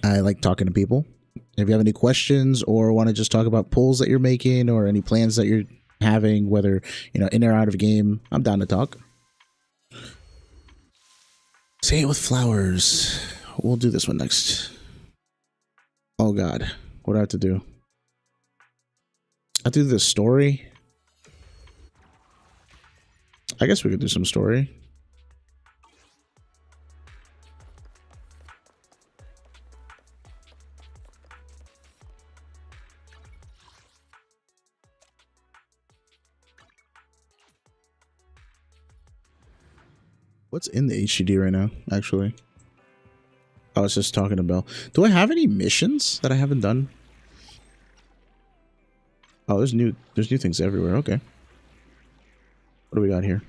I like talking to people. If you have any questions or want to just talk about pulls that you're making or any plans that you're having, whether, you know, in or out of game, I'm down to talk. Say it with flowers. We'll do this one next. Oh God, what do I have to do? I do the story. I guess we could do some story. What's in the HDD right now, actually? I was just talking to Bell. Do I have any missions that I haven't done? Oh, there's new things everywhere. Okay. What do we got here?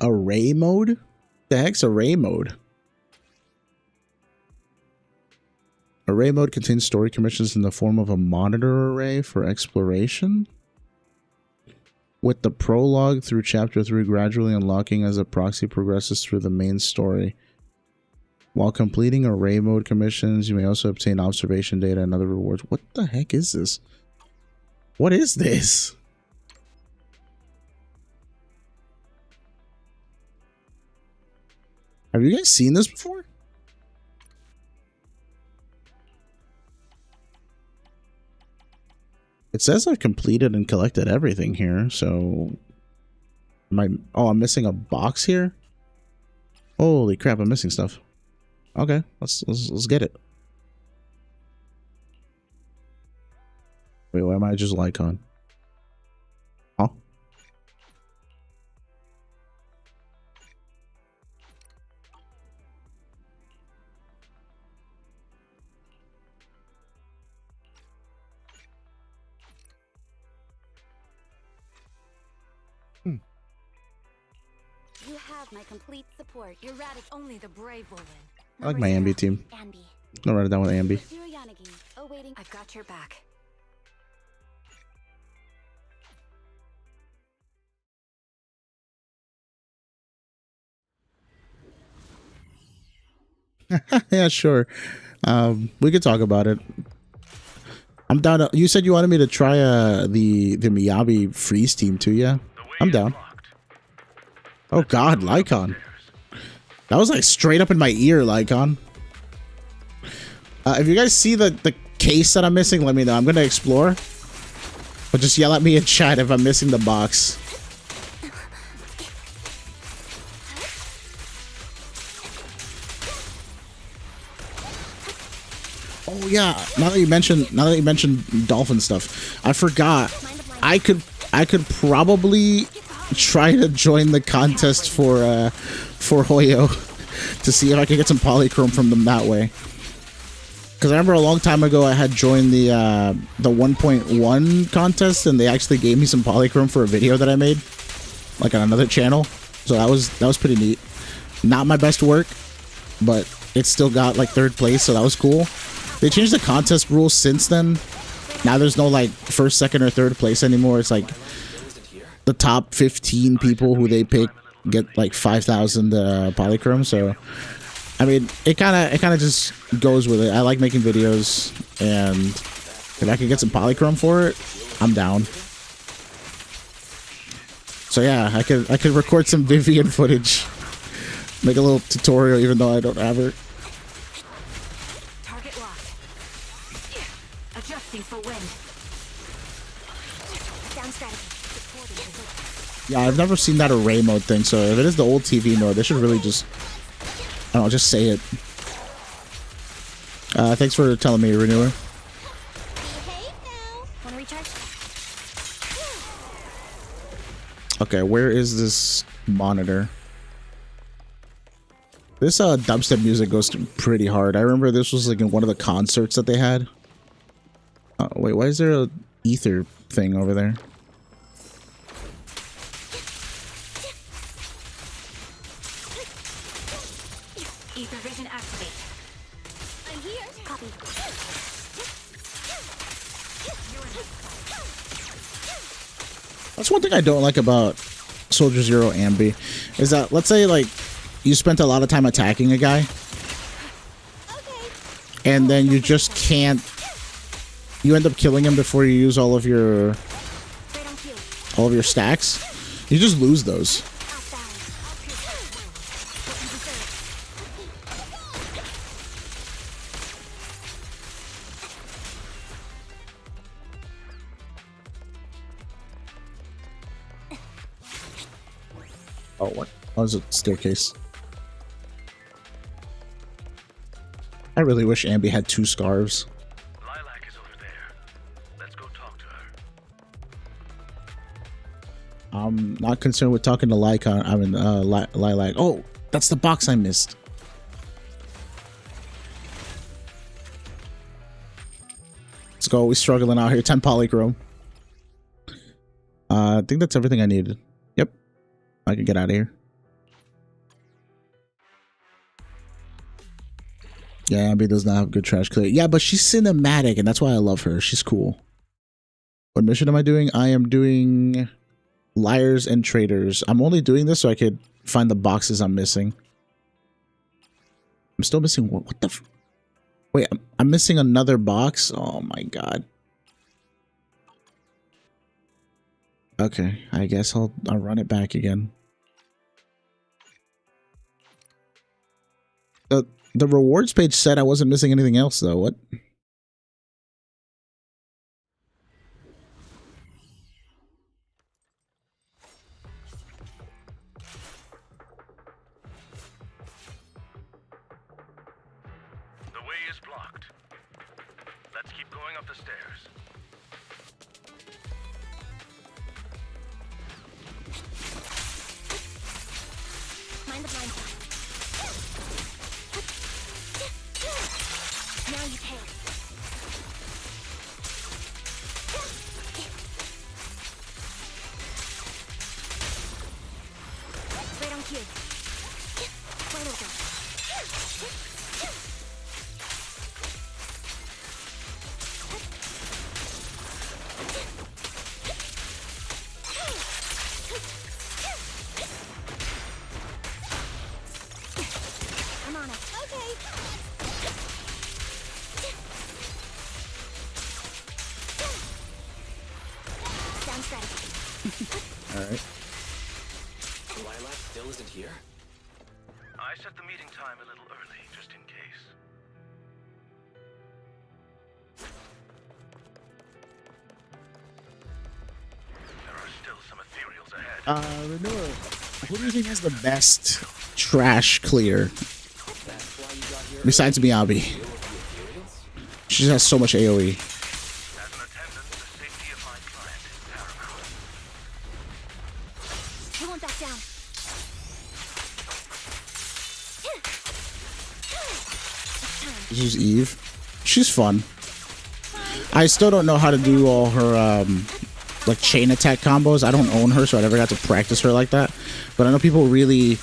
Array mode? The heck's array mode? Array mode contains story commissions in the form of a monitor array for exploration, with the prologue through chapter 3 gradually unlocking as the proxy progresses through the main story. While completing array mode commissions, you may also obtain observation data and other rewards. What the heck is this? What is this? Have you guys seen this before? It says I've completed and collected everything here, so... Oh, I'm missing a box here? Holy crap, I'm missing stuff. Okay, let's get it. Wait, why am I just Lycon? Huh? You have my complete support. You're radic only the brave will win. I like my Ambi team. Ambi. I'll write it down with Ambi. Awaiting. I've got your back. Yeah, sure. We could talk about it. I'm down to, you said you wanted me to try the Miyabi freeze team too, yeah? I'm down. Oh God, Lycon. That was like straight up in my ear, Lycon. If you guys see the case that I'm missing, let me know. I'm gonna explore. But just yell at me in chat if I'm missing the box. Oh yeah, now that you mentioned dolphin stuff, I forgot. I could probably try to join the contest for Hoyo to see if I can get some polychrome from them that way. Because I remember a long time ago I had joined the 1.1 contest and they actually gave me some polychrome for a video that I made, like on another channel. So that was pretty neat. Not my best work, but it still got like 3rd place, so that was cool. They changed the contest rules since then. Now there's no like 1st, 2nd, or 3rd place anymore. It's like the top 15 people who they pick get like 5,000 polychrome. So I mean, it kind of just goes with it. I like making videos, and if I can get some polychrome for it, I'm down. So yeah, I could record some Vivian footage, make a little tutorial, even though I don't have her. Target locked. Adjusting for wind. Down strategy. Yeah, I've never seen that array mode thing. So if it is the old TV mode, they should really just, I don't know, just say it. Thanks for telling me, Renewer. Wanna recharge? Okay, where is this monitor? This dubstep music goes pretty hard. I remember this was like in one of the concerts that they had. Wait, why is there a ether thing over there? Ether vision activate. I'm here. Copy. That's one thing I don't like about Soldier Zero Ambi, is that, let's say, like, you spent a lot of time attacking a guy, and then you just can't, you end up killing him before you use all of your stacks. You just lose those. Oh, what? Oh, it's a staircase. I really wish Ambi had 2 scarves. Lilac is over there. Let's go talk to her. I'm not concerned with talking to Lycon. I mean, Lilac. Oh, that's the box I missed. Let's go. We're struggling out here. 10 Polychrome. I think that's everything I needed. Yep. I can get out of here. Yeah, Ambi does not have good trash clear. Yeah, but she's cinematic, and that's why I love her. She's cool. What mission am I doing? I am doing Liars and Traitors. I'm only doing this so I could find the boxes I'm missing. I'm still missing what? What the? Wait, I'm missing another box. Oh my god. Okay, I guess I'll run it back again. The rewards page said I wasn't missing anything else though. What? The way is blocked. Let's keep going up the stairs. Mind the blind spot. Now you pay. Right on cue. Right over. I'm on it. Okay. Sounds ready. All right. Lilac still isn't here? I set the meeting time a little early, just in case. There are still some ethereals ahead. Renewal. Who do you think has the best trash clear? That's why you got here Besides Miyabi. early to deal with the ethereals? She just has so much AoE. As an attendant, the safety of my client is paramount. I won't back down. This is Eve. She's fun. I still don't know how to do all her like chain attack combos. I don't own her, so I never got to practice her like that. But I know people really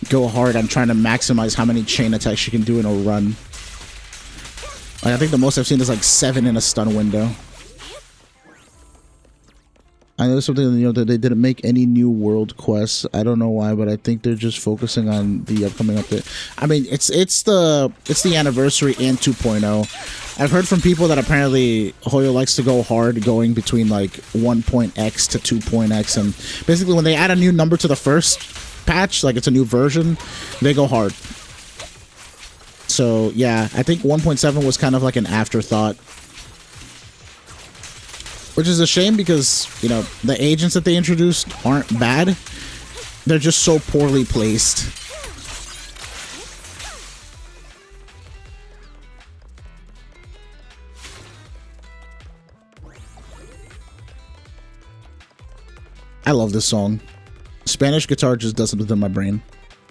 go hard on trying to maximize how many chain attacks she can do in a run. Like, I think the most I've seen is like 7 in a stun window. I know something, you know, that they didn't make any new world quests. I don't know why, but I think they're just focusing on the upcoming update. I mean, it's the anniversary and 2.0. I've heard from people that apparently Hoyo likes to go hard going between like 1.x to 2.x, and basically when they add a new number to the first patch, like it's a new version, they go hard. So yeah, I think 1.7 was kind of like an afterthought. Which is a shame because, you know, the agents that they introduced aren't bad. They're just so poorly placed. I love this song. Spanish guitar just does something to my brain.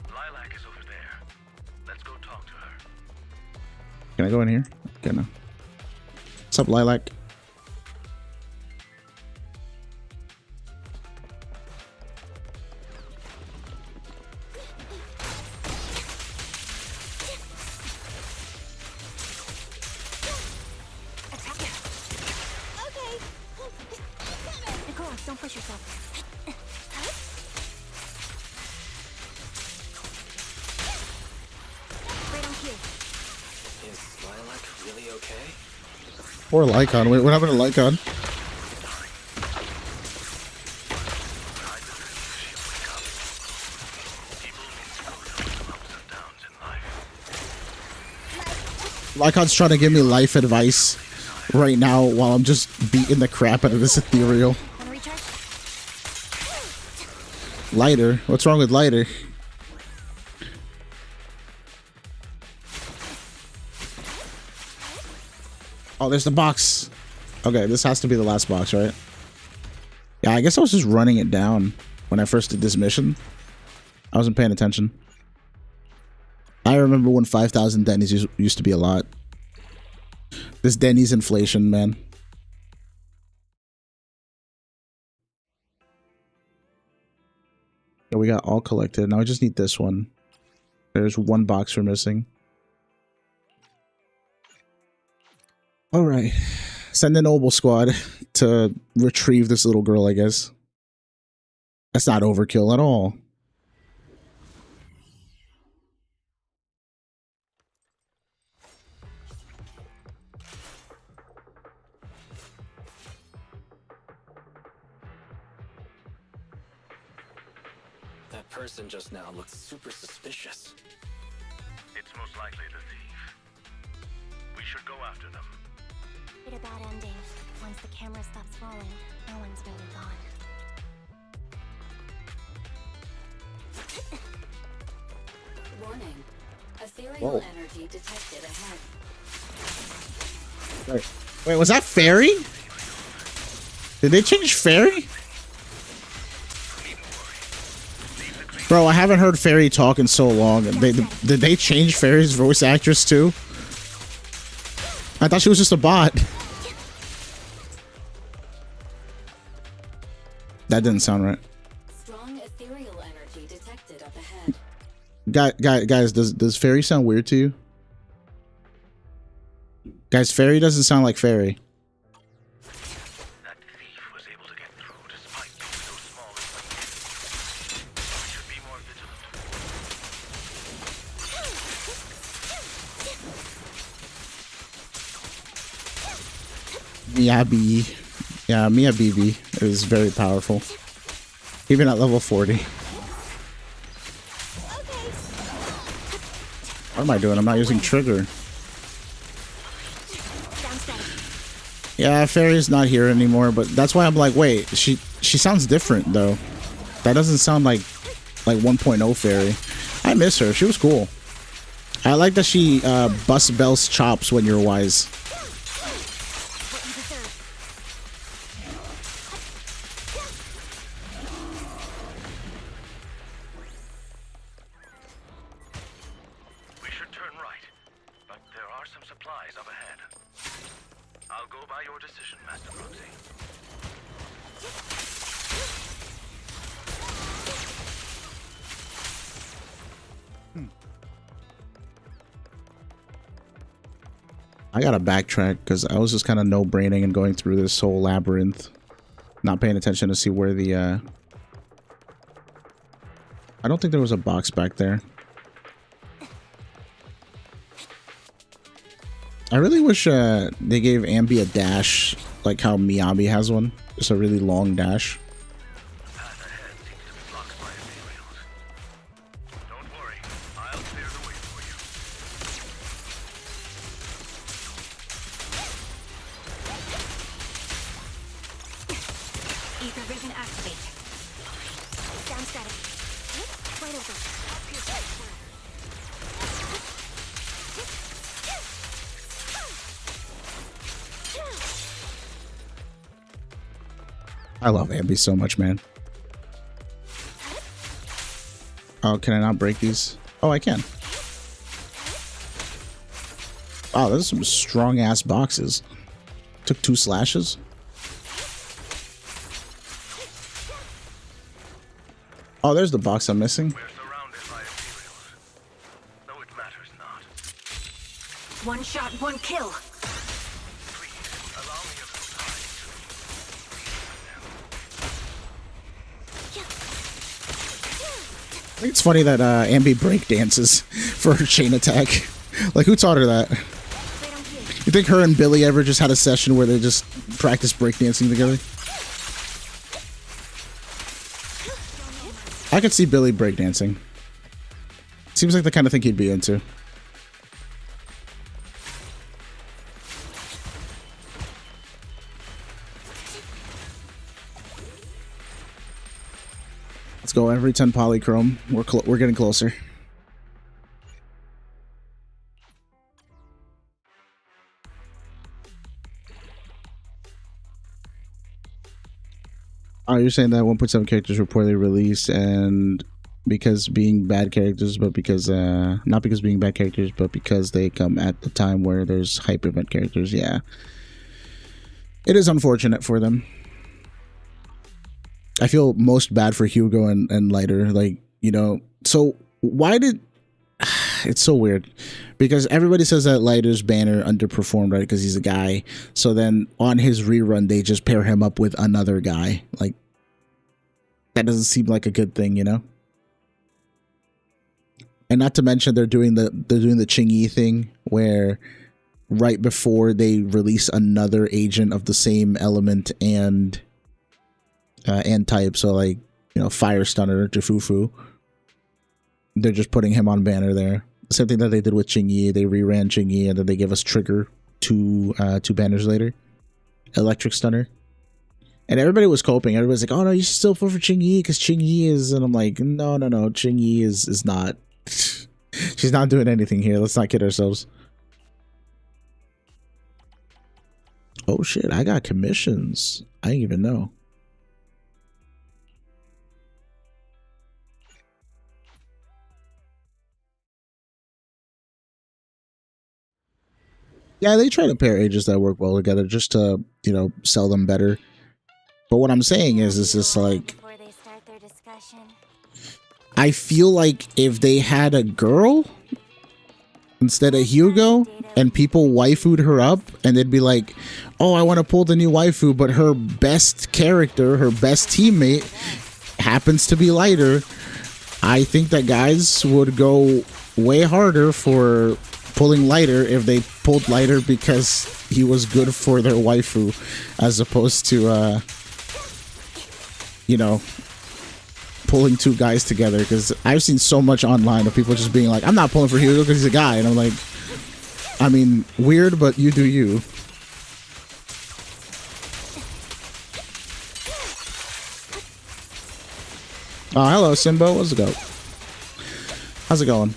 Lilac is over there. Let's go talk to her. Can I go in here? Okay, no. What's up, Lilac? Brace yourself. Right on cue. Is Lilac really okay? Or Lycon. What happened to Lycon? Lycon's trying to give me life advice right now while I'm just beating the crap out of this ethereal. Wanna recharge? Lighter? What's wrong with lighter? Oh, there's the box. Okay, this has to be the last box, right? Yeah, I guess I was just running it down when I first did this mission. I wasn't paying attention. I remember when 5,000 Denny's used to be a lot. This Denny's inflation, man. Yeah, we got all collected. Now I just need this one. There's one box we're missing. Alright. Send the Noble Squad to retrieve this little girl, I guess. That's not overkill at all. That person just now looked super suspicious. It's most likely the thief. We should go after them. Wait a bad ending. Once the camera stops rolling, no one's really gone. Warning. Ethereal Whoa. energy detected ahead. Wait, was that Fairy? Did they change Fairy? Bro, I haven't heard Fairy talk in so long. Did they change Fairy's voice actress too? I thought she was just a bot. That didn't sound right. Strong ethereal energy detected up ahead. Guys, does Fairy sound weird to you? Guys, Fairy doesn't sound like Fairy. That thief was able to get through despite being so small and weak. We should be more vigilant. Miyabi. Yeah, Miyabi is very powerful. Even at level 40. What am I doing? I'm not using trigger. Yeah, Fairy's not here anymore, but that's why I'm like, wait, she sounds different though. That doesn't sound like 1.0 Fairy. I miss her. She was cool. I like that she busts Belle's chops when you're wise. We should turn right, but there are some supplies up ahead. I'll go by your decision, Master Roxy. I gotta backtrack because I was just kind of no-braining and going through this whole labyrinth, not paying attention to see where the I don't think there was a box back there. I really wish they gave Ambi a dash like how Miyabi has one, just a really long dash. The path ahead seems to be blocked by ethereals. Don't worry, I'll clear the way for you. Ether vision activate. Sound static. Right over. I love Ambi so much, man. Oh, can I not break these? Oh, I can. Wow, those are some strong ass boxes. Took 2 slashes. Oh, there's the box I'm missing. We're surrounded by ethereals, though it matters not. One shot, one kill. Please, allow me a little time to reason with them. think it's funny that Ambi break dances for her chain attack. Like, who taught her that? You think her and Billy ever just had a session where they just practiced breakdancing together? I could see Billy breakdancing. Seems like the kind of thing he'd be into. Let's go every 10 polychrome. We're getting closer. Oh, you're saying that 1.7 characters were poorly released, and because being bad characters, but because not because being bad characters, but because they come at the time where there's hype event characters. Yeah, it is unfortunate for them. I feel most bad for Hugo and Lighter. Like, you know, so why did it's so weird because everybody says that Lighter's banner underperformed, right? Because he's a guy. So then on his rerun, they just pair him up with another guy. Like, that doesn't seem like a good thing, you know? And not to mention they're doing the Chingy thing where right before they release another agent of the same element and type, so like, you know, Fire Stunner, Jifufu, they're just putting him on banner there. Same thing that they did with Chingy. They reran Chingy and then they give us Trigger two banners later. Electric Stunner. And everybody was coping. Everybody's like, oh no, you should still vote for Chingy because Chingy is, and I'm like, no. Chingy is not. She's not doing anything here. Let's not kid ourselves. Oh shit, I got commissions. I didn't even know. Yeah, they try to pair ages that work well together just to, you know, sell them better. But what I'm saying is just like, I feel like if they had a girl instead of Hugo and people waifu'd her up and they'd be like, oh, I want to pull the new waifu, but her best character, her best teammate happens to be Lighter, I think that guys would go way harder for pulling Lighter if they pulled Lighter because he was good for their waifu, as opposed to you know, pulling two guys together. Because I've seen so much online of people just being like, I'm not pulling for Hugo because he's a guy, and I'm like, I mean, weird, but you do you. Oh, hello Simbo, what's it go? How's it going?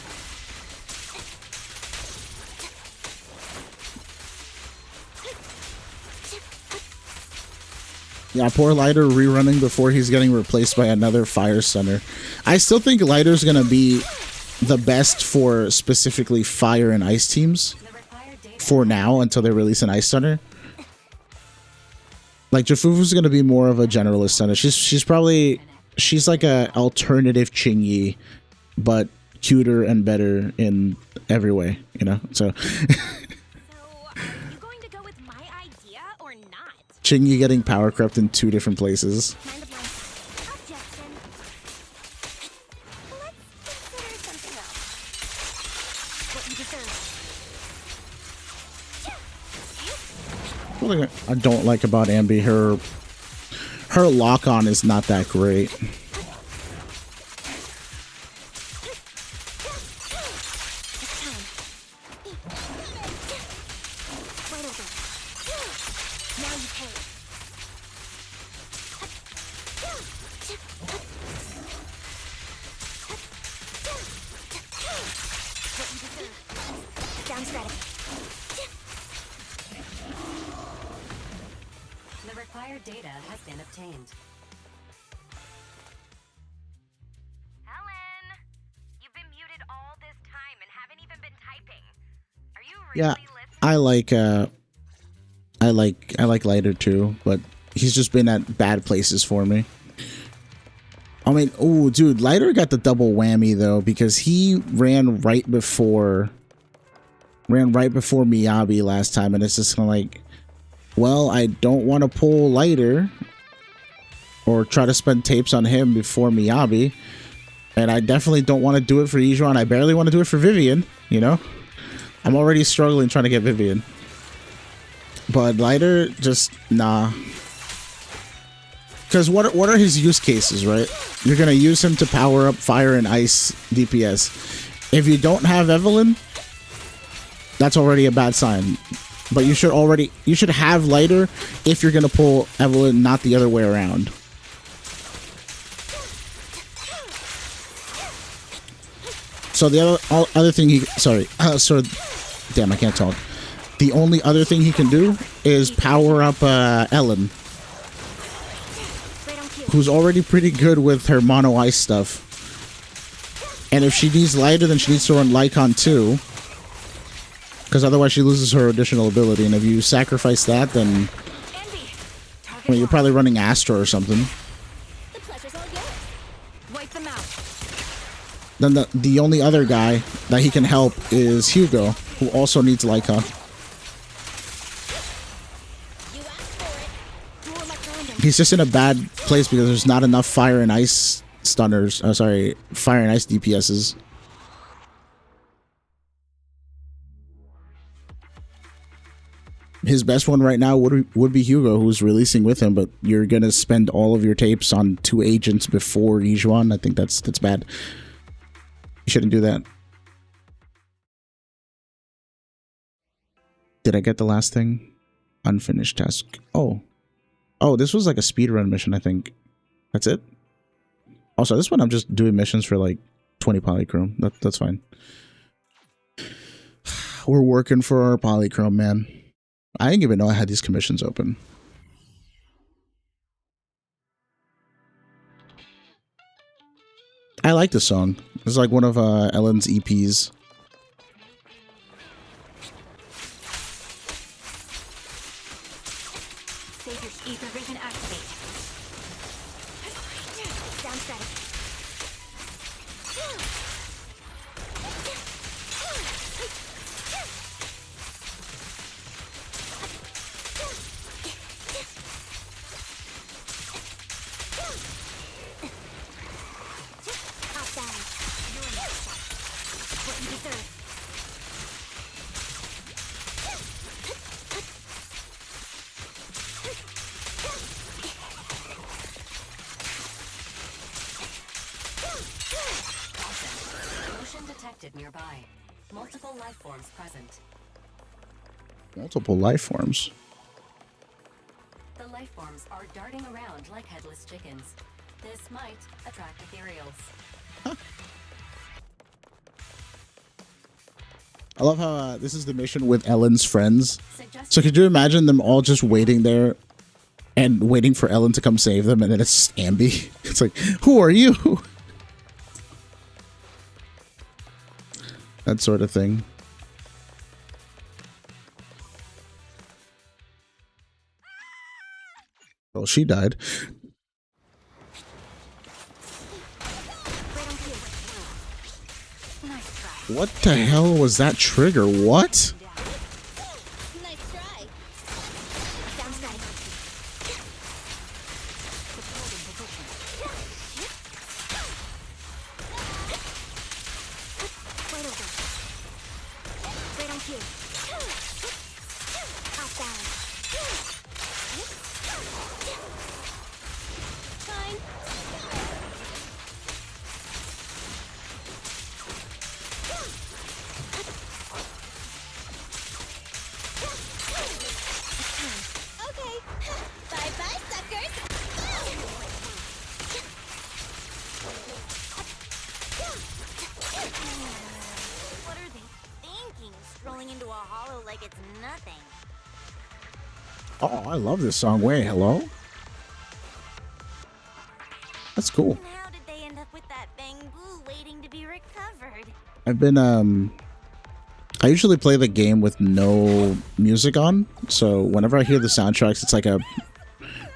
Yeah, poor Lighter rerunning before he's getting replaced by another Fire Stunner. I still think Lighter's gonna be the best for specifically Fire and Ice teams for now until they release an Ice Stunner. Like, Jifufu's gonna be more of a generalist stunner. She's like a alternative Chingy, but cuter and better in every way, you know? So Chingy getting power crept in two different places. What I don't like about Ambi, her lock-on is not that great. Yeah, I like Lighter too, but he's just been at bad places for me. I mean, oh, dude, Lighter got the double whammy though because he ran right before Miyabi last time, and it's just kind of like, well, I don't want to pull Lighter or try to spend tapes on him before Miyabi, And I definitely don't want to do it for Yijuan. I barely want to do it for Vivian, you know? I'm already struggling trying to get Vivian. But lighter, just nah. Because what are his use cases, right? You're going to use him to power up fire and ice DPS. If you don't have Evelyn, that's already a bad sign. But you should have lighter if you're going to pull Evelyn, not the other way around. So the other thing damn, I can't talk. The only other thing he can do is power up Ellen, who's already pretty good with her mono ice stuff. And if she needs lighter, then she needs to run Lycon too, because otherwise she loses her additional ability. And if you sacrifice that, then I mean, you're probably running Astra or something. The pleasure's all yours. Wipe them out. Then the only other guy that he can help is Hugo, who also needs Lycon. You asked for it. Dual electro and He's just in a bad place because there's not enough fire and ice stunners. Fire and ice DPSs. His best one right now would be Hugo, who's releasing with him, but you're gonna spend all of your tapes on 2 agents before Yijuan. I think that's bad. You shouldn't do that. Did I get the last thing? Unfinished task. Oh, this was like a speedrun mission, I think. That's it. Also, this one I'm just doing missions for like 20 Polychrome. That's fine. We're working for our Polychrome, man. I didn't even know I had these commissions open. I like this song. It's like one of Ellen's EPs. Savior's ether vision activate. down strategy. Hop down. You're next shot. What you deserve. Motion detected nearby. Multiple life forms present. Multiple life forms. The life forms are darting around like headless chickens. This might attract ethereals. I love how this is the mission with Ellen's friends. So could you imagine them all just waiting there and waiting for Ellen to come save them, and then it's just Ambi? It's like, who are you? That sort of thing. Well, she died. What the hell was that trigger? What? Nice try. Down strategy. Right over. Right on cue. Hop down. Fine. Okay. Bye-bye, suckers. What are they thinking? Strolling into a hollow like it's nothing. Oh, I love this song. Wait, hello? That's cool. And how did they end up with that bamboo waiting to be recovered? I've been, I usually play the game with no music on, so whenever I hear the soundtracks, it's like a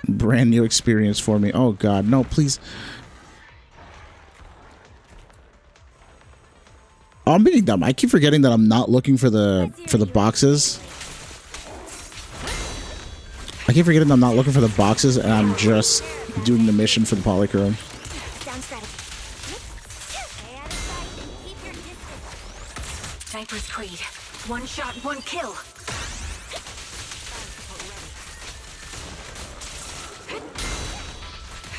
brand new experience for me. Oh god, no, please. Oh, I'm being dumb. I keep forgetting that I'm not looking for the boxes. I keep forgetting I'm not looking for the boxes, and I'm just doing the mission for the Polychrome. Down strategy. Sniper's Creed. One shot, one kill.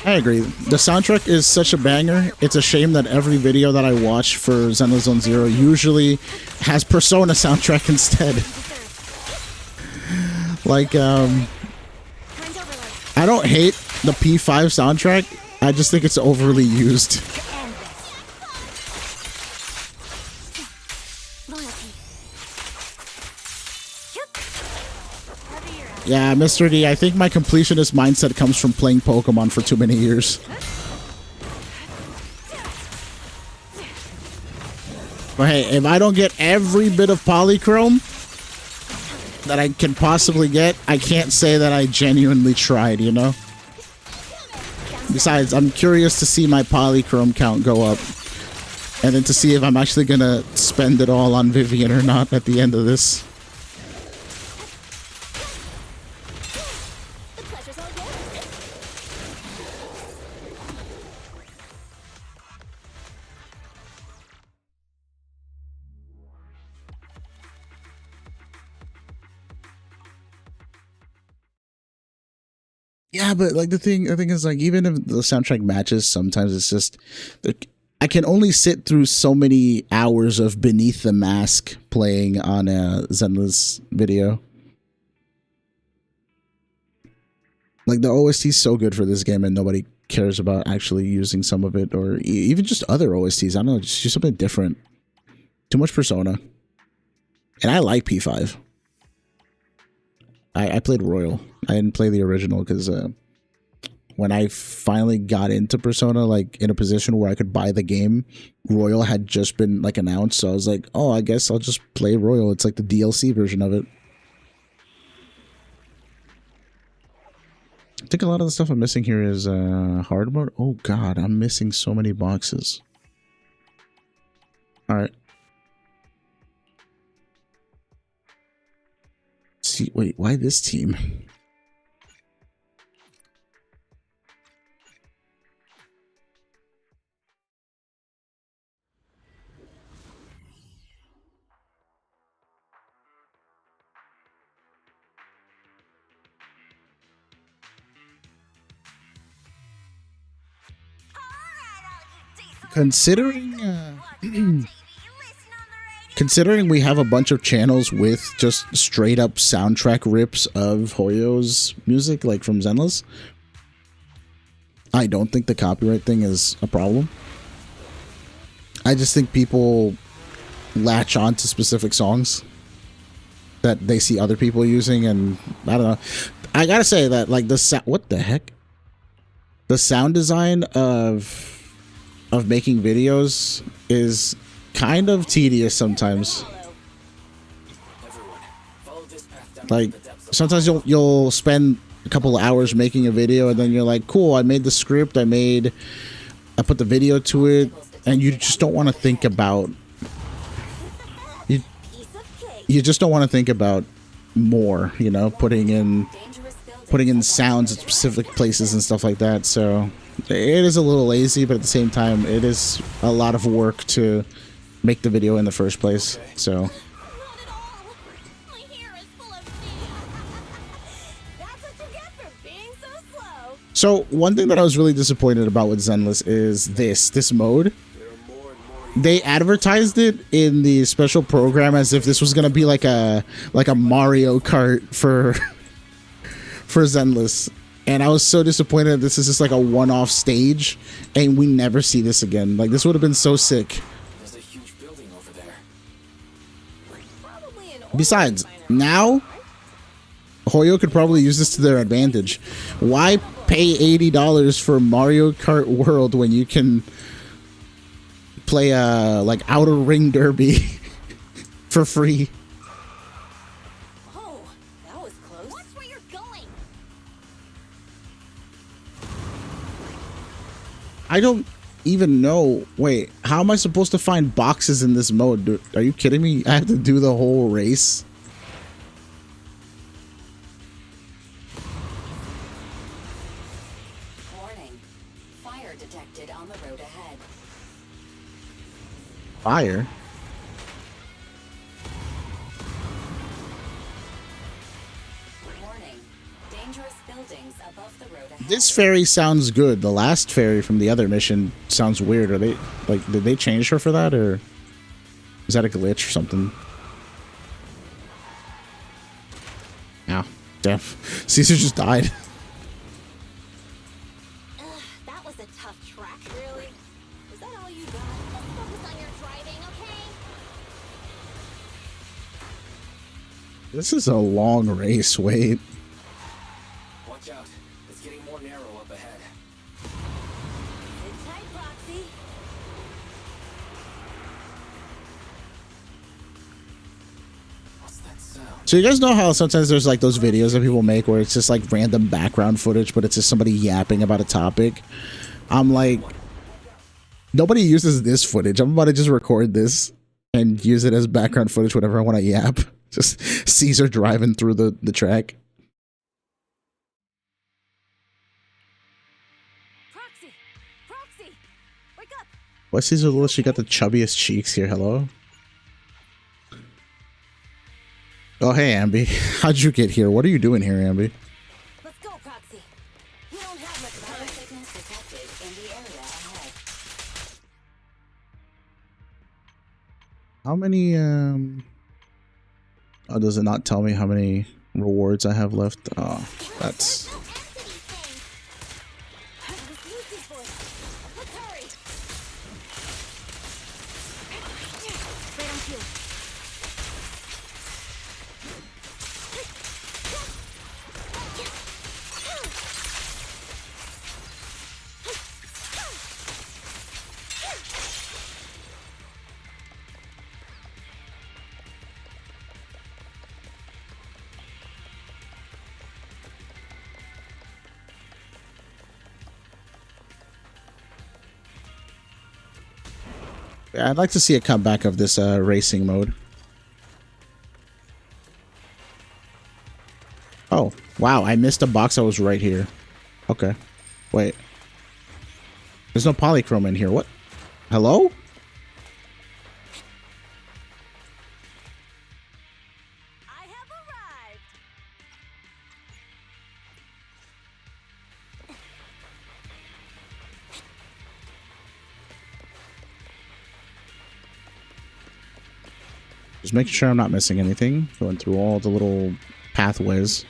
I agree. The soundtrack is such a banger. It's a shame that every video that I watch for Zenless Zone Zero usually has Persona soundtrack instead. Like, I don't hate the P5 soundtrack. I just think it's overly used. Yeah, Mr. D, I think my completionist mindset comes from playing Pokemon for too many years. But hey, if I don't get every bit of Polychrome that I can possibly get, I can't say that I genuinely tried, you know? Besides, I'm curious to see my Polychrome count go up. And then to see if I'm actually gonna spend it all on Vivian or not at the end of this. Yeah, but like the thing is like even if the soundtrack matches, sometimes it's just I can only sit through so many hours of Beneath the Mask playing on a Zenless video. Like the OST is so good for this game, and nobody cares about actually using some of it, or even just other OSTs. I don't know, just something different. Too much Persona, and I like P5. I played Royal. I didn't play the original because when I finally got into Persona, like in a position where I could buy the game, Royal had just been like announced. So I was like, oh, I guess I'll just play Royal. It's like the DLC version of it. I think a lot of the stuff I'm missing here is hard mode. Oh God, I'm missing so many boxes. All right. See, wait, why this team? Considering we have a bunch of channels with just straight up soundtrack rips of Hoyo's music, like from Zenless, I don't think the copyright thing is a problem. I just think people latch on to specific songs that they see other people using, and I don't know. I gotta say that like what the heck? The sound design of making videos is kind of tedious sometimes. Like sometimes you'll spend a couple of hours making a video, and then you're like, cool, I made the script, I put the video to it, and you just don't want to think about you just don't want to think about more, you know, putting in sounds at specific places and stuff like that. So it is a little lazy, but at the same time, it is a lot of work to make the video in the first place. So So one thing that I was really disappointed about with Zenless is this mode. They advertised it in the special program as if this was gonna be like a Mario Kart for Zenless. And I was so disappointed that this is just like a one-off stage and we never see this again. Like this would have been so sick. There's a huge building over there. Besides, now Hoyo could probably use this to their advantage. Why pay $80 for Mario Kart World when you can play like Outer Ring Derby for free? Oh, that was close. Watch where you're going. I don't even know. Wait, how am I supposed to find boxes in this mode? Dude, are you kidding me? I have to do the whole race? Warning. Fire detected on the road ahead. Fire? buildings above the road ahead. This fairy sounds good. The last fairy from the other mission sounds weird. Are they like, did they change her for that, or is that a glitch or something? Ow. Damn. Caesar just died. That was a tough track. Really? Is that all you got? Let's focus on your driving, okay? This is a long race. Wait. Watch out. It's getting more narrow up ahead. Sit tight, Proxy. What's that sound? So you guys know how sometimes there's like those videos that people make where it's just like random background footage, but it's just somebody yapping about a topic. I'm like, nobody uses this footage. I'm about to just record this and use it as background footage whenever I want to yap. Just Caesar driving through the track. Proxy! Proxy! Wake up! Why Caesar Lewis? She got the chubbiest cheeks here. Hello. Oh hey Ambi, how'd you get here? What are you doing here, Ambi? Let's go, Proxy. We don't have much time. Biosignals detected in the area ahead. How many oh, does it not tell me how many rewards I have left? Oh, that's No accident thing. Let's use these boys. Let's hurry. Right on cue. yeah, I'd like to see a comeback of this racing mode. Oh, wow, I missed a box that was right here. Okay. Wait. There's no polychrome in here. What? Hello? I have arrived. Just making sure I'm not missing anything. Going through all the little pathways.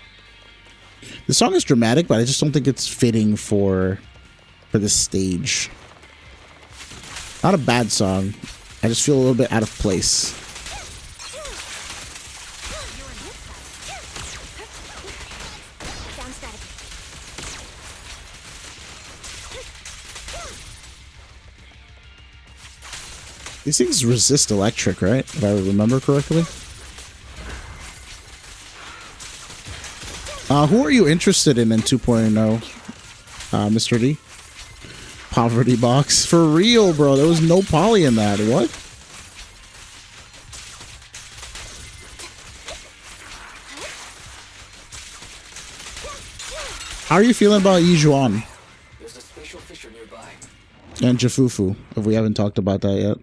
The song is dramatic, but I just don't think it's fitting for this stage. Not a bad song. I just feel a little bit out of place. Sound static. These things resist electric, right? If I remember correctly. Who are you interested in 2.0, Mr. D? Poverty box. For real, bro. There was no poly in that. What? How are you feeling about Yijuan There's a spatial fissure nearby. and Jafufu, if we haven't talked about that yet?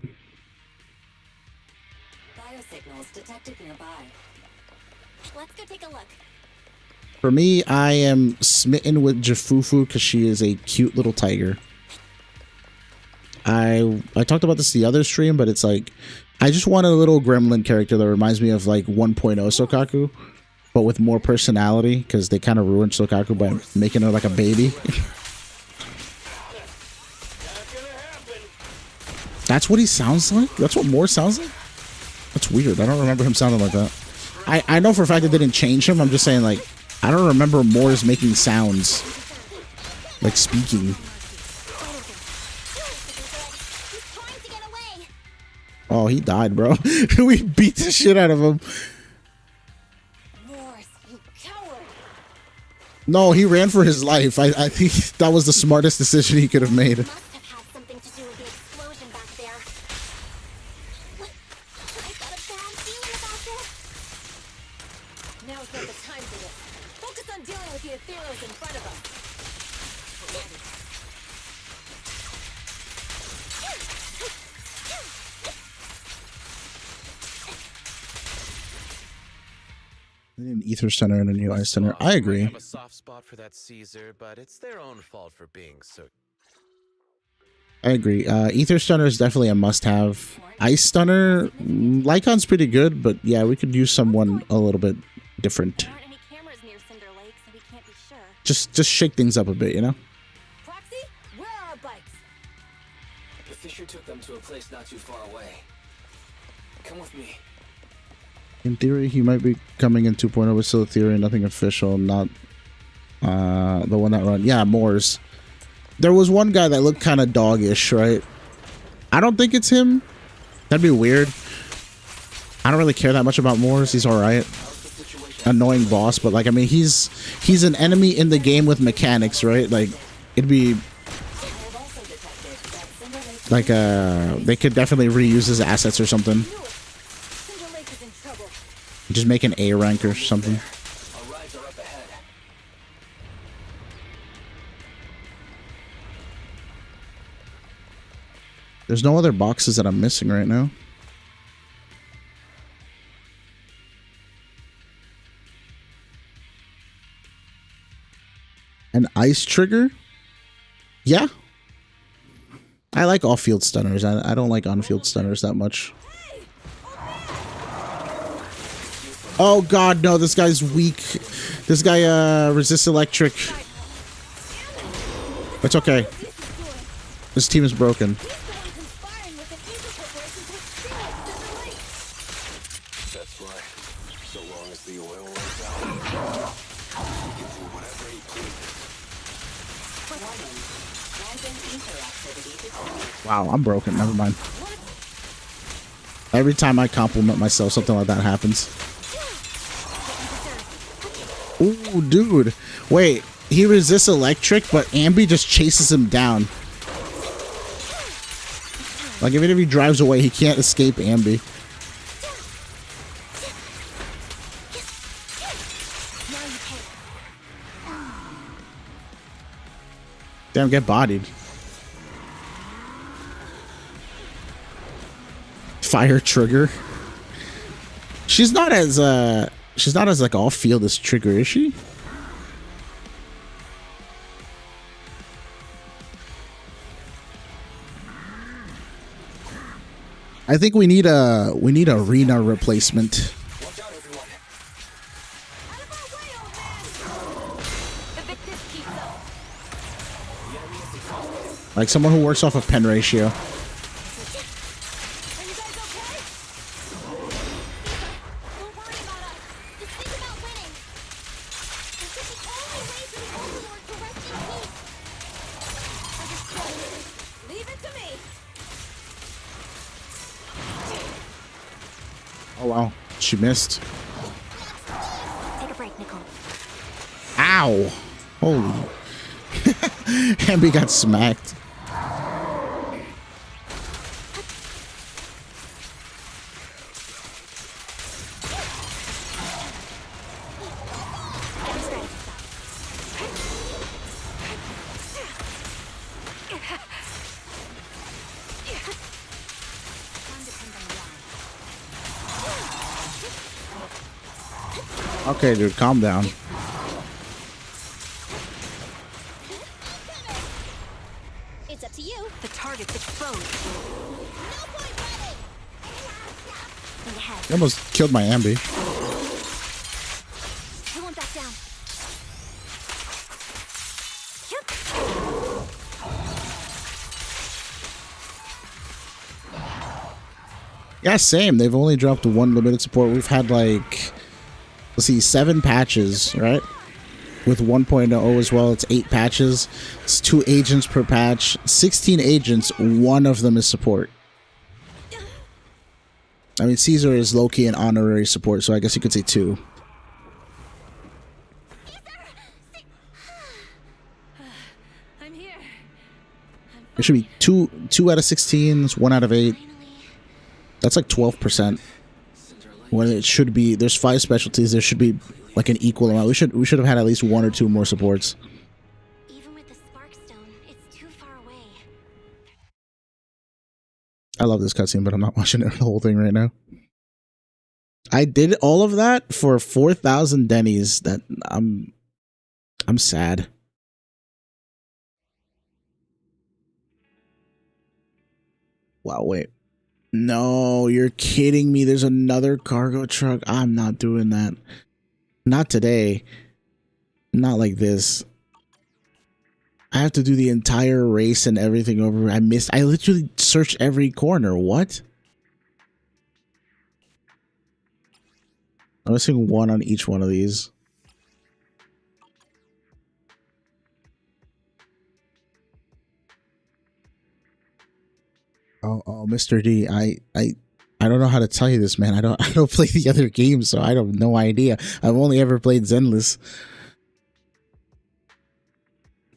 Biosignals detected nearby. Let's go take a look. For me, I am smitten with Jafufu because she is a cute little tiger. I talked about this the other stream, but it's like, I just want a little gremlin character that reminds me of like 1.0 Sokaku, but with more personality, because they kind of ruined Sokaku by making her like a baby. That's what he sounds like? That's what Moore sounds like? That's weird. I don't remember him sounding like that. I know for a fact they didn't change him. I'm just saying, like, I don't remember Moore's making sounds. Like speaking. He's trying to get away. Oh, he died, bro. We beat the shit out of him. Morse, you coward. No, he ran for his life. I think that was the smartest decision he could have made. Must have had something to do with the explosion back there. What? I got a bad feeling about this. Now's not the time for this. Focus on dealing with the ethereals in front of us. an ether center and a new ice center. I I agree. have a soft spot for that Caesar, but it's their own fault for being so. I agree. Ether stunner is definitely a must-have. Ice stunner, Lycon's pretty good, but yeah, we could use someone a little bit different. There aren't any cameras near Cinder Lake, so we can't be sure. Just shake things up a bit, you know? Proxy, where are our bikes? The Fisher took them to a place not too far away. Come with me. In theory, he might be coming in 2.0, but still a theory, nothing official, not the one that run. Yeah, Moors. There was one guy that looked kind of doggish, right? I don't think it's him. That'd be weird. I don't really care that much about Moors. He's alright. Annoying boss, but like, I mean, he's an enemy in the game with mechanics, right? Like, it'd be like, they could definitely reuse his assets or something. Cinder Lake is in trouble. Just make an A rank or something. Our rides are up ahead. There's no other boxes that I'm missing right now. An ice trigger? Yeah. I like off-field stunners. I don't like on-field stunners that much. Oh god, no, this guy's weak. This guy resists electric. It's okay. This team is broken. Conspiring with an evil corporation to exterminate Cinder Lake. That's right. So long as the oil runs out, he can do whatever he pleases. Wow, I'm broken. Never mind. Every time I compliment myself, something like that happens. Ooh, dude. Wait, he resists electric, but Ambi just chases him down. Like, even if he drives away, he can't escape Ambi. Damn, get bodied. Fire trigger. She's not as like off field as Trigger, is she? I think we need a arena replacement. Watch out, everyone. Out of our way, old man! Evictus keeps up. The enemy is exhausted. Like someone who works off of pen ratio. Are you guys okay? Don't worry about us. Just think about winning. This is the only way for the Overlord to rest in peace. Understood. Leave it to me. Oh wow, she missed. Take a break, Nicole. Ow! Holy. Ambi got smacked. Okay, dude, calm down. It's up to you. The target's exposed. No point running. Think ahead. You almost killed my Ambi. I won't back down. Yeah, same. They've only dropped one limited support. We've had like, let's see, 7 patches, right? With 1.0 as well, it's 8 patches. It's 2 agents per patch. 16 agents, 1 of them is support. I mean, Caesar is low-key an honorary support, so I guess you could say 2. I'm here. It should be 2 out of 16, 1 out of 8. That's like 12%. When it should be, there's 5 specialties, there should be like an equal amount. We should have had at least 1 or 2 more supports. Even with the Sparkstone, it's too far away. I love this cutscene, but I'm not watching the whole thing right now. I did all of that for 4,000 Denny's. That I'm sad. Wow, wait. No, you're kidding me. There's another cargo truck. I'm not doing that. Not today. Not like this. I have to do the entire race and everything over. I literally searched every corner. What? I'm missing one on each one of these. Oh, Mr. D, I don't know how to tell you this, man. I don't play the other games, so I have no idea. I've only ever played Zenless.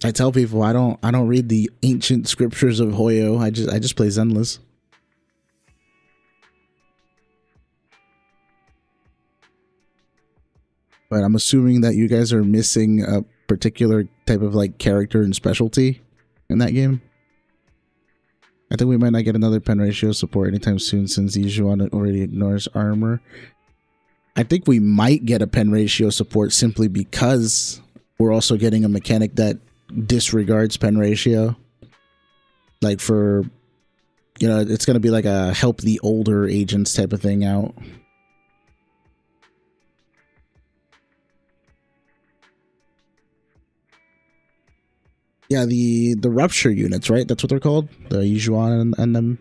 I tell people I don't read the ancient scriptures of Hoyo. I just play Zenless. But I'm assuming that you guys are missing a particular type of like character and specialty in that game. I think we might not get another pen ratio support anytime soon since Yijuan already ignores armor. I think we might get a pen ratio support simply because we're also getting a mechanic that disregards pen ratio. Like for, you know, it's going to be like a help the older agents type of thing out. Yeah, the rupture units, right? That's what they're called. The Yijuan and them.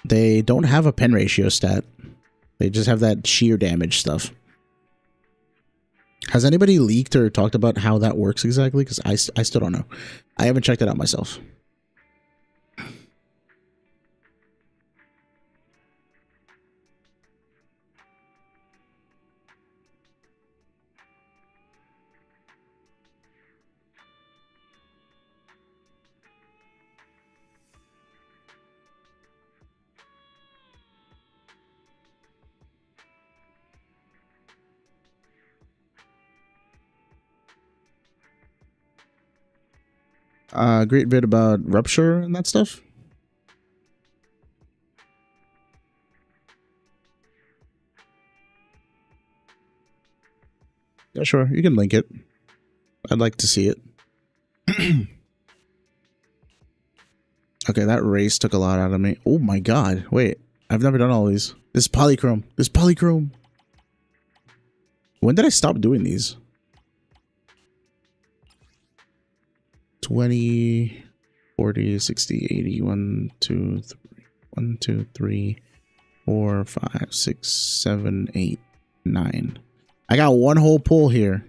They don't have a pen ratio stat. They just have that sheer damage stuff. Has anybody leaked or talked about how that works exactly? Because I still don't know. I haven't checked it out myself. Great vid about rupture and that stuff. Yeah, sure. You can link it. I'd like to see it. Okay, that race took a lot out of me. Oh my god. Wait. I've never done all these. This is Polychrome. This is Polychrome. When did I stop doing these? 20, 40, 60, 80, 1, 2, 3, 1, 2, 3, 4, 5, 6, 7, 8, 9. I got one whole pull here.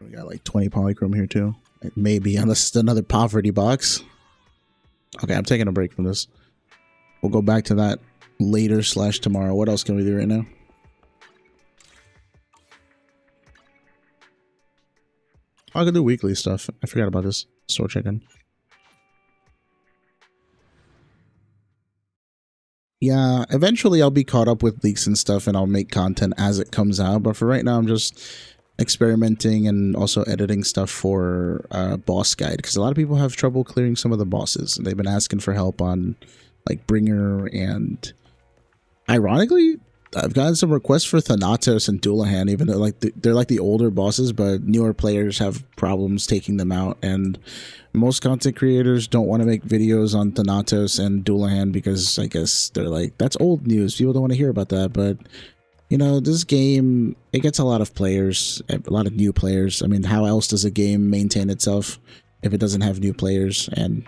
We got like 20 polychrome here too. Maybe, unless it's another poverty box. Okay, I'm taking a break from this. We'll go back to that later / tomorrow. What else can we do right now? I can do weekly stuff. I forgot about this. Store check-in. Yeah, eventually I'll be caught up with leaks and stuff and I'll make content as it comes out. But for right now, I'm just experimenting and also editing stuff for boss guide. Because a lot of people have trouble clearing some of the bosses. And they've been asking for help on like Bringer and... Ironically, I've gotten some requests for Thanatos and Dullahan, even though like they're like the older bosses, but newer players have problems taking them out, and most content creators don't want to make videos on Thanatos and Dullahan because I guess they're like, that's old news. People don't want to hear about that, but you know, this game, it gets a lot of players, a lot of new players. I mean, how else does a game maintain itself if it doesn't have new players? And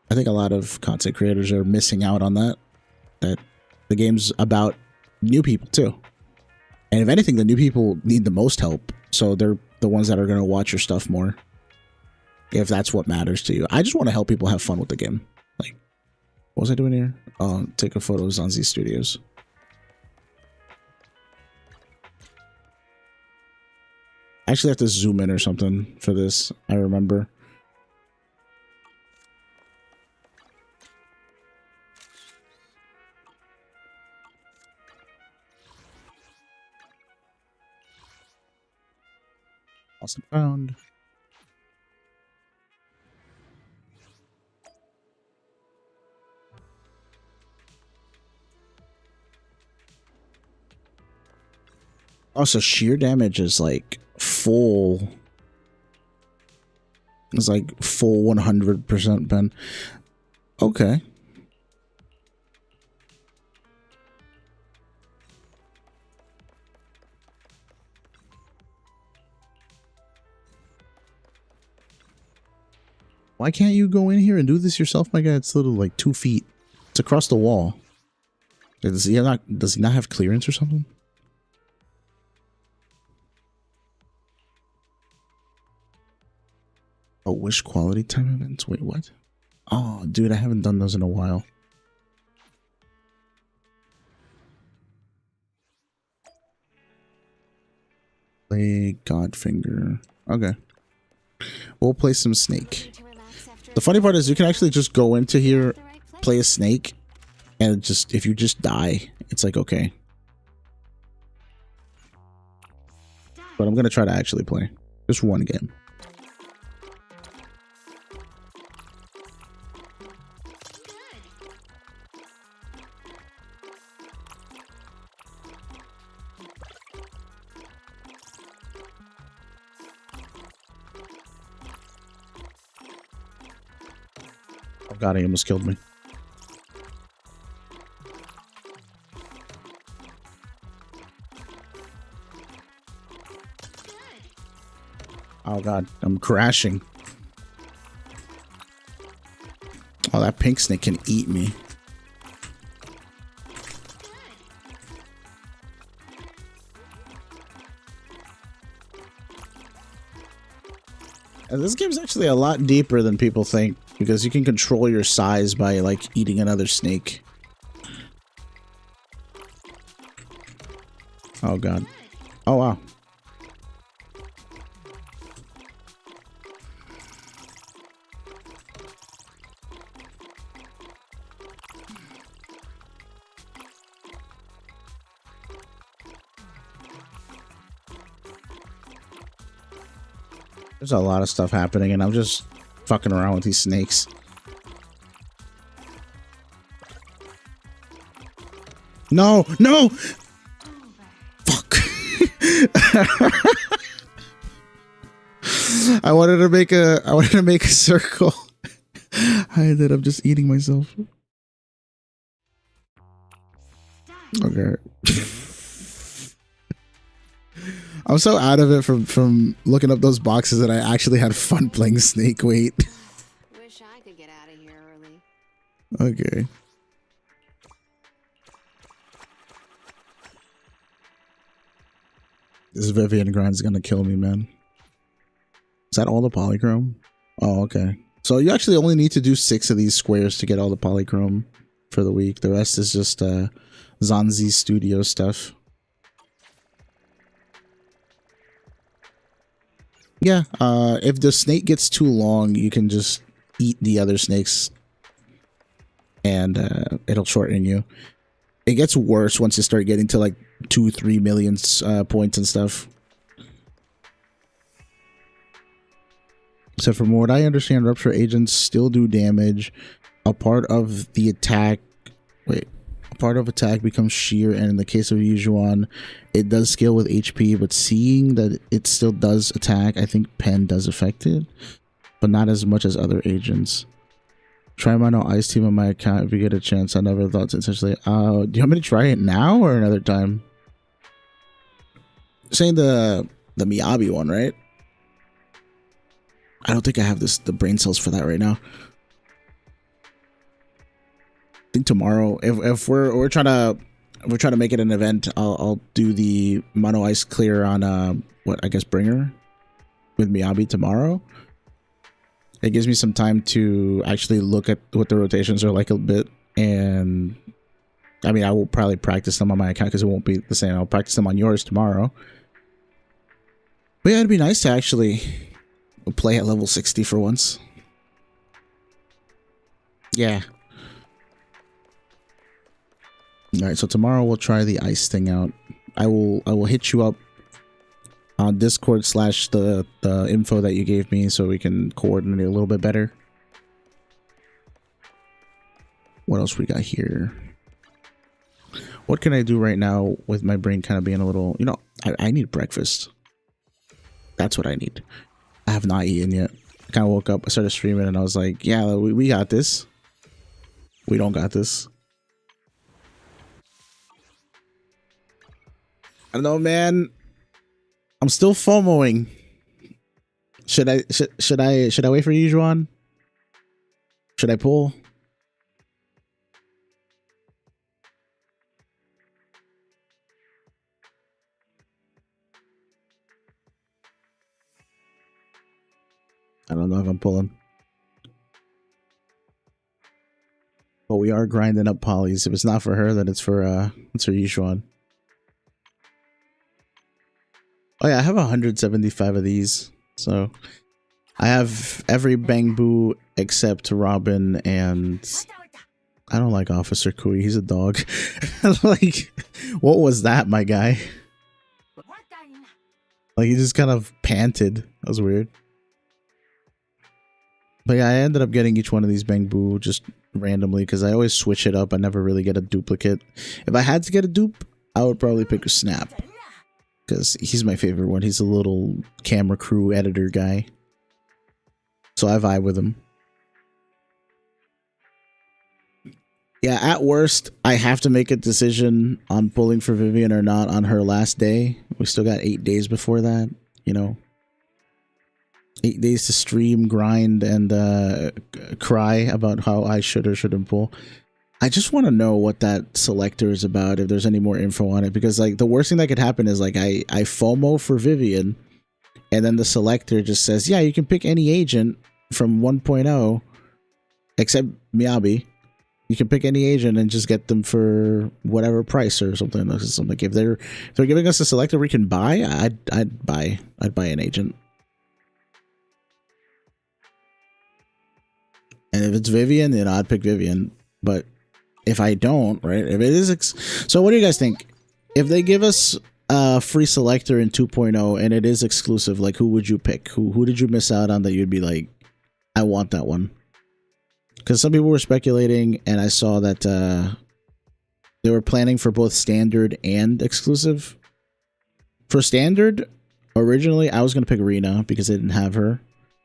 I think a lot of content creators are missing out on that. That the game's about new people too, and if anything, the new people need the most help, so they're the ones that are going to watch your stuff more, if that's what matters to you. I just want to help people have fun with the game. Like, what was I doing here? Oh, take a photo of Z Studios. I actually have to zoom in or something for this, I remember. Lost and found. Also, sheer damage is like full. It's like full 100% Ben. Okay. Why can't you go in here and do this yourself, my guy? It's literally like 2 feet. It's across the wall. Does he not have clearance or something? Oh, wish quality time events? Wait, what? Oh, dude, I haven't done those in a while. Play Godfinger. Okay. We'll play some Snake. The funny part is you can actually just go into here, play a Snake, and just if you just die, it's like okay. But I'm gonna try to actually play just one game. Oh god, he almost killed me. Oh god, I'm crashing. Oh, that pink snake can eat me. And this game's actually a lot deeper than people think, because you can control your size by like eating another snake. Oh god. Oh wow. There's a lot of stuff happening and I'm just fucking around with these snakes. No, no! Fuck. I wanted to make a circle. I ended up just eating myself. Okay. I'm so out of it from looking up those boxes that I actually had fun playing Snake. Wait. Wish I could get out of here early. Okay. This Vivian grind's gonna kill me, man. Is that all the polychrome? Oh, okay. So you actually only need to do 6 of these squares to get all the polychrome for the week. The rest is just ZZZ Studio stuff. Yeah, if the snake gets too long, you can just eat the other snakes and it'll shorten you. It gets worse once you start getting to like 2-3 million points and stuff. So from what I understand, rupture agents still do damage. A part of the attack, a part of attack becomes sheer, and in the case of Yujuan, it does scale with HP, but seeing that it still does attack, I think Pen does affect it, but not as much as other agents. Try Mono Ice Team on my account if you get a chance. I never thought to essentially. Do you want me to try it now or another time? You're saying the Miyabi one, right? I don't think I have the brain cells for that right now. I think tomorrow, if we're trying to make it an event, I'll do the Mono Ice clear on what I guess Bringer with Miyabi tomorrow. It gives me some time to actually look at what the rotations are like a bit, and I mean I will probably practice them on my account because it won't be the same. I'll practice them on yours tomorrow. But yeah, it'd be nice to actually play at level 60 for once. Yeah. All right, so tomorrow we'll try the ice thing out. I will hit you up on Discord / the info that you gave me so we can coordinate a little bit better. What else we got here? What can I do right now with my brain kind of being a little, you know, I need breakfast. That's what I need. I have not eaten yet. I kind of woke up, I started streaming, and I was like, yeah, we got this. We don't got this. I don't know, man. I'm still FOMOing. Should I wait for you, Juan? Should I pull? I don't know if I'm pulling. But we are grinding up polys. If it's not for her, then it's for Yishuan. Oh yeah, I have 175 of these. So I have every Bangbu except Robin, and I don't like Officer Kui. He's a dog. Like, what was that, my guy? Like, he just kind of panted. That was weird. But yeah, I ended up getting each one of these Bangbu just randomly because I always switch it up. I never really get a duplicate. If I had to get a dupe, I would probably pick a Snap because he's my favorite one. He's a little camera crew editor guy. So I vibe with him. Yeah, at worst, I have to make a decision on pulling for Vivian or not on her last day. We still got 8 days before that, you know. 8 days to stream, grind, and cry about how I should or shouldn't pull. I just want to know what that selector is about, if there's any more info on it. Because, like, the worst thing that could happen is, like, I FOMO for Vivian, and then the selector just says, yeah, you can pick any agent from 1.0, except Miyabi. You can pick any agent and just get them for whatever price or something. If they're giving us a selector we can buy, I'd buy an agent. And if it's Vivian, then I'd pick Vivian. But if I don't, right? If it is, so what do you guys think? If they give us a free selector in 2.0 and it is exclusive, like, who would you pick? Who did you miss out on that you'd be like, I want that one? Because some people were speculating, and I saw that they were planning for both standard and exclusive. For standard, originally I was gonna pick Rina because I didn't have her.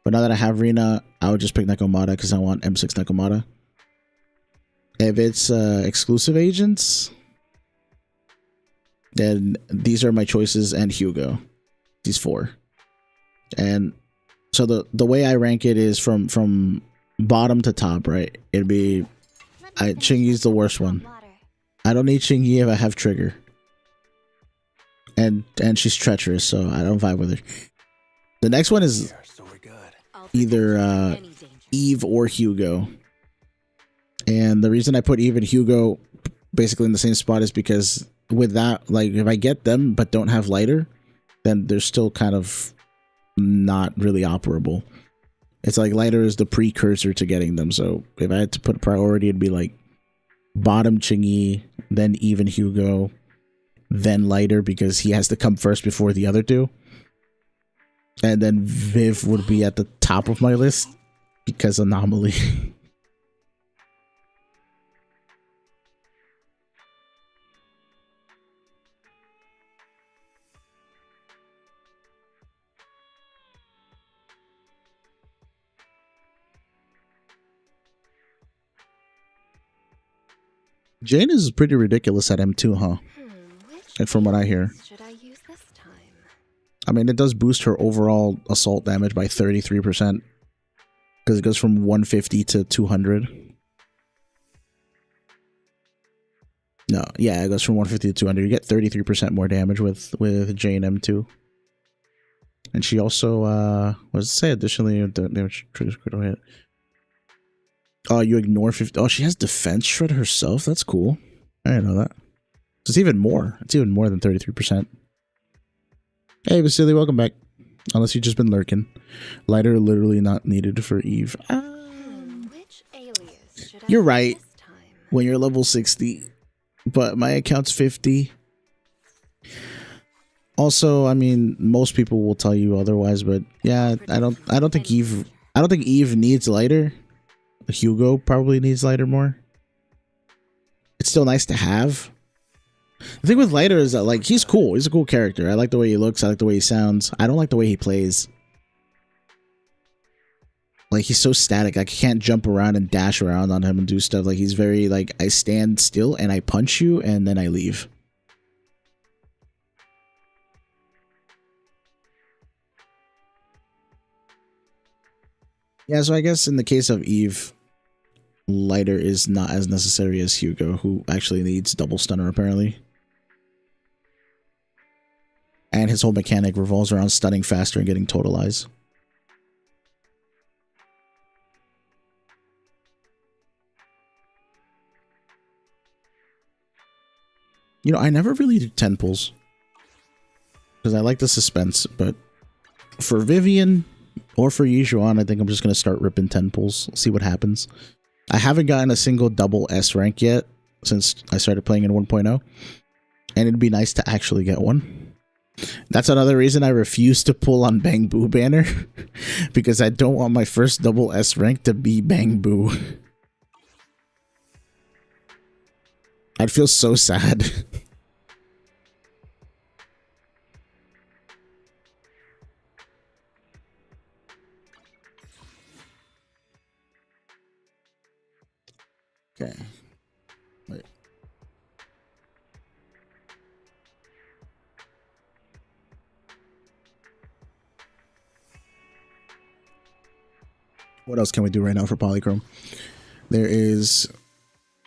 But now that I have Rina, I would just pick Nekomata because I want M6 Nekomata. If it's exclusive agents, then these are my choices, and Hugo. These 4. And so the way I rank it is from bottom to top, right? It'd be Chingy's the worst one. I don't need Chingy if I have Trigger. And she's treacherous, so I don't vibe with her. The next one is either Eve or Hugo. And the reason I put Eve and Hugo basically in the same spot is because with that, like, if I get them but don't have lighter, then they're still kind of not really operable. It's like lighter is the precursor to getting them. So if I had to put a priority, it'd be like bottom Chingy, then Eve and Hugo, then lighter because he has to come first before the other two. And then Viv would be at the top of my list because Anomaly. Jane is pretty ridiculous at M2, huh? And from what I hear. Should I use this time? I mean, it does boost her overall assault damage by 33%. Because it goes from 150 to 200. No, yeah, it goes from 150 to 200. You get 33% more damage with Jane M2. And she also, what does it say? Additionally, damage triggers critical hit. Oh, you ignore 50. Oh, she has defense shred herself? That's cool. I didn't know that. So it's even more. It's even more than 33%. Hey, Vasily, welcome back. Unless you've just been lurking. Lighter literally not needed for Eve. Which alias should I You're use right. this time? When you're level 60. But my account's 50. Also, I mean, most people will tell you otherwise, but yeah, I don't think Eve needs lighter. Hugo probably needs lighter more. It's still nice to have. The thing with lighter is that, like, he's cool. He's a cool character. I like the way he looks. I like the way he sounds. I don't like the way he plays. Like, he's so static. Like, I can't jump around and dash around on him and do stuff. Like, he's very, like, I stand still and I punch you and then I leave. Yeah, so I guess in the case of Eve, lighter is not as necessary as Hugo, who actually needs double stunner apparently. And his whole mechanic revolves around stunning faster and getting totalize. You know, I never really do 10 pulls. Because I like the suspense, but for Vivian or for Yijuan, I think I'm just going to start ripping 10 pulls. See what happens. I haven't gotten a single double S rank yet since I started playing in 1.0. And it'd be nice to actually get one. That's another reason I refuse to pull on Bang Boo banner. Because I don't want my first double S rank to be Bang Boo. I'd feel so sad. Okay. Wait. What else can we do right now for Polychrome? There is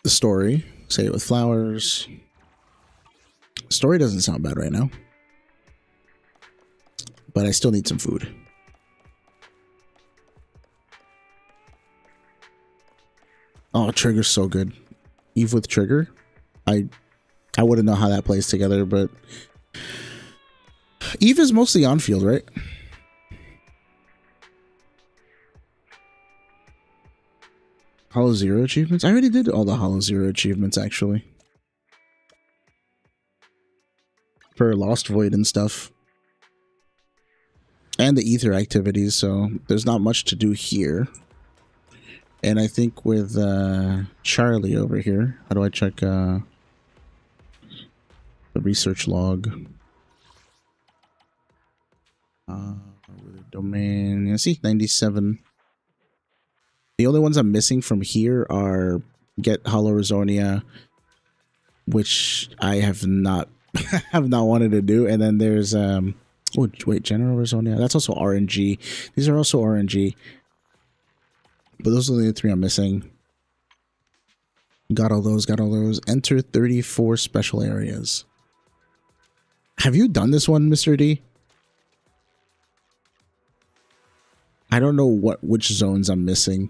the story. Say it with flowers. Story doesn't sound bad right now. But I still need some food. Oh, Trigger's so good. Eve with Trigger. I wouldn't know how that plays together, but Eve is mostly on field, right? Hollow Zero achievements? I already did all the Hollow Zero achievements, actually. For Lost Void and stuff. And the Ether activities, so there's not much to do here. And I think with Charlie over here, how do I check the research log? Domain, you see, 97. The only ones I'm missing from here are Get Hollow Rizonia, which I have not wanted to do, and then there's oh wait, General Rizonia, that's also RNG. These are also RNG. But those are the 3 I'm missing. Got all those, got all those. Enter 34 special areas. Have you done this one, Mr. D? I don't know which zones I'm missing.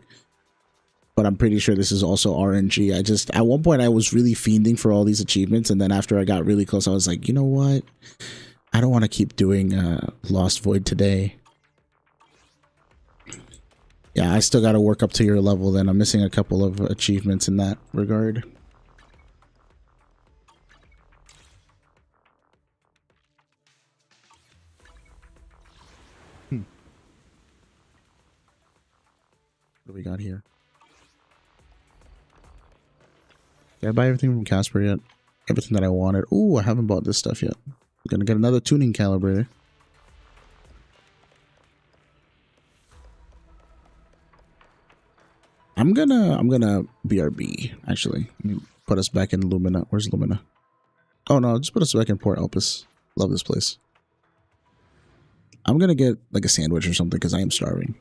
But I'm pretty sure this is also RNG. At one point I was really fiending for all these achievements. And then after I got really close, I was like, you know what? I don't want to keep doing Lost Void today. Yeah, I still got to work up to your level then. I'm missing a couple of achievements in that regard. What do we got here? Did I buy everything from Casper yet? Everything that I wanted. Ooh, I haven't bought this stuff yet. I'm gonna get another tuning calibrator. I'm gonna BRB, actually. Let me put us back in Lumina. Where's Lumina? Oh no, just put us back in Port Elpis. Love this place. I'm gonna get like a sandwich or something because I am starving.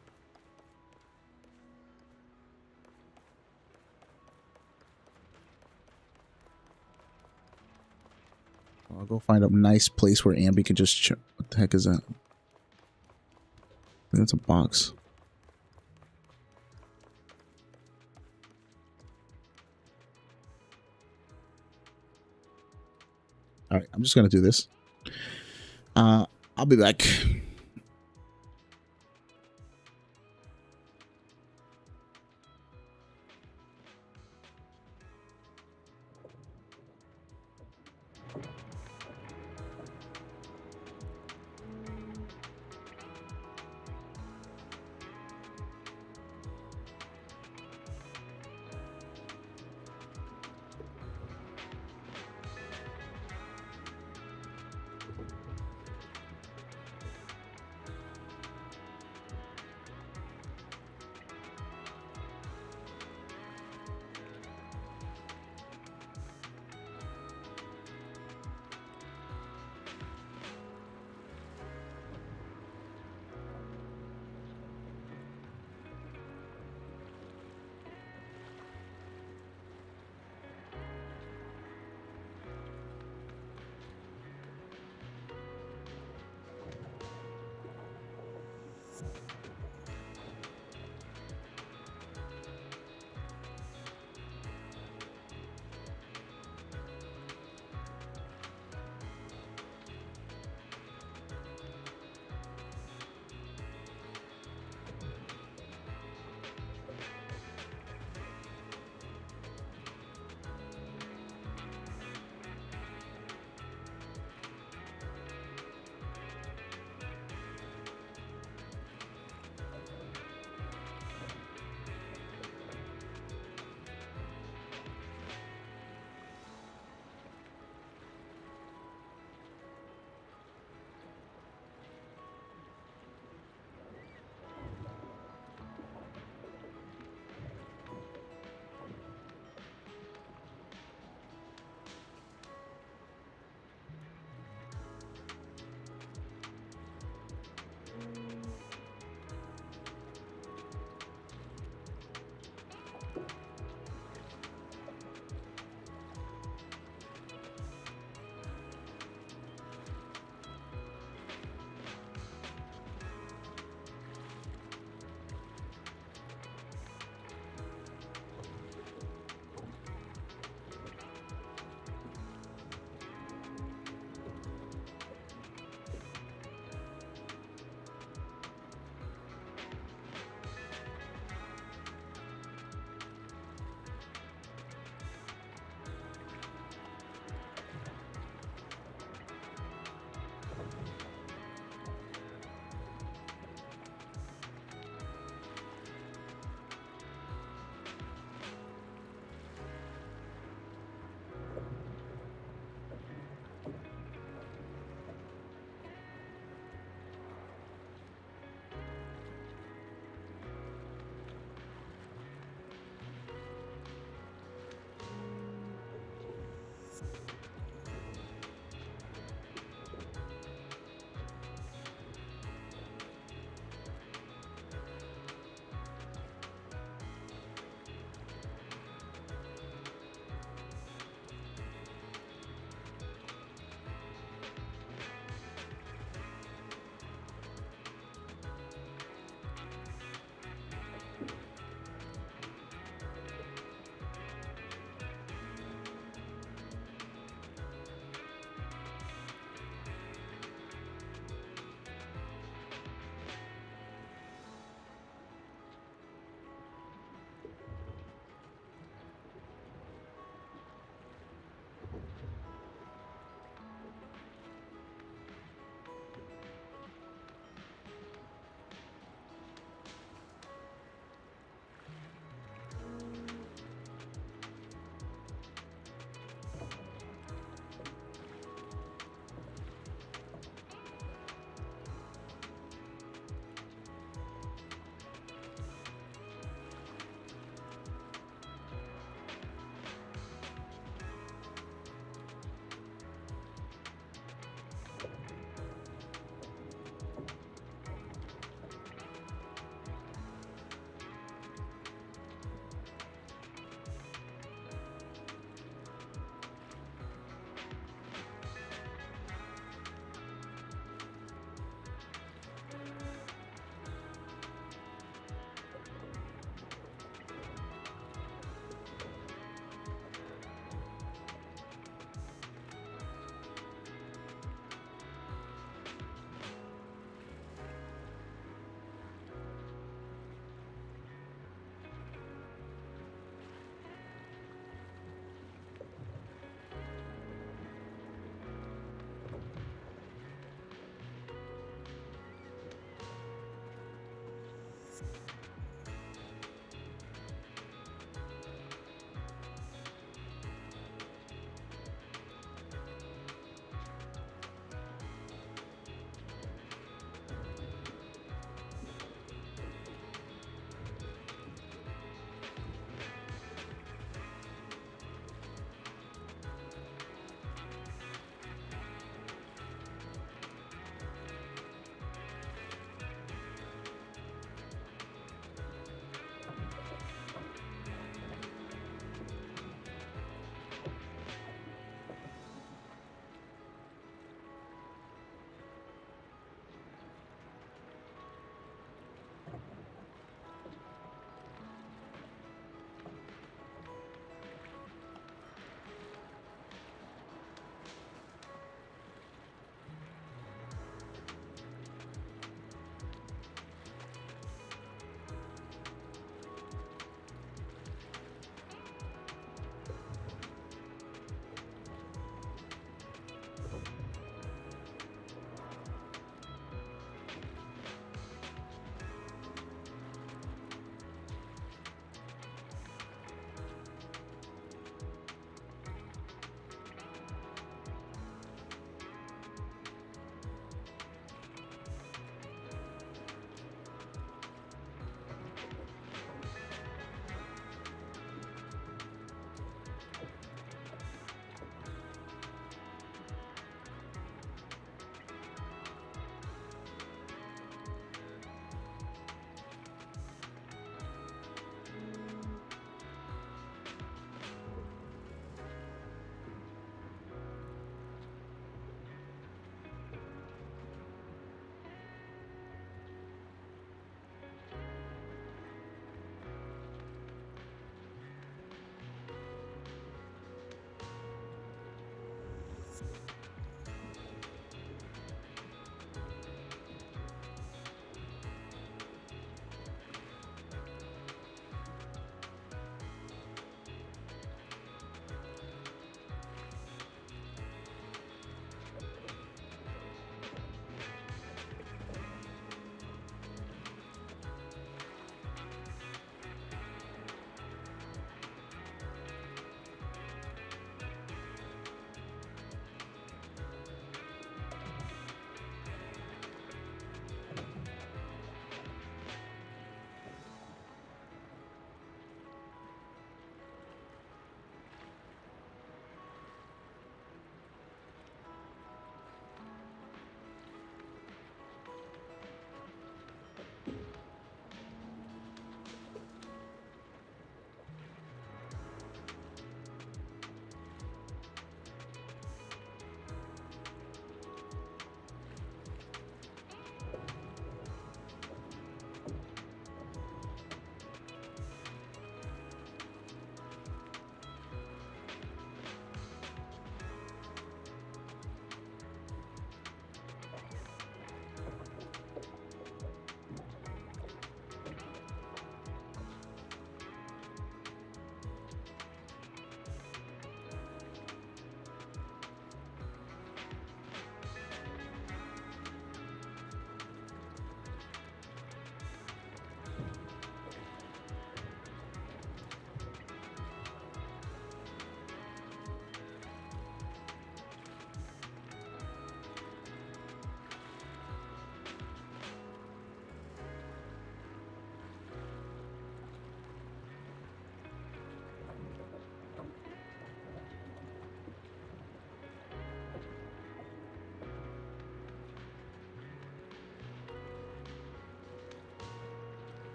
I'll go find a nice place where Ambi could just chill. What the heck is that? I think that's a box. Alright, I'm just gonna do this. I'll be back.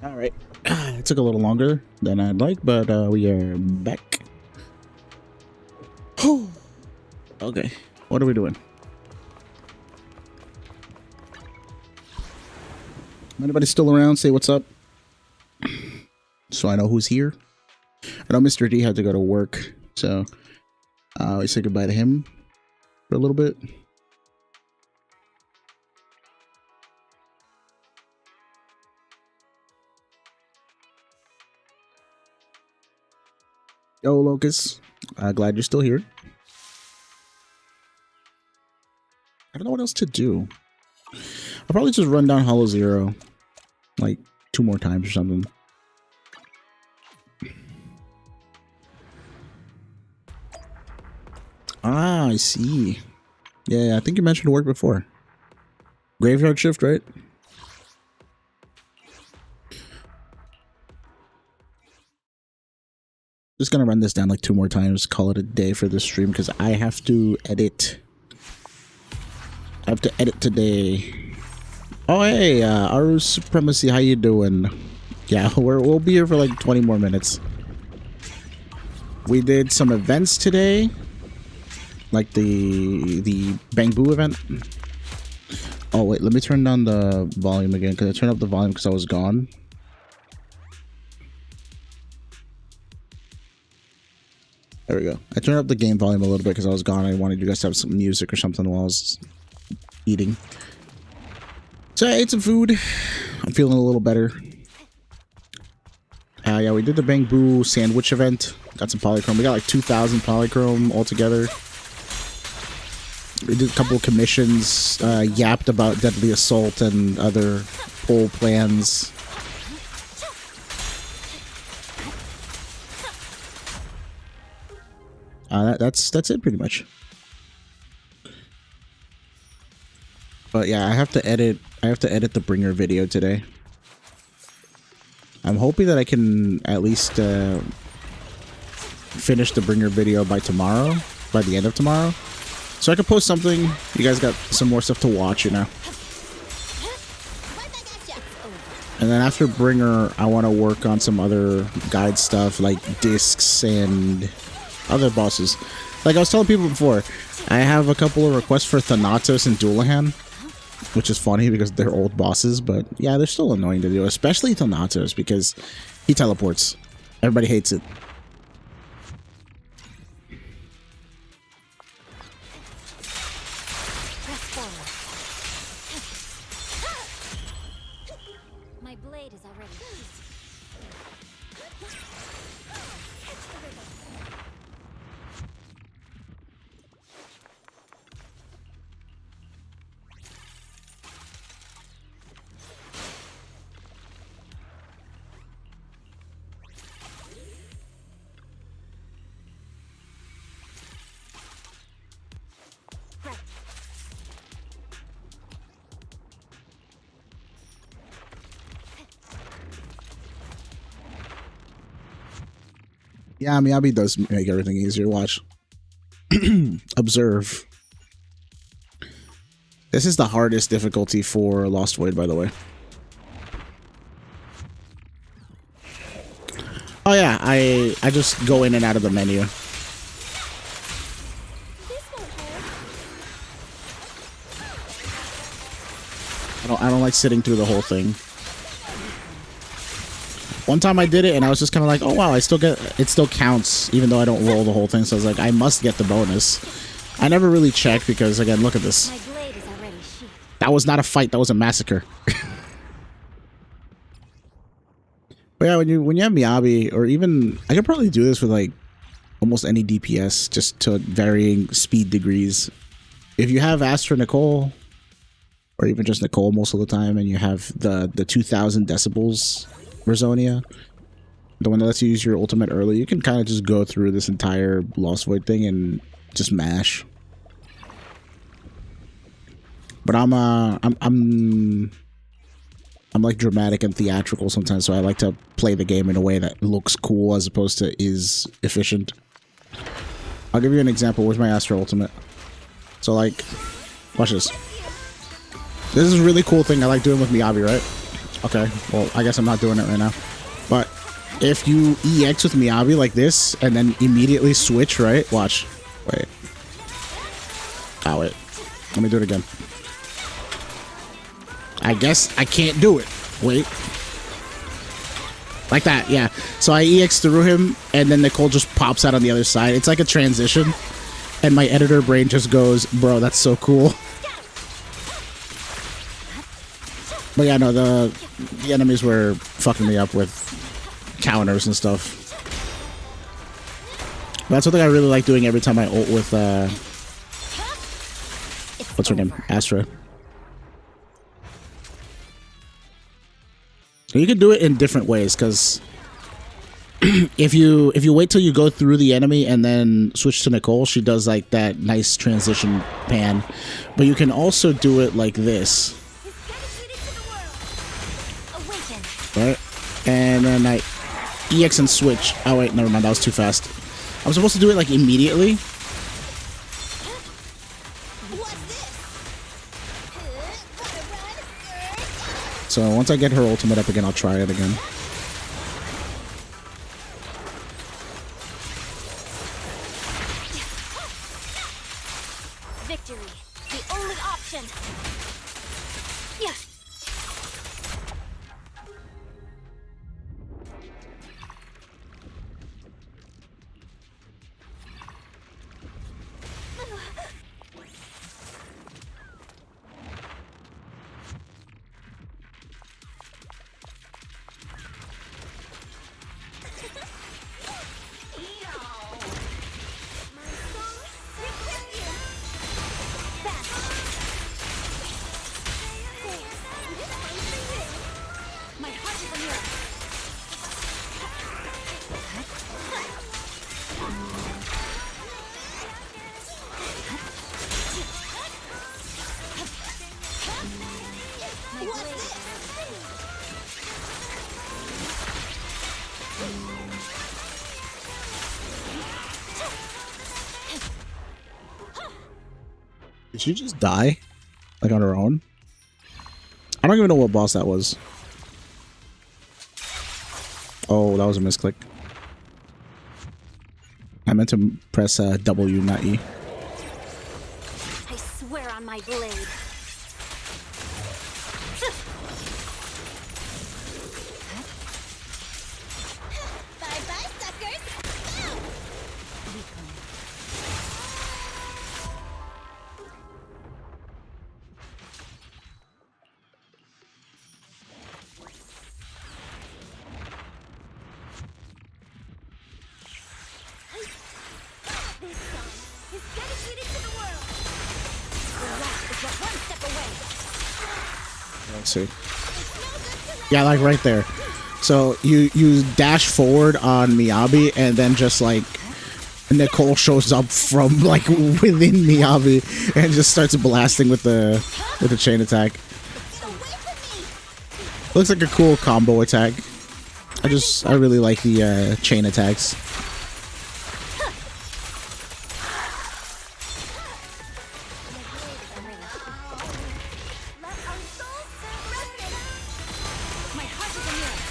All right. It took a little longer than I'd like, but we are back. Okay. What are we doing? Anybody still around? Say what's up. So I know who's here. I know Mr. D had to go to work, so we say goodbye to him for a little bit. Yo, Locust. Glad you're still here. I don't know what else to do. I'll probably just run down Hollow Zero like 2 more times or something. Ah, I see. Yeah, I think you mentioned work before. Graveyard shift, right? Just gonna run this down like 2 more times, call it a day for this stream because I have to edit. I have to edit today. Oh hey, Aru Supremacy, how you doing? Yeah, we'll be here for like 20 more minutes. We did some events today, like the Bang Boo event. Oh wait, let me turn down the volume again because I turned up the volume because I was gone. There we go. I turned up the game volume a little bit because I was gone. I wanted you guys to have some music or something while I was eating. So I ate some food. I'm feeling a little better. Yeah, we did the Bang Boo sandwich event. Got some Polychrome. We got like 2,000 Polychrome altogether. We did a couple of commissions. Yapped about Deadly Assault and other poll plans. That's it pretty much. But yeah, I have to edit the bringer video today. I'm hoping that I can at least finish the bringer video by tomorrow, by the end of tomorrow. So I can post something. You guys got some more stuff to watch, you know. And then after bringer, I want to work on some other guide stuff like discs and other bosses. Like I was telling people before, I have a couple of requests for Thanatos and Doulahan, which is funny because they're old bosses, but yeah, they're still annoying to do, especially Thanatos because he teleports. Everybody hates it. My blade is already Yeah, Miyabi does make everything easier. Watch. Observe. This is the hardest difficulty for Lost Void, by the way. Oh yeah, I just go in and out of the menu. I don't like sitting through the whole thing. One time I did it and I was just kind of like, oh wow, it still counts even though I don't roll the whole thing. So I was like, I must get the bonus. I never really checked because again, look at this. My blade is already sheathed. That was not a fight, that was a massacre. But yeah, when you have Miyabi, or even I could probably do this with like almost any DPS, just to varying speed degrees. If you have Astra Nicole, or even just Nicole most of the time, and you have the 2000 decibels Razonia, the one that lets you use your ultimate early, you can kind of just go through this entire Lost Void thing and just mash. But I'm like dramatic and theatrical sometimes, so I like to play the game in a way that looks cool as opposed to is efficient. I'll give you an example. Where's my Astra ultimate? So like, watch this. This is a really cool thing I like doing with Miyabi, right? Okay, well, I guess I'm not doing it right now. But if you EX with Miyabi like this and then immediately switch, right? Watch. Wait. Oh, wait. Let me do it again. I guess I can't do it. Wait. Like that, yeah. So I EX through him, and then Nicole just pops out on the other side. It's like a transition. And my editor brain just goes, bro, that's so cool. But yeah, no, the enemies were fucking me up with counters and stuff. But that's something I really like doing every time I ult with, what's her name? Astra. You can do it in different ways, because if you wait till you go through the enemy and then switch to Nicole, she does like that nice transition pan. But you can also do it like this. Right? And then I EX and switch. Oh wait, never mind, that was too fast. I'm supposed to do it like immediately. So once I get her ultimate up again, I'll try it again. Victory, the only option. Yeah. Did she just die? Like on her own? I don't even know what boss that was. Oh, that was a misclick. I meant to press W, not E. I swear on my blade. Bye-bye, suckers. This song is dedicated to the world. The last is but one step away. Let's see. Yeah, like right there. So you dash forward on Miyabi, and then just like Nicole shows up from like within Miyabi and just starts blasting with the chain attack. Looks like a cool combo attack. I really like the chain attacks.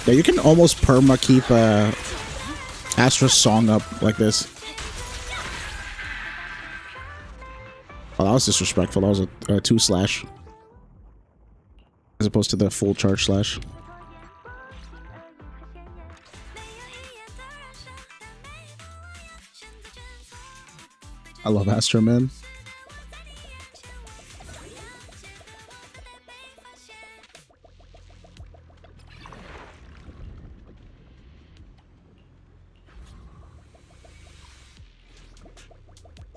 Yeah, you can almost perma keep Astra's song up like this. Oh, that was disrespectful. That was a 2/, as opposed to the full charge slash. I love Astra, man.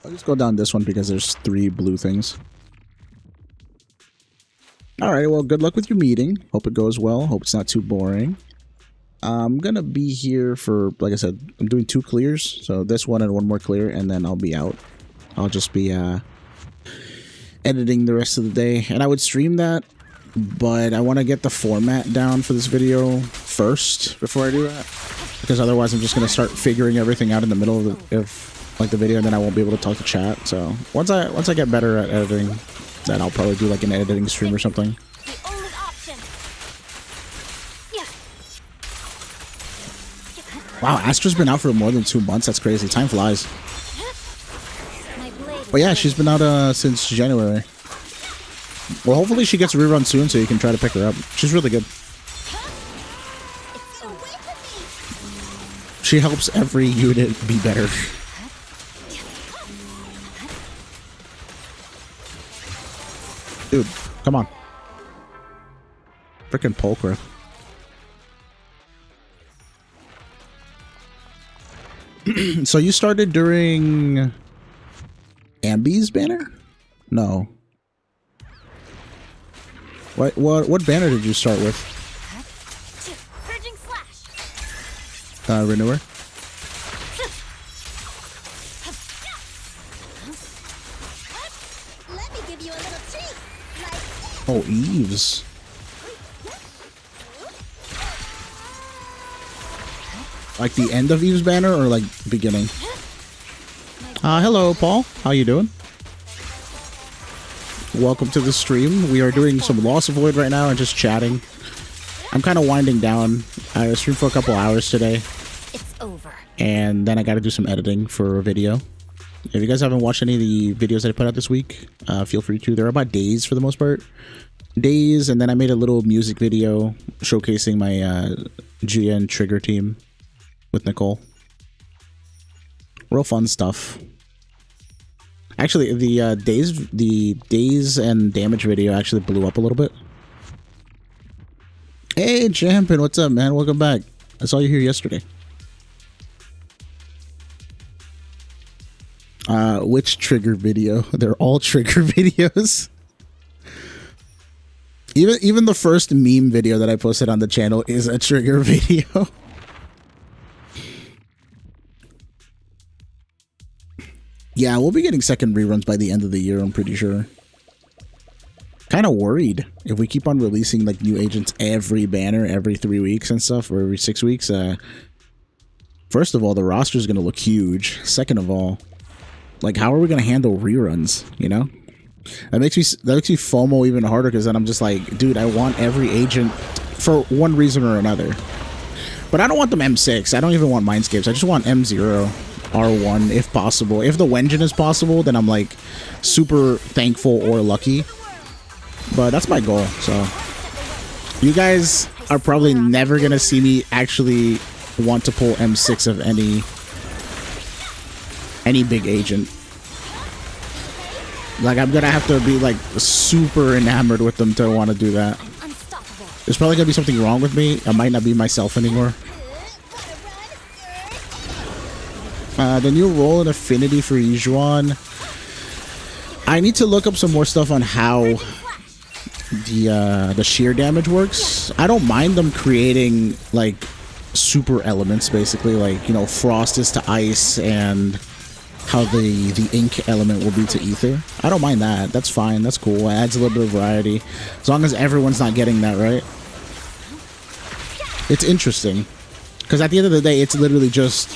I'll just go down this one because there's 3 blue things. Alright, well, good luck with your meeting. Hope it goes well. Hope it's not too boring. I'm gonna be here for, like I said, I'm doing 2 clears. So this one and 1 more clear, and then I'll be out. I'll just be editing the rest of the day. And I would stream that, but I want to get the format down for this video first before I do that. Because otherwise I'm just gonna start figuring everything out in the middle of the video, and then I won't be able to talk to chat. So once I get better at editing, then I'll probably do like an editing stream or something. The only option. Wow, Astra's been out for more than 2 months. That's crazy. Time flies. My blade But yeah, she's been out since January. Well, hopefully she gets a rerun soon so you can try to pick her up. She's really good. Get away from me! She helps every unit be better. Dude, come on. Frickin' Polychrome. So you started during Ambi's banner? No. What banner did you start with? Purging slash! Renewer? Let me give you a little treat! Like Oh, Eves. Like the end of Eve's banner or like beginning? Hello, Paul. How you doing? Welcome to the stream. We are doing some Lost Void right now and just chatting. I'm kind of winding down. I streamed for a couple hours today. it's over. And then I got to do some editing for a video. If you guys haven't watched any of the videos that I put out this week, feel free to. They're about Days for the most part. Days, and then I made a little music video showcasing my GN Trigger team with Nicole. Real fun stuff. Actually, the days and damage video actually blew up a little bit. Hey, Champion, what's up, man? Welcome back. I saw you here yesterday. Which trigger video? They're all trigger videos. Even the first meme video that I posted on the channel is a trigger video. Yeah, we'll be getting second reruns by the end of the year, I'm pretty sure. Kind of worried if we keep on releasing like new agents every banner every 3 weeks and stuff, or every 6 weeks. First of all, the roster is going to look huge. Second of all, like, how are we going to handle reruns, you know? That makes me FOMO even harder, because then I'm just like, dude, I want every agent for one reason or another. But I don't want them M6. I don't even want Mindscapes. I just want M0, R1 if possible. If the Wenjin is possible, then I'm like super thankful or lucky. But that's my goal. So you guys are probably never going to see me actually want to pull M6 of any big agent. Like, I'm gonna have to be like super enamored with them to want to do that. Unstoppable. There's probably gonna be something wrong with me. I might not be myself anymore. The new role in Affinity for Yijuan. I need to look up some more stuff on how the sheer damage works. I don't mind them creating like super elements, basically, like, you know, frost is to ice and how the ink element will be to ether. I don't mind that. That's fine. That's cool. It adds a little bit of variety. As long as everyone's not getting that, right? It's interesting. Because at the end of the day, it's literally just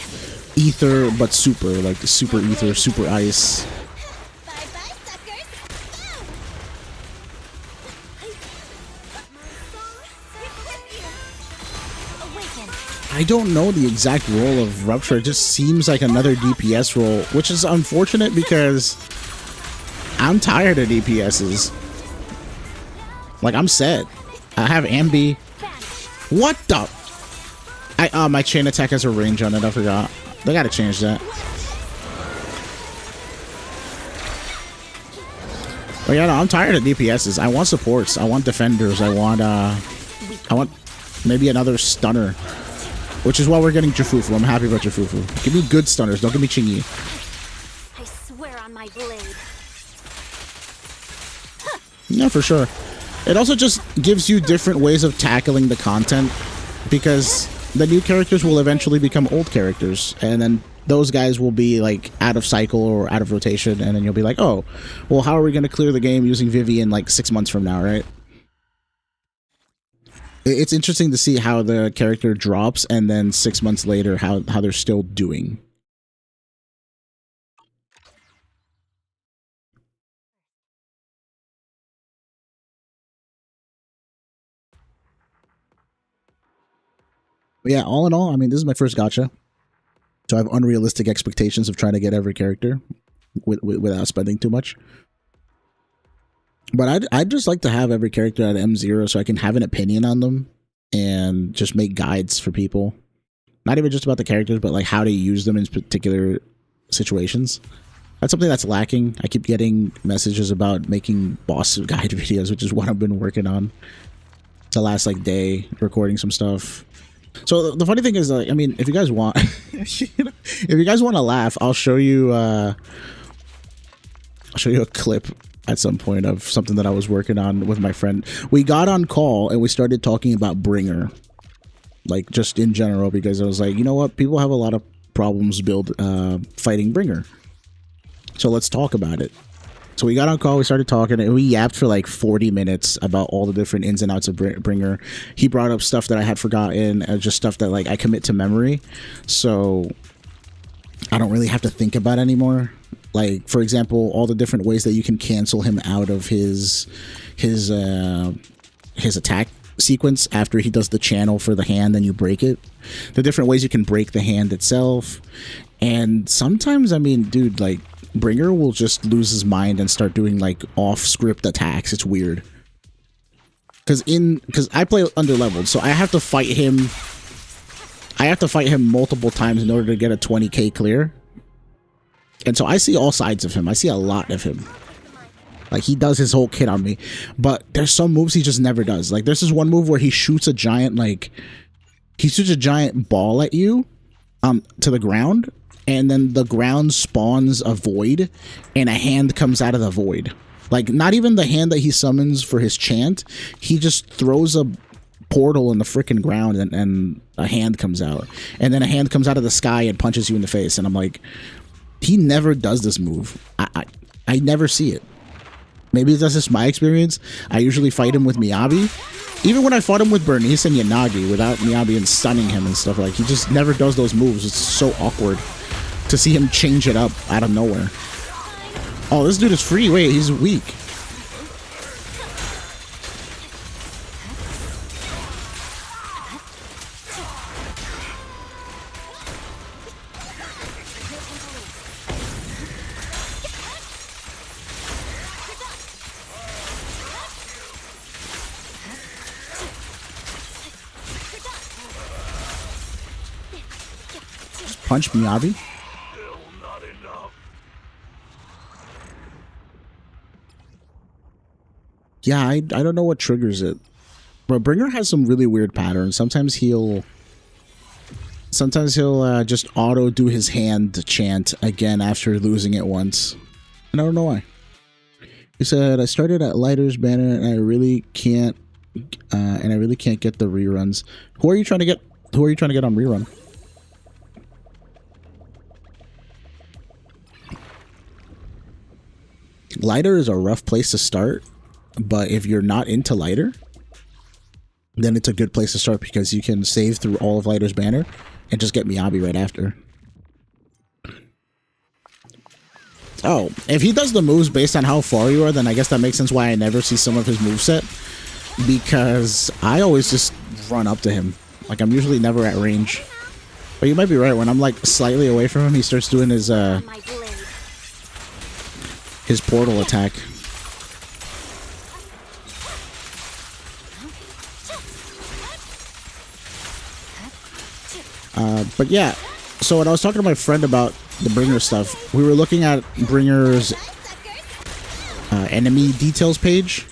ether, but super. Like, super ether, super ice. Bye-bye, suckers! Awaken! I don't know the exact role of Rupture. It just seems like another DPS role, which is unfortunate because I'm tired of DPSs. Like, I'm set. I have Ambi. What the? My chain attack has a range on it. I forgot. They gotta change that. But yeah, no, I'm tired of DPSs. I want supports. I want defenders. I want maybe another stunner. Which is why we're getting Jafufu. I'm happy about Jafufu. Give me good stunners. Don't give me Chingy. I swear on my blade. Yeah, for sure. It also just gives you different ways of tackling the content, because the new characters will eventually become old characters, and then those guys will be like out of cycle or out of rotation, and then you'll be like, oh, well, how are we going to clear the game using Vivian like 6 months from now, right? It's interesting to see how the character drops, and then 6 months later, how they're still doing. But yeah, all in all, I mean, this is my first gacha, so I have unrealistic expectations of trying to get every character without spending too much. But I'd just like to have every character at M0 so I can have an opinion on them and just make guides for people. Not even just about the characters, but like how to use them in particular situations. That's something that's lacking. I keep getting messages about making boss guide videos, which is what I've been working on the last like day, recording some stuff. So the funny thing is, like, I mean, if you guys want, if you guys want to laugh, I'll show you a clip at some point of something that I was working on with my friend. We got on call and we started talking about Bringer, like just in general, because I was like, you know what, people have a lot of problems fighting Bringer, so let's talk about it. So we got on call, we started talking, and we yapped for like 40 minutes about all the different ins and outs of Bringer. He brought up stuff that I had forgotten, just stuff that like I commit to memory, so I don't really have to think about anymore. Like, for example, all the different ways that you can cancel him out of his attack sequence after he does the channel for the hand, then you break it. The different ways you can break the hand itself. And sometimes, I mean, dude, like, Bringer will just lose his mind and start doing, like, off-script attacks. It's weird. Because I play underleveled, so I have to fight him. I have to fight him multiple times in order to get a 20k clear. And so I see all sides of him. I see a lot of him. Like, he does his whole kit on me. But there's some moves he just never does. Like, there's this one move where he shoots a giant, like, he shoots a giant ball at you to the ground. And then the ground spawns a void. And a hand comes out of the void. Like, not even the hand that he summons for his chant. He just throws a portal in the freaking ground and a hand comes out. And then a hand comes out of the sky and punches you in the face. And I'm like, he never does this move. I never see it. Maybe that's just my experience. I usually fight him with Miyabi. Even when I fought him with Bernice and Yanagi without Miyabi and stunning him and stuff, like, he just never does those moves. It's so awkward to see him change it up out of nowhere. Oh, this dude is free. Wait, he's weak. Punch Miyabi. Yeah, I don't know what triggers it. But Bringer has some really weird patterns. Sometimes he'll just auto do his hand chant again after losing it once. And I don't know why. He said, I started at Lighter's banner and I really can't get the reruns. Who are you trying to get on rerun? Lighter is a rough place to start, but if you're not into Lighter, then it's a good place to start because you can save through all of Lighter's banner and just get Miyabi right after. Oh, if he does the moves based on how far you are, then I guess that makes sense why I never see some of his moveset, because I always just run up to him. Like, I'm usually never at range. But you might be right, when I'm like slightly away from him, he starts doing his portal attack. But yeah, so when I was talking to my friend about the Bringer stuff, we were looking at Bringer's enemy details page.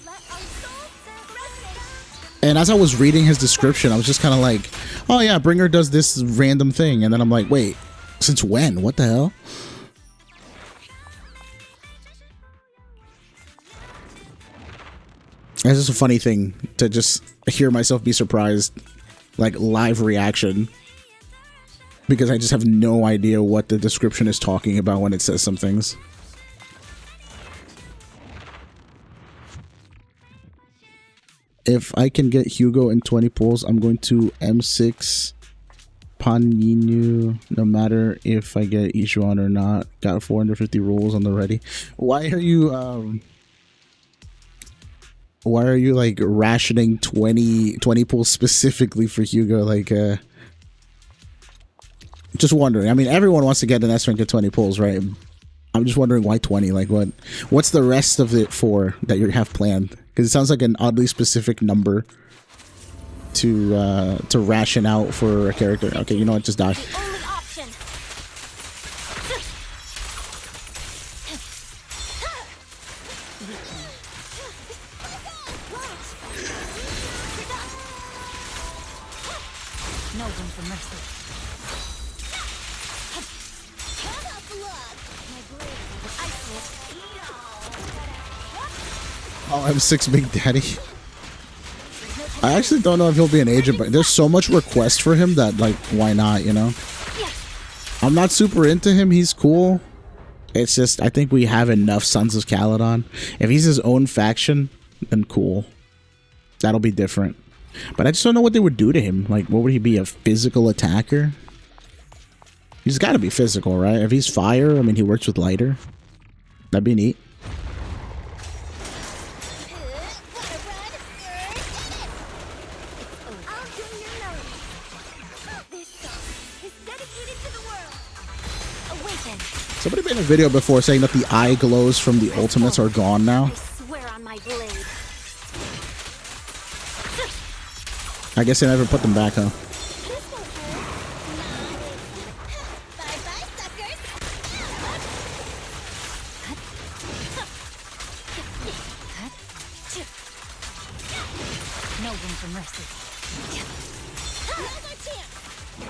And as I was reading his description, I was just kind of like, oh yeah, Bringer does this random thing. And then I'm like, wait, since when? What the hell? It's just a funny thing to just hear myself be surprised, like live reaction, because I just have no idea what the description is talking about when it says some things. If I can get Hugo in 20 pulls, I'm going to M6 Paninu, no matter if I get Ichuan or not. Got 450 rolls on the ready. Why are you like rationing 20 pulls specifically for Hugo? Like, Just wondering. I mean, everyone wants to get an S rank at 20 pulls, right? I'm just wondering why 20. Like, what's the rest of it for that you have planned? Because it sounds like an oddly specific number to ration out for a character. Okay, you know what? Just die. The only option. No room for mercy. Oh, M6 Big Daddy. I actually don't know if he'll be an agent, but there's so much request for him that, like, why not, you know? I'm not super into him. He's cool. It's just, I think we have enough Sons of Caledon. If he's his own faction, then cool. That'll be different. But I just don't know what they would do to him. Like, what would he be, a physical attacker? He's got to be physical, right? If he's fire, I mean, he works with lighter. That'd be neat. Somebody made a video before saying that the eye glows from the ultimates are gone now. I swear on my blade. I guess they never put them back, huh? Bye-bye, suckers. No room for mercy. Now's our chance.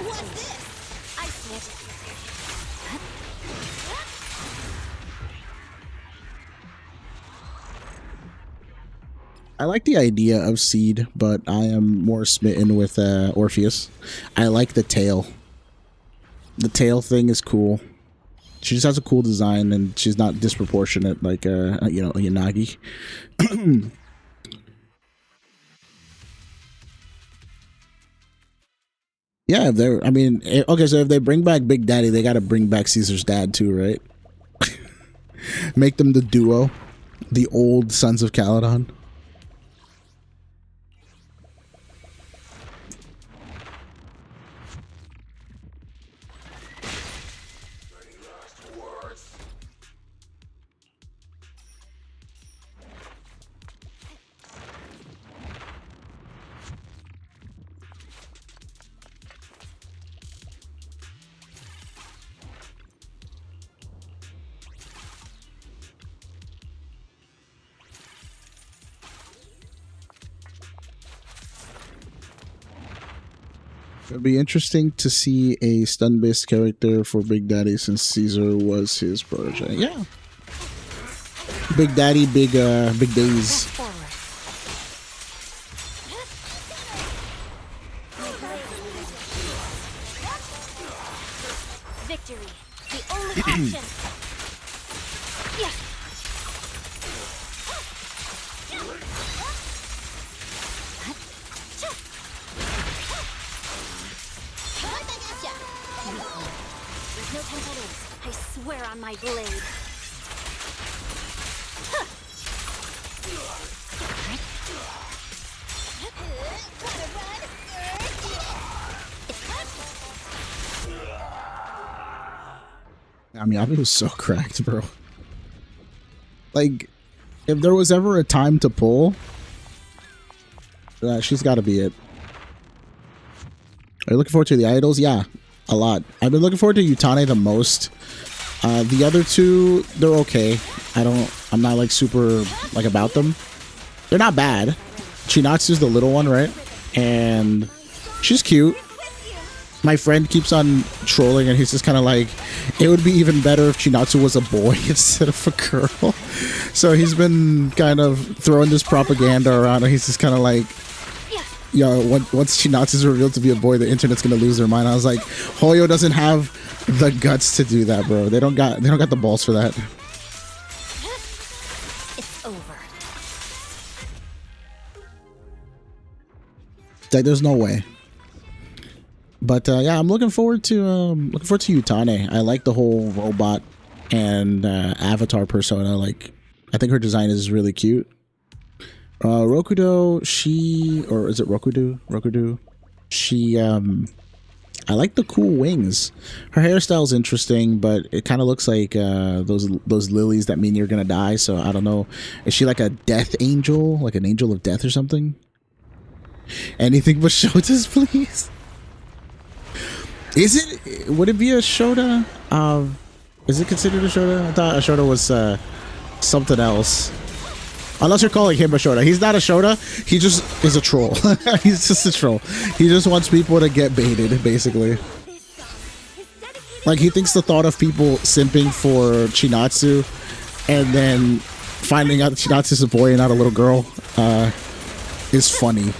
What's this? I snitched. I like the idea of Seed, but I am more smitten with Orpheus. I like the tail. The tail thing is cool. She just has a cool design, and she's not disproportionate like you know, a Yanagi. Yeah, if they're, I mean, okay, so if they bring back Big Daddy, they got to bring back Caesar's dad too, right? Make them the duo, the old Sons of Caledon. It'd be interesting to see a stun-based character for Big Daddy since Caesar was his protege. Yeah. Big Daddy, big days. Forward. Victory. The only option. Yeah. Right back at ya. There's no time to lose. I swear on my blade. I mean, Abby was so cracked, bro. Like, if there was ever a time to pull, she's got to be it. Are you looking forward to the idols? Yeah, a lot. I've been looking forward to Utane the most. The other two, they're okay. I'm not like super like about them. They're not bad. Chinatsu's the little one, right? And she's cute. My friend keeps on trolling and he's just kind of like, it would be even better if Chinatsu was a boy instead of a girl. So he's been kind of throwing this propaganda around and he's just kind of like, yo, once Chinatsu's revealed to be a boy, the internet's gonna lose their mind. I was like, Hoyo doesn't have the guts to do that, bro. They don't got the balls for that. It's over. Like, there's no way. But yeah, I'm looking forward to Utane. I like the whole robot and avatar persona. Like, I think her design is really cute. Rokudo, or is it Rokudu? She I like the cool wings. Her hairstyle's interesting, but it kind of looks like those lilies that mean you're gonna die. So I don't know. Is she like a death angel, like an angel of death or something? Anything but Shotas, please. Is it? Would it be a Shota? Is it considered a Shota? I thought a Shota was something else. Unless you're calling him a Shota. He's not a Shota. He just is a troll. He's just a troll. He just wants people to get baited, basically. Like, he thinks the thought of people simping for Chinatsu and then finding out that Chinatsu's a boy and not a little girl is funny.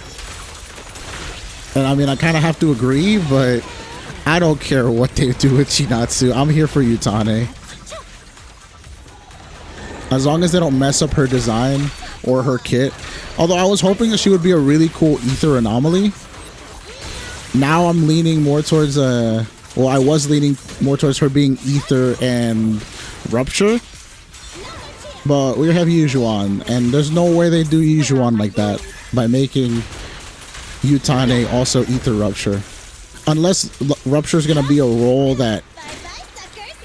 And I mean, I kind of have to agree, but I don't care what they do with Chinatsu. I'm here for Utane. As long as they don't mess up her design or her kit. Although I was hoping that she would be a really cool ether anomaly. Now I'm leaning more towards well, I was leaning more towards her being ether and rupture. But we have Yujuan, and there's no way they do Yujuan like that by making Utane also ether rupture. Unless rupture is going to be a role that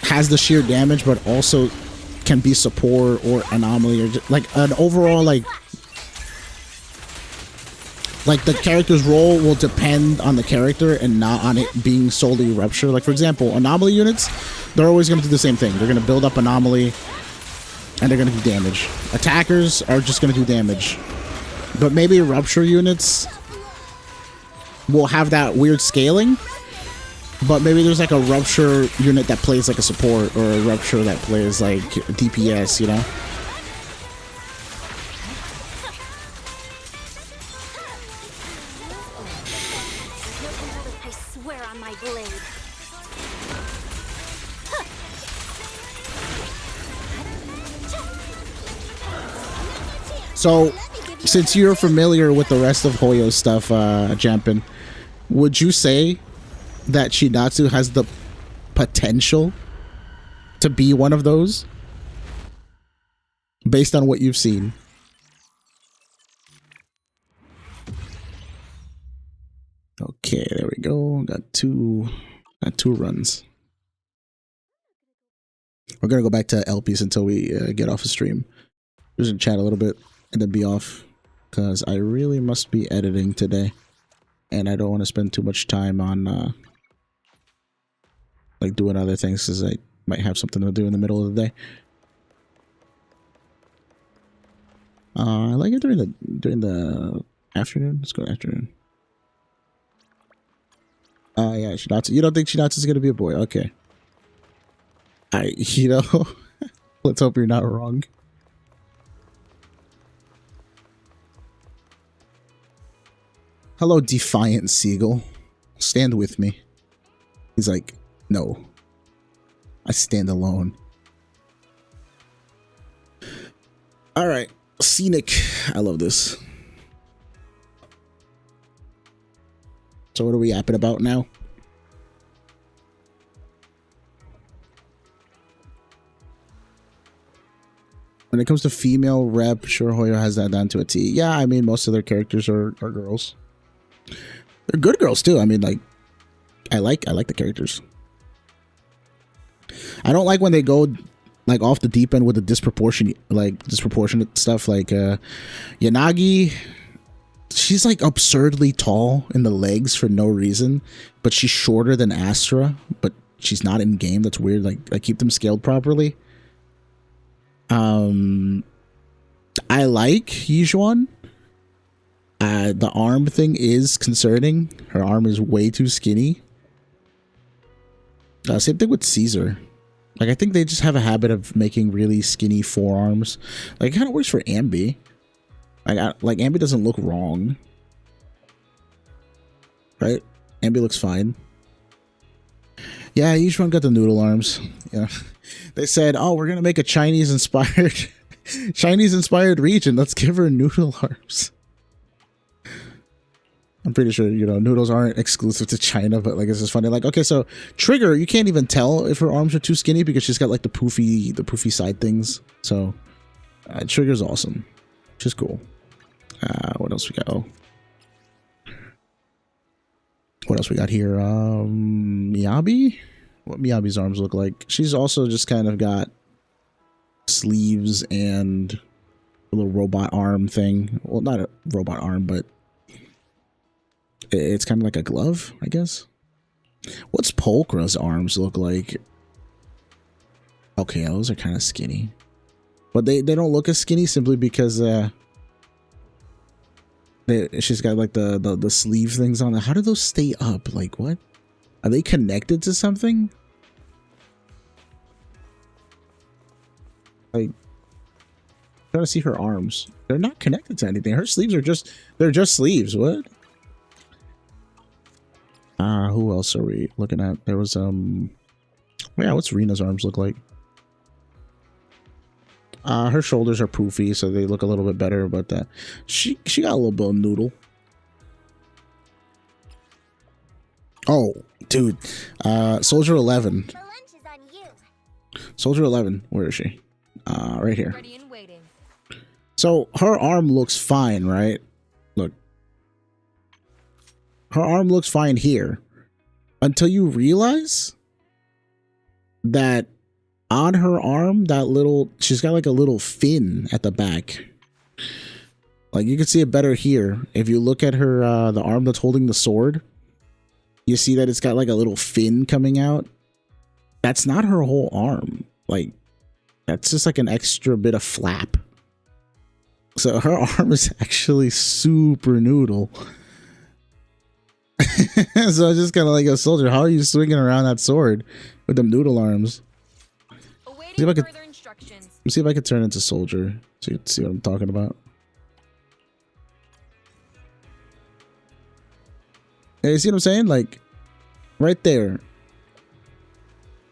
has the sheer damage, but also can be support or anomaly or just, like an overall like the character's role will depend on the character and not on it being solely rupture. Like, for example, anomaly units, they're always going to do the same thing. They're going to build up anomaly and they're going to do damage. Attackers are just going to do damage. But maybe rupture units will have that weird scaling. But maybe there's like a rupture unit that plays like a support, or a rupture that plays like DPS, you know? I swear on my blade. So, since you're familiar with the rest of Hoyo's stuff, Jampin, would you say that Chinatsu has the potential to be one of those? Based on what you've seen. Okay, there we go. Got two runs. We're gonna go back to LPs until we get off the stream. Just chat a little bit and then be off, because I really must be editing today, and I don't want to spend too much time on like doing other things, because I might have something to do in the middle of the day. I like it during the afternoon. Let's go afternoon. Yeah, Shinatsu. You don't think Shinatsu's gonna be a boy? Okay. You know, let's hope you're not wrong. Hello, Defiant Seagull. Stand with me. He's like, no. I stand alone. Alright. Scenic. I love this. So what are we yapping about now? When it comes to female rep, sure, Hoyo has that down to a T. Yeah, I mean, most of their characters are girls. They're good girls too. I mean, like, I like the characters. I don't like when they go like off the deep end with the disproportionate stuff. Like Yanagi, she's like absurdly tall in the legs for no reason, but she's shorter than Astra, but she's not in game. That's weird. Like keep them scaled properly. I like Yijuan. The arm thing is concerning. Her arm is way too skinny. Same thing with Caesar. Like, I think they just have a habit of making really skinny forearms. Like, it kind of works for Ambi. Like Ambi doesn't look wrong. Right? Ambi looks fine. Yeah, each one got the noodle arms. Yeah. They said, oh, we're going to make a Chinese-inspired region. Let's give her noodle arms. I'm pretty sure, you know, noodles aren't exclusive to China, but like, it's just funny. Like, okay, so Trigger, you can't even tell if her arms are too skinny because she's got like the poofy side things. So Trigger's awesome. She's cool. What else we got? Oh, What else we got here? Miyabi? What Miyabi's arms look like? She's also just kind of got sleeves and a little robot arm thing. Well, not a robot arm, but it's kind of like a glove, I guess. What's Polkra's arms look like? Okay, those are kind of skinny. But they don't look as skinny simply because she's got like the sleeve things on. How do those stay up? Like what? Are they connected to something? Like, I'm trying to see her arms. They're not connected to anything. Her sleeves are they're just sleeves. What? Who else are we looking at? There was yeah, what's Rena's arms look like? Her shoulders are poofy, so they look a little bit better, but she got a little bit of noodle. Oh, dude. Soldier 11. The lunch is on you. Soldier 11, where is she? Right here. Ready and waiting. So her arm looks fine, right? Look. Her arm looks fine here. Until you realize that on her arm, she's got like a little fin at the back. Like you can see it better here. If you look at her, the arm that's holding the sword, you see that it's got like a little fin coming out. That's not her whole arm. Like, that's just like an extra bit of flap. So her arm is actually super noodle. So it's just kind of like a soldier. How are you swinging around that sword with them noodle arms? See if I could, Further instructions. let's see if I could turn into soldier. So you can see what I'm talking about. Hey, you see what I'm saying? Like right there,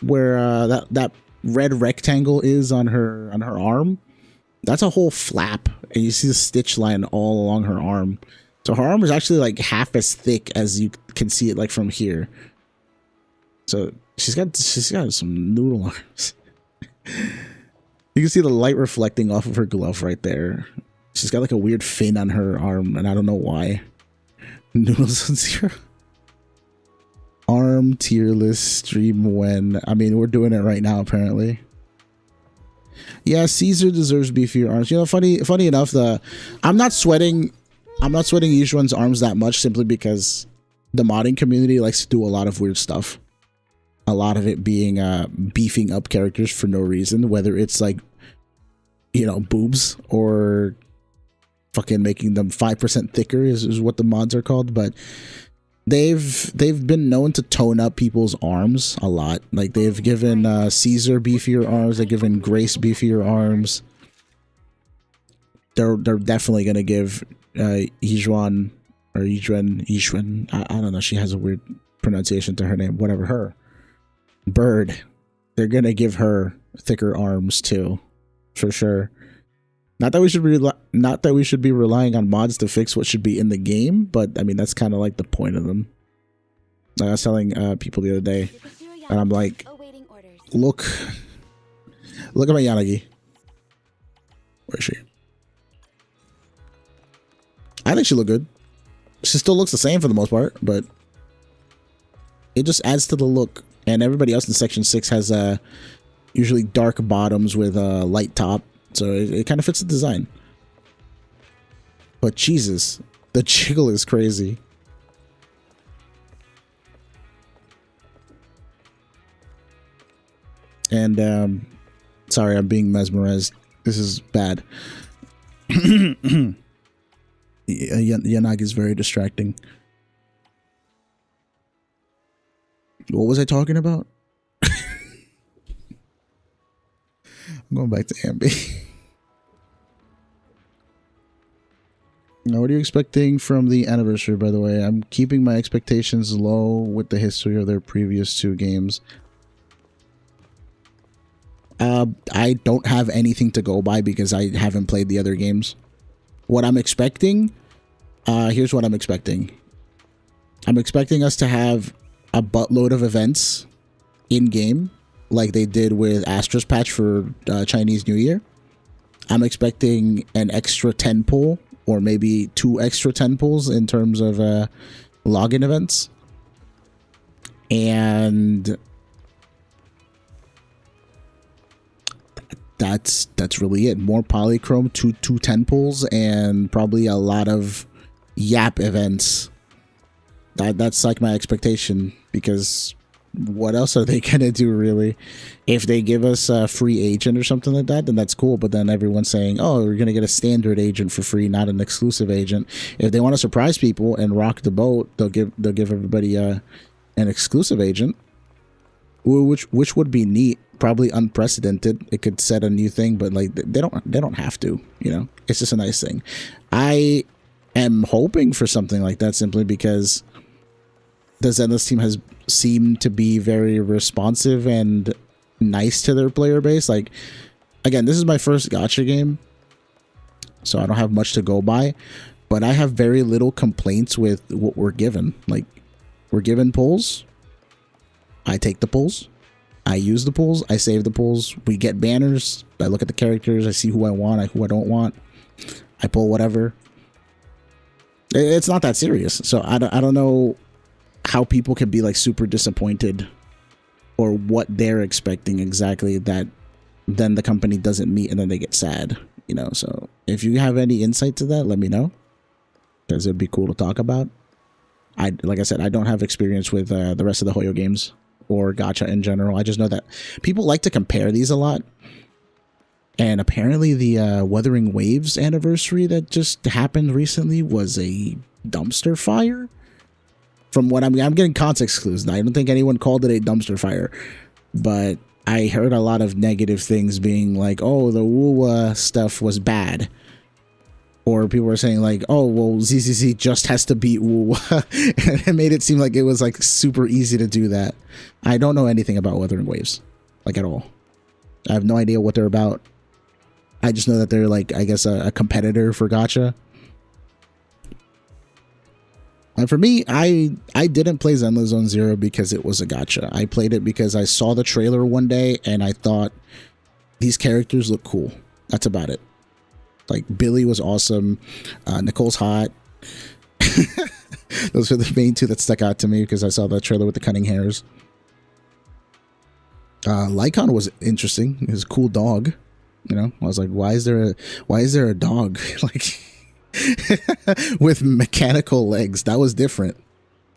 where that red rectangle is on her arm. That's a whole flap, and you see the stitch line all along her arm. So her arm is actually like half as thick as you can see it like from here. So she's got some noodle arms. You can see the light reflecting off of her glove right there. She's got like a weird fin on her arm, and I don't know why. Noodles on 0. Arm tier list stream when. I mean, we're doing it right now, apparently. Yeah, Caesar deserves beefier arms. You know, funny enough, I'm not sweating Yishuan's arms that much simply because the modding community likes to do a lot of weird stuff. A lot of it being beefing up characters for no reason, whether it's like, you know, boobs or fucking making them 5% thicker is what the mods are called. But they've been known to tone up people's arms a lot. Like they've given Caesar beefier arms, they've given Grace beefier arms. They're definitely gonna give Yishuan or Yishuan. I don't know. She has a weird pronunciation to her name. Whatever, her. Bird, they're gonna give her thicker arms too, for sure. Not that we should be relying on mods to fix what should be in the game, but I mean that's kind of like the point of them. Like I was telling people the other day, and I'm like, look at my Yanagi. Where is she? I think she looked good. She still looks the same for the most part, but it just adds to the look. And everybody else in Section 6 has usually dark bottoms with a light top. So it kind of fits the design. But Jesus, the jiggle is crazy. And sorry, I'm being mesmerized. This is bad. Yanagi is very distracting. What was I talking about? I'm going back to Ambi. Now, what are you expecting from the anniversary, by the way? I'm keeping my expectations low with the history of their previous 2 games. I don't have anything to go by because I haven't played the other games. What I'm expecting, here's what I'm expecting. I'm expecting us to have a buttload of events in-game, like they did with Astra's patch for Chinese New Year. I'm expecting an extra 10 pull, or maybe 2 extra 10 pulls in terms of login events. And that's really it. More Polychrome, two 10 pulls, and probably a lot of Yap events. That's like my expectation, because what else are they gonna do, really? If they give us a free agent or something like that, then that's cool. But then everyone's saying, oh, we're gonna get a standard agent for free, not an exclusive agent. If they want to surprise people and rock the boat, they'll give everybody an exclusive agent, which would be neat. Probably unprecedented. It could set a new thing, but like they don't have to, you know. It's just a nice thing. I am hoping for something like that, simply because the Zenless team has seemed to be very responsive and nice to their player base. Like, again, this is my first gacha game, so I don't have much to go by, but I have very little complaints with what we're given. Like, we're given pulls, I take the pulls, I use the pulls, I save the pulls, we get banners, I look at the characters, I see who I want, who I don't want, I pull whatever. It's not that serious. So I don't know how people can be like super disappointed, or what they're expecting exactly, that then the company doesn't meet and then they get sad, you know. So if you have any insight to that, let me know, because it'd be cool to talk about. Like I said, I don't have experience with the rest of the Hoyo games or gacha in general. I just know that people like to compare these a lot, and apparently the Wuthering Waves anniversary that just happened recently was a dumpster fire. From what I'm getting context clues. I don't think anyone called it a dumpster fire, but I heard a lot of negative things, being like, oh, the Woo stuff was bad. Or people were saying like, oh, well, ZZZ just has to beat Woo. And it made it seem like it was like super easy to do that. I don't know anything about Wuthering Waves, like at all. I have no idea what they're about. I just know that they're like, I guess, a competitor for gacha. And for me, I didn't play Zenless Zone Zero because it was a gacha. I played it because I saw the trailer one day and I thought, these characters look cool. That's about it. Like, Billy was awesome. Nicole's hot. Those are the main two that stuck out to me because I saw the trailer with the cunning hairs. Lycon was interesting. He was a cool dog. You know, I was like, why is there a dog like with mechanical legs? That was different.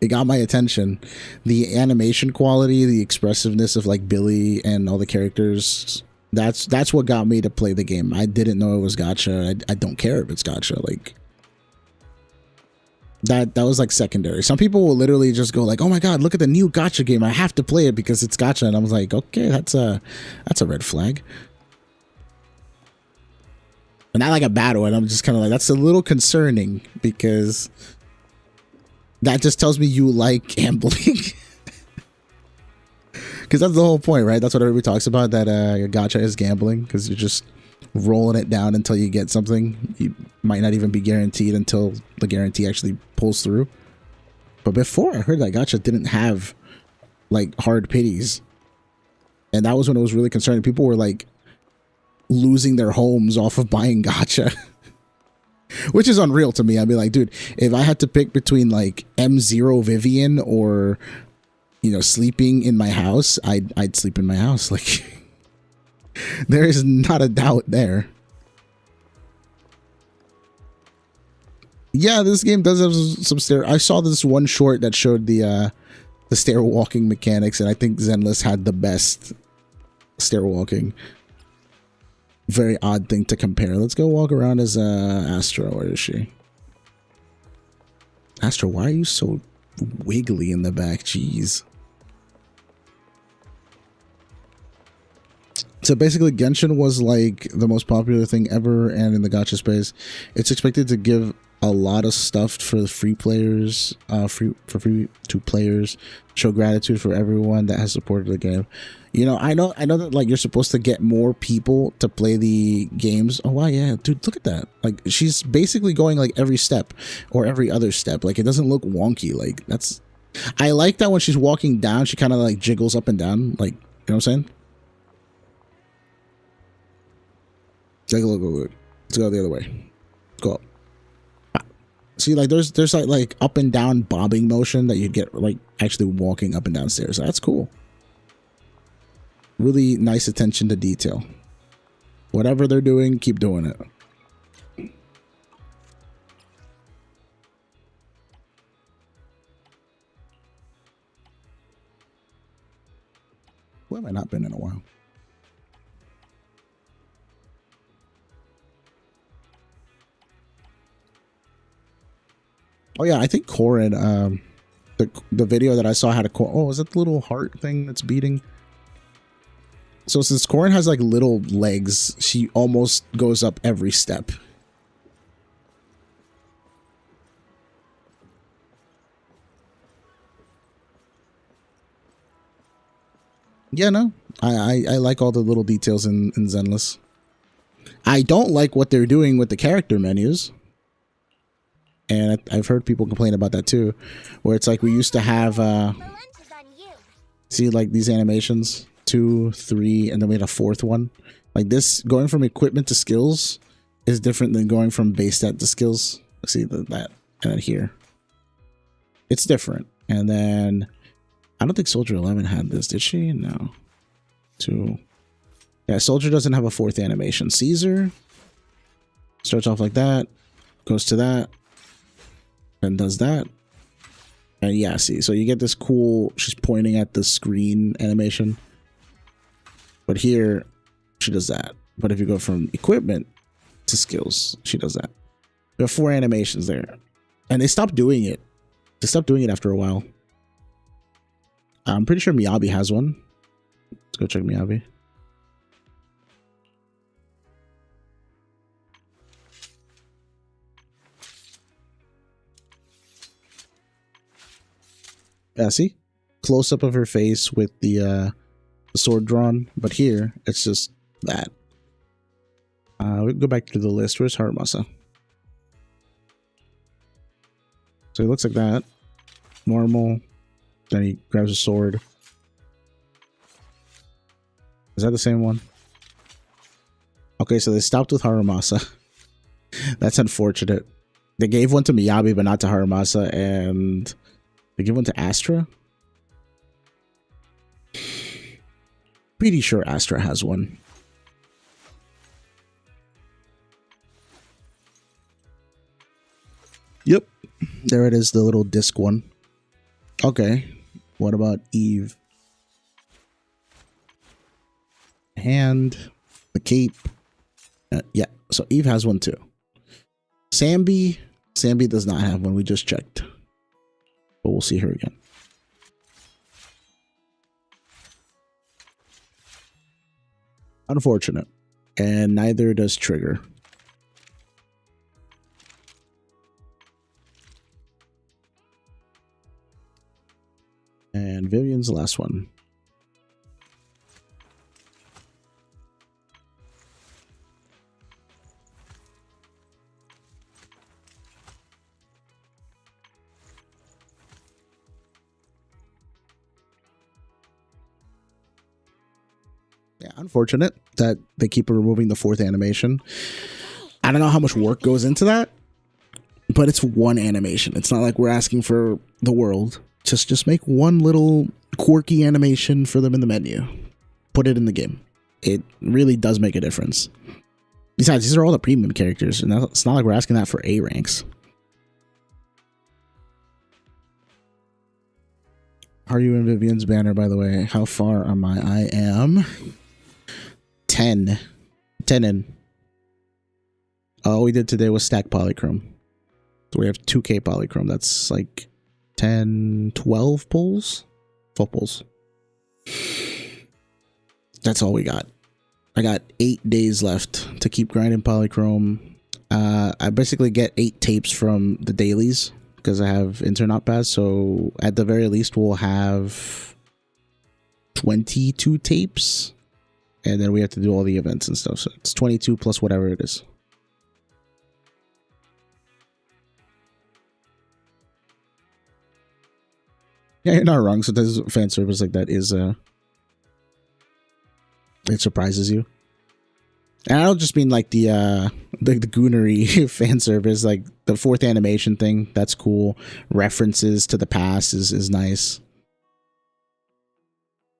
It got my attention. The animation quality, the expressiveness of like Billy and all the characters, that's what got me to play the game. I didn't know it was gacha. I don't care if it's gacha. Like, that was like secondary. Some people will literally just go like, oh my god, look at the new gacha game, I have to play it because it's gacha. And I was like, okay, that's a red flag. And not like a bad one. I'm just kind of like, that's a little concerning, because that just tells me you like gambling. Because that's the whole point, right? That's what everybody talks about, that gacha is gambling, because you're just rolling it down until you get something. You might not even be guaranteed until the guarantee actually pulls through. But before, I heard that gacha didn't have like hard pities, and that was when it was really concerning. People were like losing their homes off of buying gacha. Which is unreal to me. I'd be like, dude, if I had to pick between like M0 Vivian or, you know, sleeping in my house, I'd sleep in my house. Like, there is not a doubt there. Yeah, this game does have some stair. I saw this one short that showed the stair walking mechanics, and I think Zenless had the best stair walking. Very odd thing to compare. Let's go walk around as Astra. Where is she? Astra, why are you so wiggly in the back? Jeez. So basically, Genshin was like the most popular thing ever, and in the gacha space, it's expected to give a lot of stuff for the free players, free to players, show gratitude for everyone that has supported the game. You know, I know that like you're supposed to get more people to play the games. Oh wow, yeah, dude, look at that. Like, she's basically going like every step or every other step. Like, it doesn't look wonky. Like, that's, I like that when she's walking down, she kind of like jiggles up and down. Like, you know what I'm saying? Take a look. Let's go the other way. Let's go up. See, like there's like up and down bobbing motion that you get like actually walking up and down stairs. That's cool. Really nice attention to detail. Whatever they're doing, keep doing it. Where have I not been in a while? Oh yeah, I think Corin, the video that I saw had a oh, is that the little heart thing that's beating? So since Corin has like little legs, she almost goes up every step. Yeah, no, I like all the little details in Zenless. I don't like what they're doing with the character menus. And I've heard people complain about that too, where it's like we used to have, see like these animations, 2, 3, and then we had a 4th one. Like this, going from equipment to skills is different than going from base stat to skills. See that, and then here. It's different. And then, I don't think Soldier 11 had this, did she? No. 2. Yeah, Soldier doesn't have a 4th animation. Caesar starts off like that, goes to that, and does that. And yeah, see, so you get this cool, she's pointing at the screen animation. But here, she does that. But if you go from equipment to skills, she does that. There are 4 animations there. And they stopped doing it. They stopped doing it after a while. I'm pretty sure Miyabi has one. Let's go check Miyabi. Yeah, see? Close up of her face with the sword drawn, but here it's just that. We can go back to the list. Where's Haramasa? So he looks like that. Normal. Then he grabs a sword. Is that the same one? Okay, so they stopped with Haramasa. That's unfortunate. They gave one to Miyabi, but not to Haramasa, and they give one to Astra? Pretty sure Astra has one. Yep. There it is, the little disc one. Okay. What about Eve? Hand, the cape. Yeah, so Eve has one too. Sambi does not have one. We just checked. But we'll see her again. Unfortunate. And neither does Trigger. And Vivian's the last one. Yeah, unfortunate that they keep removing the 4th animation. I don't know how much work goes into that, but it's one animation. It's not like we're asking for the world. Just make one little quirky animation for them in the menu. Put it in the game. It really does make a difference. Besides, these are all the premium characters, and it's not like we're asking that for A ranks. Are you in Vivian's banner, by the way? How far am I? I am 10 in. All we did today was stack Polychrome. So we have 2k Polychrome. That's like 10, 12 pulls? 12 pulls. That's all we got. I got 8 days left to keep grinding Polychrome. I basically get 8 tapes from the dailies because I have Internet Pass. So at the very least, we'll have 22 tapes. And then we have to do all the events and stuff. So it's 22 plus whatever it is. Yeah, you're not wrong. Sometimes fan service like that is it surprises you. And I don't just mean like the goonery fan service, like the fourth animation thing. That's cool. References to the past is nice.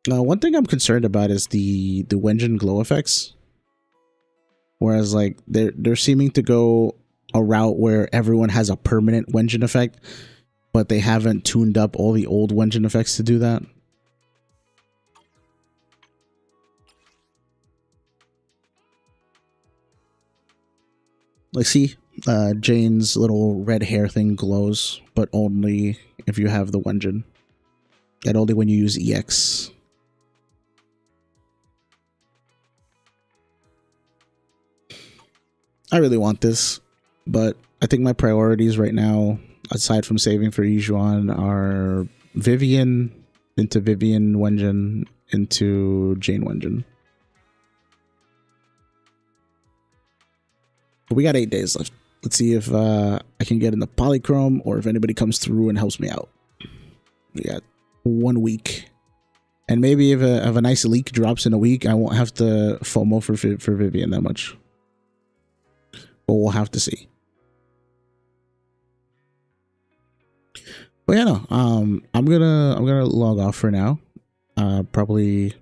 One thing I'm concerned about is the Wenjin glow effects. Whereas like they're seeming to go a route where everyone has a permanent Wenjin effect, but they haven't tuned up all the old Wenjin effects to do that. Like, see, Jane's little red hair thing glows, but only if you have the Wenjin. And only when you use EX. I really want this, but I think my priorities right now, aside from saving for Yijuan, are Vivian into Vivian Wenjin into Jane Wenjin. But we got 8 days left. Let's see if I can get in the Polychrome or if anybody comes through and helps me out. We got 1 week. And maybe if a nice leak drops in a week, I won't have to FOMO for Vivian that much. But we'll have to see. But yeah, no. I'm gonna log off for now. Probably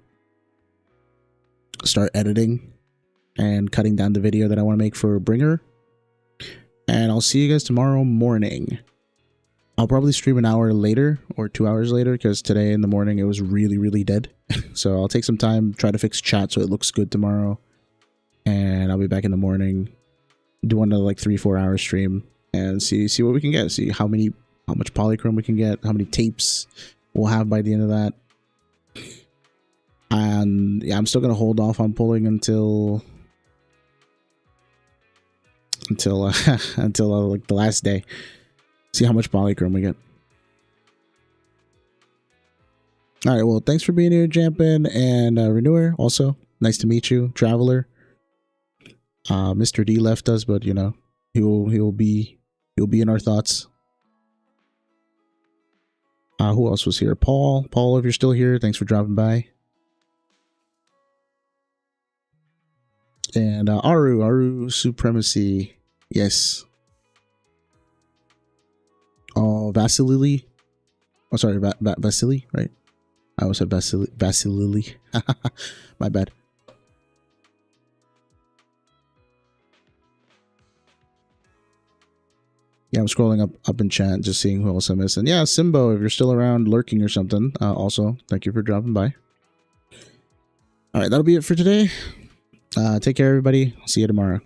start editing and cutting down the video that I want to make for Bringer. And I'll see you guys tomorrow morning. I'll probably stream an hour later or 2 hours later because today in the morning it was really dead. So I'll take some time, try to fix chat so it looks good tomorrow. And I'll be back in the morning, do another like 3-4 hour stream and see what we can get. See how much Polychrome we can get, how many tapes we'll have by the end of that. And yeah, I'm still gonna hold off on pulling until like the last day. See how much Polychrome we get. All right, well, thanks for being here, Jampin and Renewer. Also, nice to meet you, Traveler. Mr. D left us, but you know he'll be in our thoughts. Who else was here? Paul, if you're still here, thanks for dropping by. And Aru Supremacy. Yes. Oh, Vasily. Oh, sorry, Vasily, right? I always said Vasily. My bad. Yeah, I'm scrolling up in chat, just seeing who else I missed. And yeah, Simbo, if you're still around lurking or something, also, thank you for dropping by. All right, that'll be it for today. Take care, everybody. See you tomorrow.